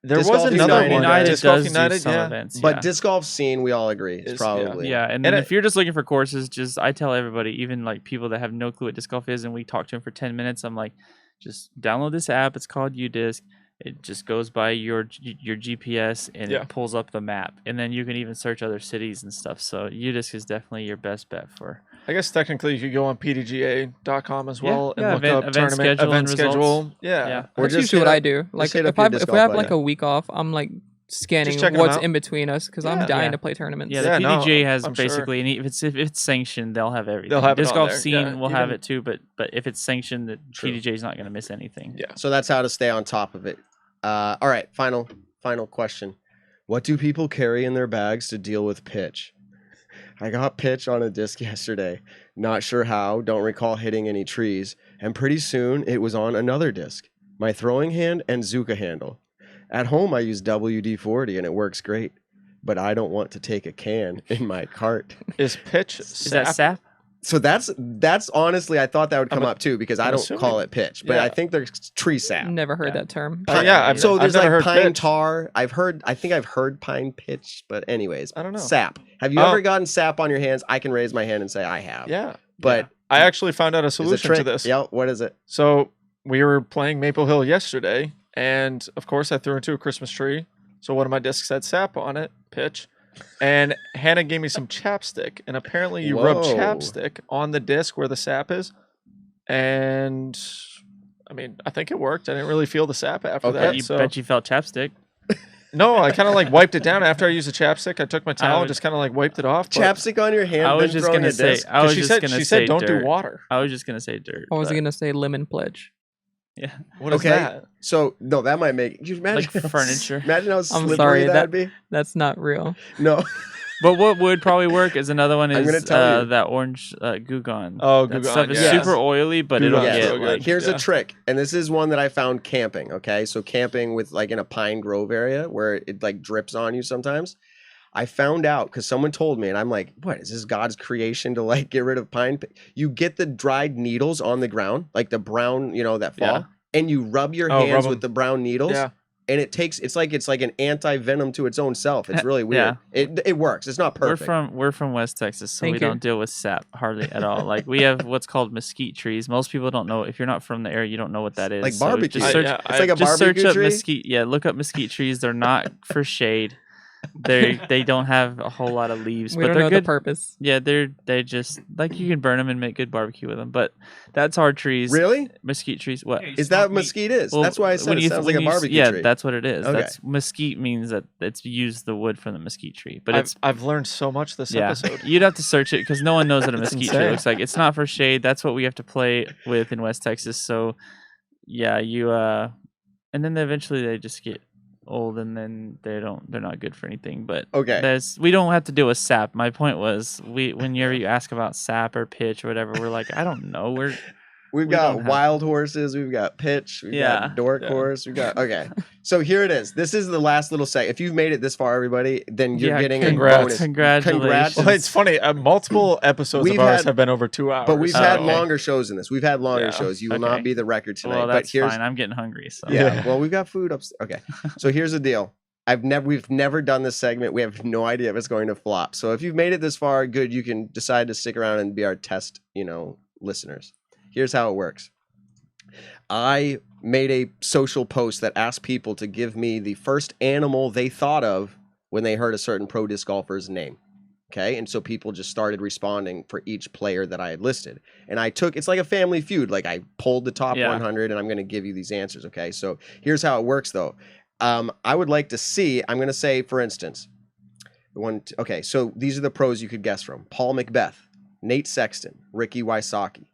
There Disc was Golf another United one. does. United Disc Golf does United, do some yeah. events, But yeah. disc golf scene, we all agree, is Is- yeah. probably Yeah, and And then it- if you're just looking for courses, just I tell everybody, even like people that have no clue what disc golf is, and we talk to them for 10 minutes, I'm like, just download this app. It's called UDisc. It just goes by your GPS and Yeah. it pulls up the map, and then you can even search other cities and stuff. So UDisc is definitely your best bet for. I guess technically you could go on pdga.com as Yeah, well and yeah, look up event tournament schedule and event results. schedule. Yeah. Yeah. Or That's just usually hit what up- I do. Like hit up if your I disc if we golf have buddy. like a week off, I'm like scanning check 'em what's out. in between us because I'm Yeah. dying Yeah. to play tournaments. Yeah, Yeah, the no, PDJ has I'm sure. basically, and if it's sanctioned, they'll have everything. They'll have it disc on golf there. scene Yeah, will have even- it too, but if it's sanctioned, the True. PDJ is not going to miss anything. Yeah. So that's how to stay on top of it. All right, final question. What do people carry in their bags to deal with pitch? I got pitch on a disc yesterday. Not sure how, don't recall hitting any trees, and pretty soon it was on another disc. My throwing hand and Zuka handle. At home I use WD-40 and it works great, but I don't want to take a can in my cart. Is pitch Is that sap? So that's honestly, I thought that would come I'm up too because I I'm don't assuming- call it pitch, but I yeah. think there's tree sap. Never heard Yeah. that term. yeah, I've, So I've there's never like heard pine pitch. tar. I think I've heard pine pitch, but anyways, I don't know. Sap. Have you Oh. ever gotten sap on your hands? I can raise my hand and say I have. Yeah. But yeah. I actually found out a is it solution trick? to this. Yeah. What is it? So we were playing Maple Hill yesterday, and of course I threw into a Christmas tree. So one of my discs had sap on it, pitch. And Hannah gave me some chapstick, and apparently you rub Whoa. chapstick on the disc where the sap is. And I mean, I think it worked. I didn't really feel the sap after Okay. that. You So bet you felt chapstick. no, I kind of like wiped it down after I used the chapstick. I took my towel and would- just kind of like wiped it off. but- Chapstick on your hand. I was then just throwing gonna a say. disc? I was she just said gonna she say said don't dirt. do water. I was just gonna say dirt. I was but- gonna say lemon pledge. Yeah. What is Okay. that? So no, that might make you imagine Like how furniture. Imagine how slippery sorry, that'd be. That's not real. No. But what would probably work is another one I'm gonna is tell you. that orange Goo Gone. Oh, That Goo Gone, stuff is yes. super oily, but Goo it'll Gone's get so good. like Here's Yeah. a trick, and this is one that I found camping. Okay, so camping with like in a pine grove area where it like drips on you sometimes. I found out because someone told me, and I'm like, what is this God's creation to like get rid of pine? You get the dried needles on the ground, like the brown, that fall, Yeah. and you rub your Oh, hands rub with 'em. the brown needles. Yeah. And it's like an anti-venom to its own self. It's really weird. It works. It's not perfect. We're from West Texas, so Thank we you. don't deal with sap hardly at all. Like we have what's called mesquite trees. Most people don't know. If you're not from the area, you don't know what that is. Like So barbecue. just search, It's like a just barbecue search up tree. mesquite. Yeah, look up mesquite trees. They're not for shade. They don't have a whole lot of leaves, We but don't they're know good. the purpose. Yeah, they're just like you can burn them and make good barbecue with them. But that's our trees. Really? Mesquite trees. What? Is that what mesquite is? Well, That's why I said when it you- sounds when like a you s- barbecue yeah, tree. that's what it is. Okay. That's mesquite means that it's used the wood from the mesquite tree. But it's I've learned so much this yeah. episode. You'd have to search it because no one knows what a It's mesquite tree insane. looks like. It's not for shade. That's what we have to play with in West Texas. So yeah, and then eventually they just get old and then they're not good for anything. But Okay. we don't have to deal with sap. My point was whenever you ask about sap or pitch or whatever, we're like, I don't know. We've We got don't have- wild horses. We've got pitch. We've Yeah. got dork Yeah. horse. We've got okay. So here it is. This is the last little set. If you've made it this far, everybody, then you're Yeah, getting congrats. a bonus. Congratulations. Well, it's funny. Multiple episodes We've of ours had- have been over 2 hours. But we've Oh, had okay. longer shows than this. We've had longer Yeah. shows. You will Okay. not be the record tonight. Well, but that's here's fine. I'm getting hungry. So yeah. Well, we've got food upstairs. Okay. So here's the deal. We've never done this segment. We have no idea if it's going to flop. So if you've made it this far, good. You can decide to stick around and be our test, listeners. Here's how it works. I made a social post that asked people to give me the first animal they thought of when they heard a certain pro disc golfer's name. Okay. And so people just started responding for each player that I had listed. And it's like a family feud. Like I pulled the top Yeah. 100 and I'm going to give you these answers. Okay. So here's how it works though. I would like to see, I'm going to say, for instance, okay. So these are the pros you could guess from: Paul Macbeth, Nate Sexton, Ricky Wysocki,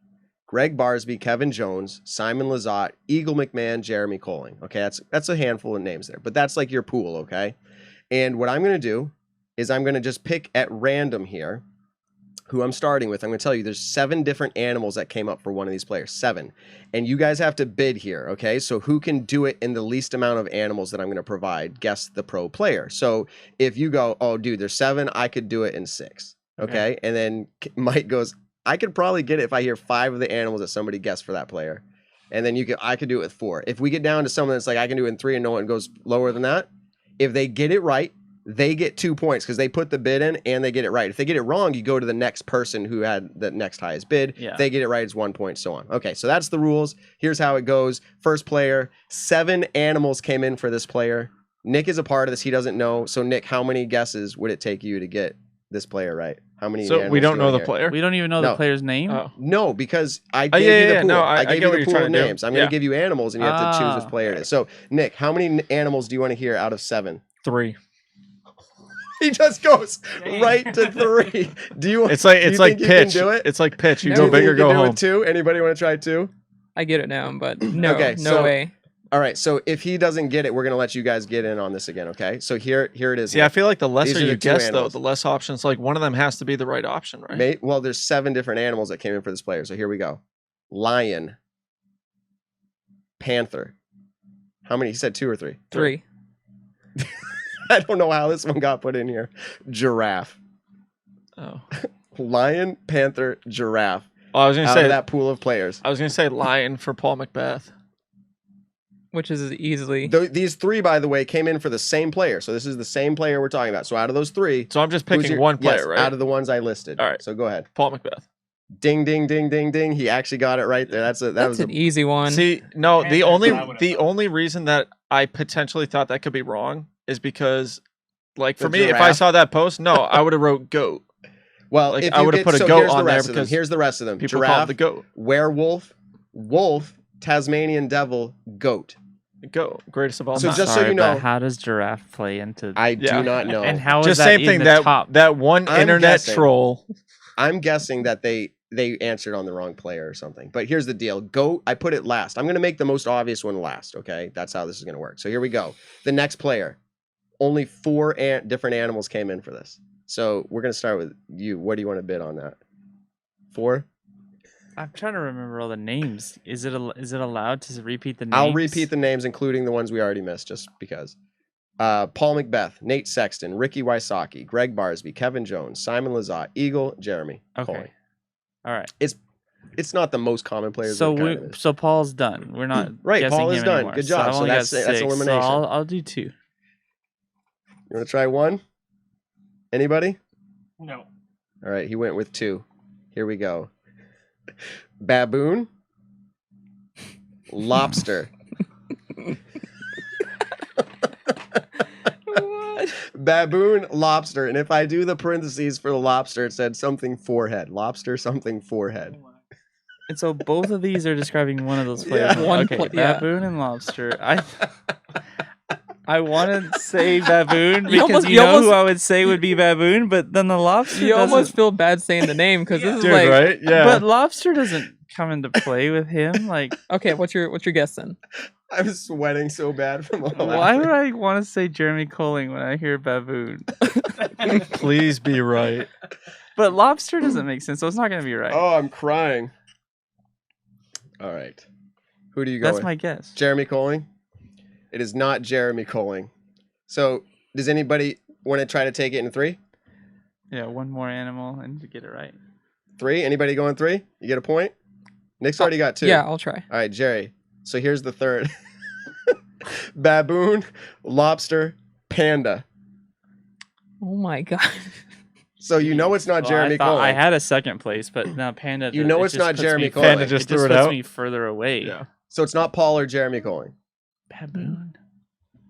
Greg Barsby, Kevin Jones, Simon Lizotte, Eagle McMahon, Jeremy Colling. Okay, that's a handful of names there, but that's like your pool, okay? And what I'm going to do is I'm going to just pick at random here who I'm starting with. I'm going to tell you there's 7 different animals that came up for one of these players, 7. And you guys have to bid here, okay? So who can do it in the least amount of animals that I'm going to provide, guess the pro player. So if you go, oh, dude, there's 7, I could do it in 6, okay? And then Mike goes, I could probably get it if I hear 5 of the animals that somebody guessed for that player. And then I could do it with 4. If we get down to someone that's like, I can do it in 3 and no one goes lower than that, if they get it right, they get 2 points because they put the bid in and they get it right. If they get it wrong, you go to the next person who had the next highest bid. Yeah. If they get it right, it's 1 point, so on. Okay, so that's the rules. Here's how it goes. First player, 7 animals came in for this player. Nick is a part of this. He doesn't know. So, Nick, how many guesses would it take you to get this player right? How many? So we animals don't do you know wanna the hear? player. we don't even know No. the player's name. Oh. No, because I Oh, gave yeah, you the yeah, pool. no, I I gave get you what the you're pool trying of to do. names. I'm going Yeah. to give you animals, and you have to choose which Ah. player it is. So, Nick, how many animals do you want to hear out of 7? 3. He just goes right to 3. Do you? It's like do it's you like think you can pitch. do it? It's like pitch. You No. go Do you big think or you can go do it home. 2? Anybody want to try 2? I get it now, but no, Okay, no so- way. All right. So if he doesn't get it, we're gonna let you guys get in on this again. Okay. So here it is. See, I feel like the lesser These are you the 2 guess, though, animals. the less options. Like one of them has to be the right option, right? Well, there's 7 different animals that came in for this player. So here we go: lion, panther. How many? He said 2 or 3. 3. I don't know how this one got put in here. Giraffe, Oh. lion, panther, giraffe. Well, I was gonna Out say of that pool of players. I was gonna say lion for Paul Macbeth. Which is easily. These 3, by the way, came in for the same player. So this is the same player we're talking about. So out of those 3, So I'm just who's picking your- one player, yes, right? out of the ones I listed. All right. So go ahead. Paul Macbeth. Ding, ding, ding, ding, ding. He actually got it right there. That That's was an easy one. See, no, Panthers, the I only would've the thought. only reason that I potentially thought that could be wrong is because, like, for The me, if I giraffe? saw that post, no, I would have wrote goat. well. like, if I you would've get- put a so goat here's the on there rest of them. because Here's the rest of them: People call it giraffe, the goat. werewolf, wolf, Tasmanian devil, goat. Goat, greatest of all So time. just so you but know- how does giraffe play into? I Yeah. do not know. and how is just that same in thing the that top? that one I'm internet guessing. troll. I'm guessing that they answered on the wrong player or something. But here's the deal: goat. I put it last. I'm going to make the most obvious one last. Okay, that's how this is going to work. So here we go. The next player. Only 4 different animals came in for this. So we're going to start with you. What do you want to bid on that? 4. I'm trying to remember all the names. Is it allowed to repeat the names? I'll repeat the names, including the ones we already missed, just because. Paul Macbeth, Nate Sexton, Ricky Wysocki, Greg Barsby, Kevin Jones, Simon Lazat, Eagle, Jeremy. Okay. Coley. All right. It's not the most common players. So but it kind of is. so Paul's done. We're not Right, guessing Paul is him done. anymore. Good So job. I've So only got that's 6, elimination. So I'll do 2. You want to try 1? Anybody? No. All right, he went with 2. Here we go. Baboon, lobster. What? Baboon, lobster. And if I do the parentheses for the lobster, it said something forehead. Lobster, something forehead. And so both of these are describing one of those players. Yeah. Okay, baboon and lobster. I want to say baboon because you know who I would say would be baboon, but then the lobster. You almost feel bad saying the name because this is Dude, like. right? Yeah. But lobster doesn't come into play with him. Like, Okay, what's your guess then? I'm sweating so bad from all why would laughing. I want to say Jeremy Colling when I hear baboon? Please be right. But lobster doesn't make sense, so it's not going to be right. Oh, I'm crying. All right. Who do you go That's with? my guess. Jeremy Colling? It is not Jeremy Colling. So, does anybody want to try to take it in 3? Yeah, one more animal and to get it right. 3? Anybody going 3? You get a point? Nick's already got 2. Yeah, I'll try. All right, Jerry. So here's the third. Baboon, lobster, panda. Oh my god. So you know it's not Well, Jeremy I thought Colling. I had a second place, but now Panda. You know it it's just not puts Jeremy me Colling. Panda just threw it puts out. me further away. Yeah. So it's not Paul or Jeremy Colling. Baboon.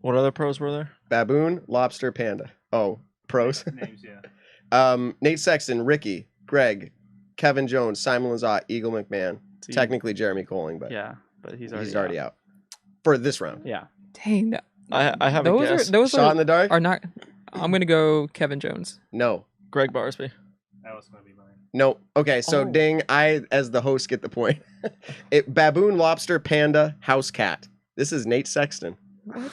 What other pros were there? Baboon, lobster, panda. Oh, pros. Names, yeah. Nate Sexton, Ricky, Greg, Kevin Jones, Simon Lazat, Eagle McMahon. See, Technically Jeremy Colling, but Yeah, but he's already he's out for this round. Yeah. Dang. I have a Those guess. are those Shot in the dark? are not. I'm gonna go Kevin Jones. No. Greg Barsby. That was going to be mine. No. Okay, so Oh. ding, I as the host get the point. Baboon, lobster, panda, house cat. This is Nate Sexton. What?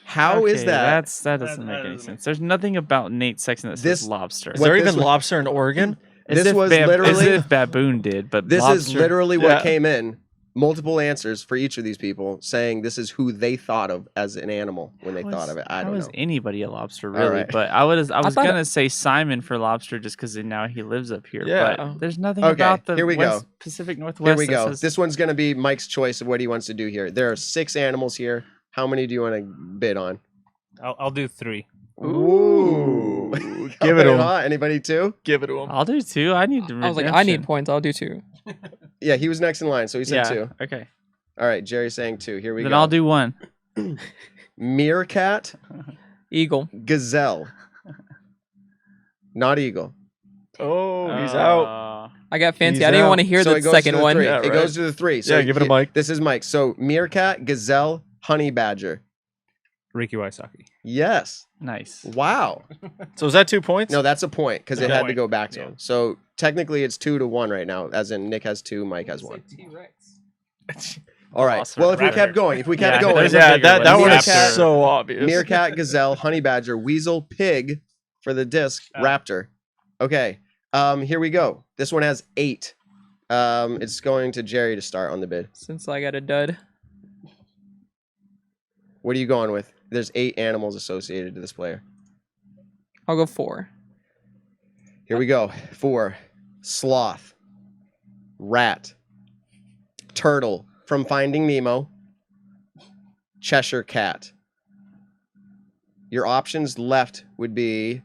How is Okay, that? That doesn't make any sense. There's nothing about Nate Sexton that This- says lobster. Is What there this even was- lobster in Oregon? As this if was as literally- if baboon did, but This is lobster- literally what Yeah. came in. Multiple answers for each of these people saying this is who they thought of as an animal when they How thought is- of it. I how don't is know. anybody a lobster All really? right. But I was thought gonna say Simon for lobster just because now he lives up here. Yeah. But there's nothing Okay, about the here we go. Pacific Northwest. Here we that go. says- This one's going to be Mike's choice of what he wants to do here. There are 6 animals here. How many do you want to bid on? I'll do 3. Ooh. Give it to him. Huh? Anybody 2? Give it to him. I'll do 2. I need to. I was like, I need points. I'll do 2. Yeah, he was next in line, so he said 2. Okay. All right, Jerry's saying 2. Here we Then go. I'll do 1. Meerkat, Eagle. gazelle. Not eagle. Oh, he's out. I got fancy. He's I didn't out. want to hear So the it goes to second the one. 3. Yeah, It right. goes to the 3. So Yeah, give it to Mike. This is Mike. So meerkat, gazelle, honey badger. Ricky Wysocki. Yes. Nice. Wow. So is that 2 points? No, that's a point because it Okay. had to go back to Yeah. him. So technically it's 2-1 right now, as in Nick has 2, Mike has 1. All right. Awesome. Well, if we Raptor. kept going, Yeah, going, there's a Yeah, bigger that one. one is Meerkat- so obvious. meerkat, gazelle, honey badger, weasel, pig for the disc, raptor. Okay. Here we go. This one has 8. It's going to Jerry to start on the bid. Since I got a dud. What are you going with? There's 8 animals associated to this player. I'll go 4. Here we go. 4. Sloth, rat, turtle from Finding Nemo, Cheshire cat. Your options left would be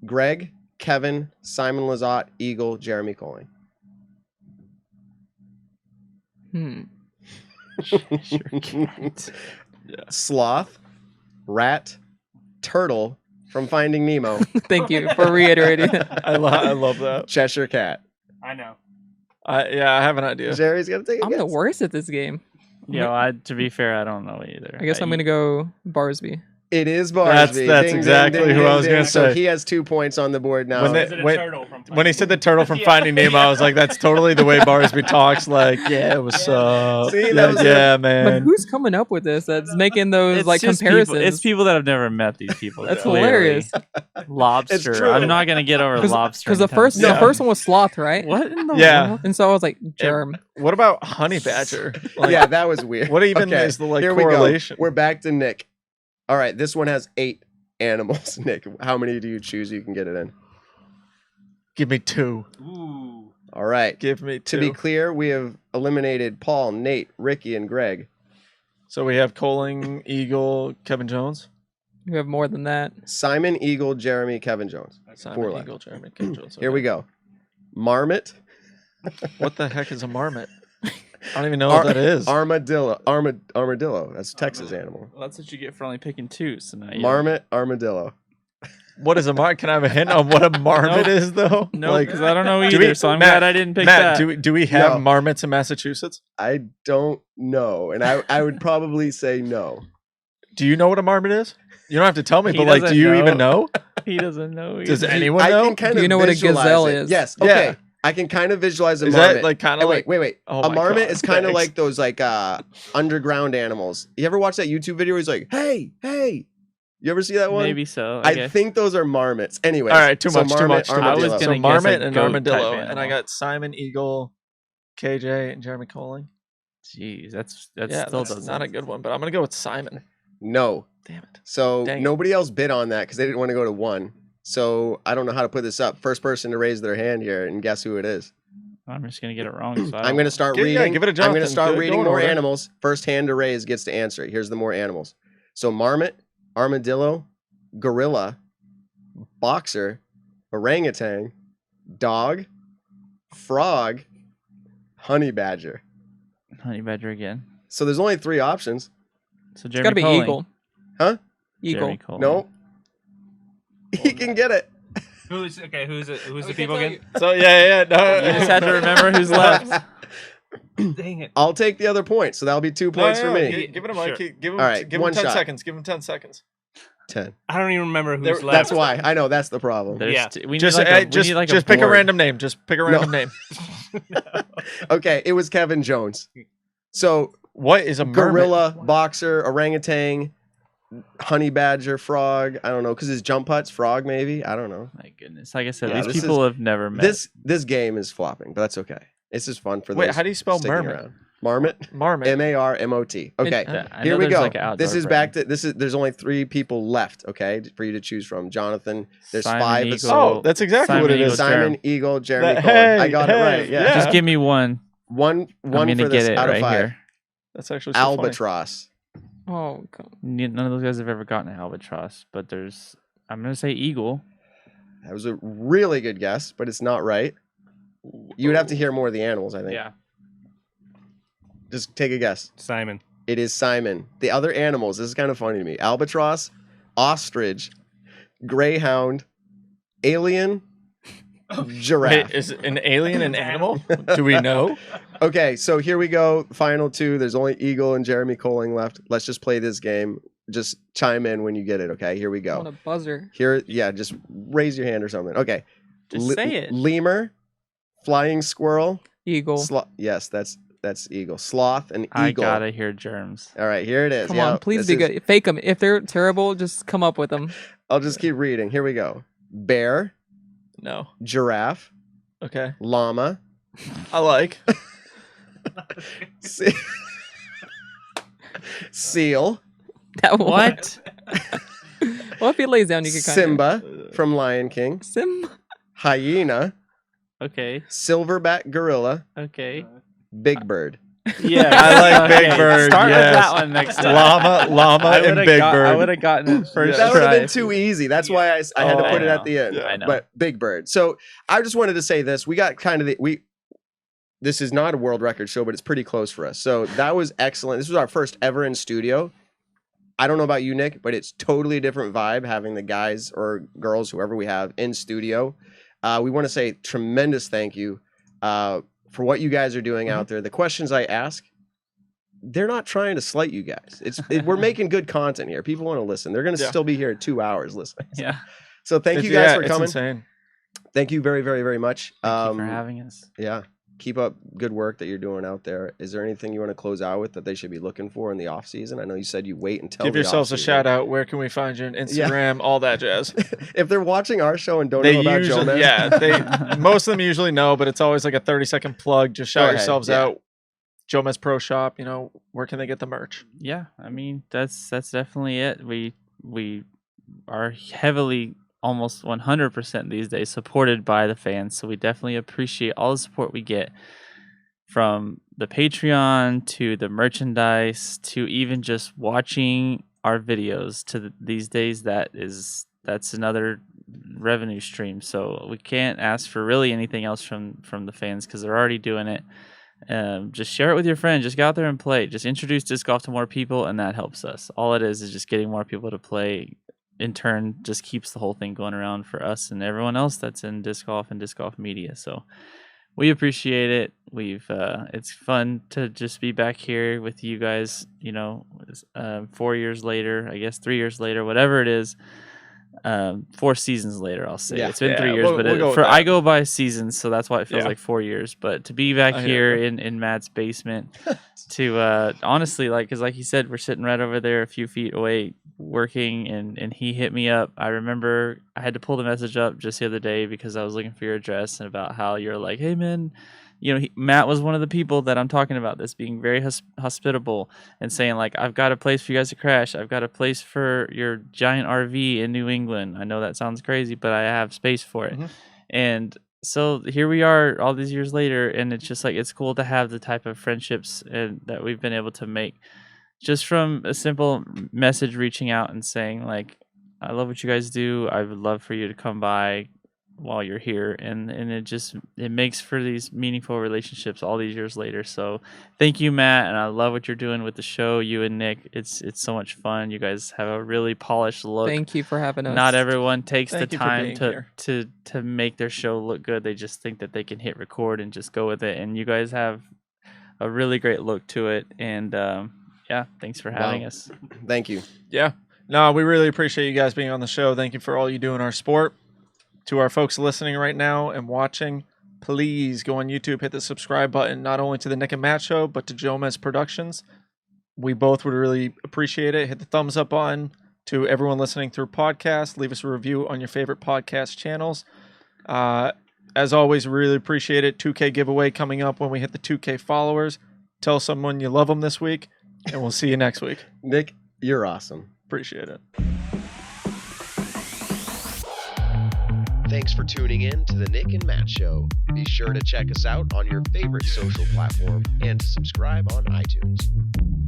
Greg, Kevin, Simon Lazat, Eagle, Jeremy Colling. Sloth, rat, turtle from Finding Nemo, Thank you for reiterating. I love that. Cheshire cat. I know. Yeah, I have an idea. Jerry's gonna take a I'm the guess. worst at this game. To be fair, I don't know either. I guess I'm gonna go Barsby. It is Barsby. That's exactly who I was gonna So say. he has 2 points on the board now. When they- Is it a Wait, turtle from When he said the turtle from Finding Nemo, I was like, that's totally the way Barsby talks. Like, yeah, what's up? See, that yeah, was yeah, But man. who's coming up with this? That's making those It's like just comparisons. It's people that have never met these people. That's clearly. hilarious. Lobster. true. I'm not gonna get over lobster. Because the anytime first soon. the first one was sloth, right? What in the Yeah. world? And so I was like, germ. What about honey badger? Like, Yeah, that was weird. What even Okay, is the like here we go. correlation? We're back to Nick. All right, this one has 8 animals. Nick, how many do you choose you can get it in? Give me 2. Ooh. All right. Give me 2. To be clear, we have eliminated Paul, Nate, Ricky, and Greg. So we have Coling, Eagle, Kevin Jones. You have more than that. Simon, Eagle, Jeremy, Kevin Jones. Simon, 4 left. Eagle, Jeremy, Kevin Jones. Here we go. Marmot. What the heck is a marmot? I don't even know what that is. Armadillo. Armadillo. That's a Texas animal. Well, that's what you get for only picking 2. So now you Marmot, armadillo. What is a marmot? Can I have a hint on what a marmot is, though? No, Like, because I don't know do either. we- So I'm Matt- glad I didn't pick Matt, that. do we have No. marmots in Massachusetts? I don't know. And I would probably say no. Do you know what a marmot is? You don't have to tell me, He but like, do doesn't you know. even know? He doesn't know. Does either. anyone I know? can kind Do of you know what a visualize gazelle it. is? Yes. Yeah. Okay. I can kind of visualize a Is marmot. that like kind of And like? wait. Oh A my marmot God, is kind of thanks. like those like underground animals. You ever watch that YouTube video where he's like, hey. You ever see that one? Maybe so. I guess. think those are marmots. Anyways. All right, too so much, too marmot, much, too much. I was armadillo. gonna So guess marmot a and goat armadillo, type and I animal. got Simon, Eagle, KJ, and Jeremy Coling. Jeez, that's Yeah, still that's doesn't. not a good one, but I'm gonna go with Simon. No. Damn it. So Dang it. nobody else bid on that because they didn't want to go to 1. So I don't know how to put this up. First person to raise their hand here and guess who it is. I'm just gonna get it wrong. So I I'm don't- going to start Give- yeah, reading. give it a I'm going to Jonathan. start Go reading in more order. animals. First hand to raise gets to answer it. Here's the more animals. So marmot, armadillo, gorilla, boxer, orangutan, dog, frog, honey badger. honey badger again. So there's only 3 options. So It's Jeremy got to be Coling. eagle. Huh? Eagle. Jeremy Coling. No. He can get it. Who's the people again? So yeah, no. You just had to remember who's left. Dang it. I'll take the other point. So that'll be 2 points for me. Give it a mic. Sure. Give him. All right, give him one 10 shot. seconds. Give him 10 seconds. 10. I don't even remember who's There- left. That's why. I know that's the problem. There's Yeah. we Just, need like a, just, we need like just a pick a board. random name. Just pick a random name. Okay, it was Kevin Jones. So What is a mermaid? gorilla, boxer, orangutan, honey badger, frog. I don't know because his jump putts, frog maybe. I don't know. My goodness. Like I said, Yeah, these this people have never met. This game is flopping, but that's okay. It's just fun for Wait, those how do you spell sticking mermaid? around. Marmot, Marmot. Marmot. Okay, Yeah, I here know we there's go. like an outdoor This is brand. back to this is. There's only 3 people left. Okay, for you to choose from. Jonathan, there's Simon 5. Eagle. Oh, that's exactly Simon what it Eagle, is. Simon, Jeremy. Eagle, Jeremy. That- Cohen. I hey, got it hey, right. Yeah, yeah. Just give me one. one I'm for gonna this get it out of right 5. here. That's actually so funny. Albatross. Oh, God. None of those guys have ever gotten an albatross, but there's. I'm gonna say eagle. That was a really good guess, but it's not right. You would have to hear more of the animals, I think. Yeah. Just take a guess. Simon. It is Simon. The other animals, this is kind of funny to me. Albatross, ostrich, greyhound, alien, giraffe. Wait, is an alien an animal? Do we know? Okay, so here we go. Final 2. There's only Eagle and Jeremy Coling left. Let's just play this game. Just chime in when you get it, okay? Here we On go. a buzzer. Here, yeah, just raise your hand or something. Okay. Just say it. Lemur, flying squirrel, Eagle. yes, that's eagle. Sloth and eagle. I gotta hear germs. All right, here it is. Come Yeah, on, please this be is- good. Fake them. If they're terrible, just come up with them. I'll just keep reading. Here we go. Bear, No. giraffe, Okay. llama, I like. se- seal, That one. What? Well, if he lays down, you can kind of. Simba from Lion King, hyena, Okay. silverback gorilla, Okay. big bird. Yeah. I like Big Bird, Start yes. with that one next time. Llama, I and would've Big got- Bird. I would have gotten it first That would have try. been too easy. That's why I had to Oh, put it I at the end. know. I know. But big bird. So I just wanted to say this. We got kind of this is not a world record show, but it's pretty close for us. So that was excellent. This was our first ever in studio. I don't know about you, Nick, but it's totally a different vibe having the guys or girls, whoever we have in studio. We want to say tremendous thank you for what you guys are doing out there. The questions I ask, they're not trying to slight you guys. We're making good content here. People want to listen. They're going to still be here 2 hours listening. Yeah. So thank you guys for it's coming. insane. Thank you very, very, very much. Thank you for having us. Yeah. Keep up good work that you're doing out there. Is there anything you want to close out with that they should be looking for in the off season? I know you said you wait until Give the yourselves a off-season. shout out. Where can we find you on Instagram? All that jazz. If they're watching our show and don't They know about usually, Jomez, yeah, they most of them usually know, but it's always like a 30-second plug. Just Go shout ahead, yourselves yeah. out. Jomez Pro Shop. Where can they get the merch? Yeah, I mean that's definitely it. We we are heavily, almost 100% these days, supported by the fans. So we definitely appreciate all the support we get, from the Patreon to the merchandise to even just watching our videos. These days, that's another revenue stream. So we can't ask for really anything else from the fans, because they're already doing it. Just share it with your friends. Just go out there and play. Just introduce disc golf to more people, and that helps us. All it is just getting more people to play. In turn, just keeps the whole thing going around for us and everyone else that's in disc golf and disc golf media. So we appreciate it. It's fun to just be back here with you guys, 4 years later, I guess 3 years later, whatever it is. 4 seasons later, I'll say. Yeah. It's been 3 years, I go by seasons, so that's why it feels like 4 years. But to be back here in Matt's basement, to honestly, because like he said, we're sitting right over there a few feet away working, and he hit me up. I remember I had to pull the message up just the other day because I was looking for your address, and about how you're like, hey man, Matt was one of the people that I'm talking about that's being very hospitable and saying, like, I've got a place for you guys to crash. I've got a place for your giant RV in New England. I know that sounds crazy, but I have space for it. Mm-hmm. And so here we are all these years later, and it's just like, it's cool to have the type of friendships that we've been able to make just from a simple message reaching out and saying, like, I love what you guys do. I would love for you to come by while you're here, and it makes for these meaningful relationships all these years later. So thank you, Matt, and I love what you're doing with the show. You and Nick, it's so much fun. You guys have a really polished look. Thank you for having us. Not everyone takes the time to make their show look good. They just think that they can hit record and just go with it, and you guys have a really great look to it. And thanks for having us. Thank you. Yeah, no, we really appreciate you guys being on the show. Thank you for all you do in our sport. To our folks listening right now and watching, please go on YouTube, hit the subscribe button, not only to the Nick and Matt Show, but to Jomez Productions. We both would really appreciate it. Hit the thumbs up button. To everyone listening through podcast, leave us a review on your favorite podcast channels. As always, really appreciate it. 2K giveaway coming up when we hit the 2K followers. Tell someone you love them this week, and we'll see you next week. Nick, you're awesome. Appreciate it. Thanks for tuning in to the Nick and Matt Show. Be sure to check us out on your favorite social platform and to subscribe on iTunes.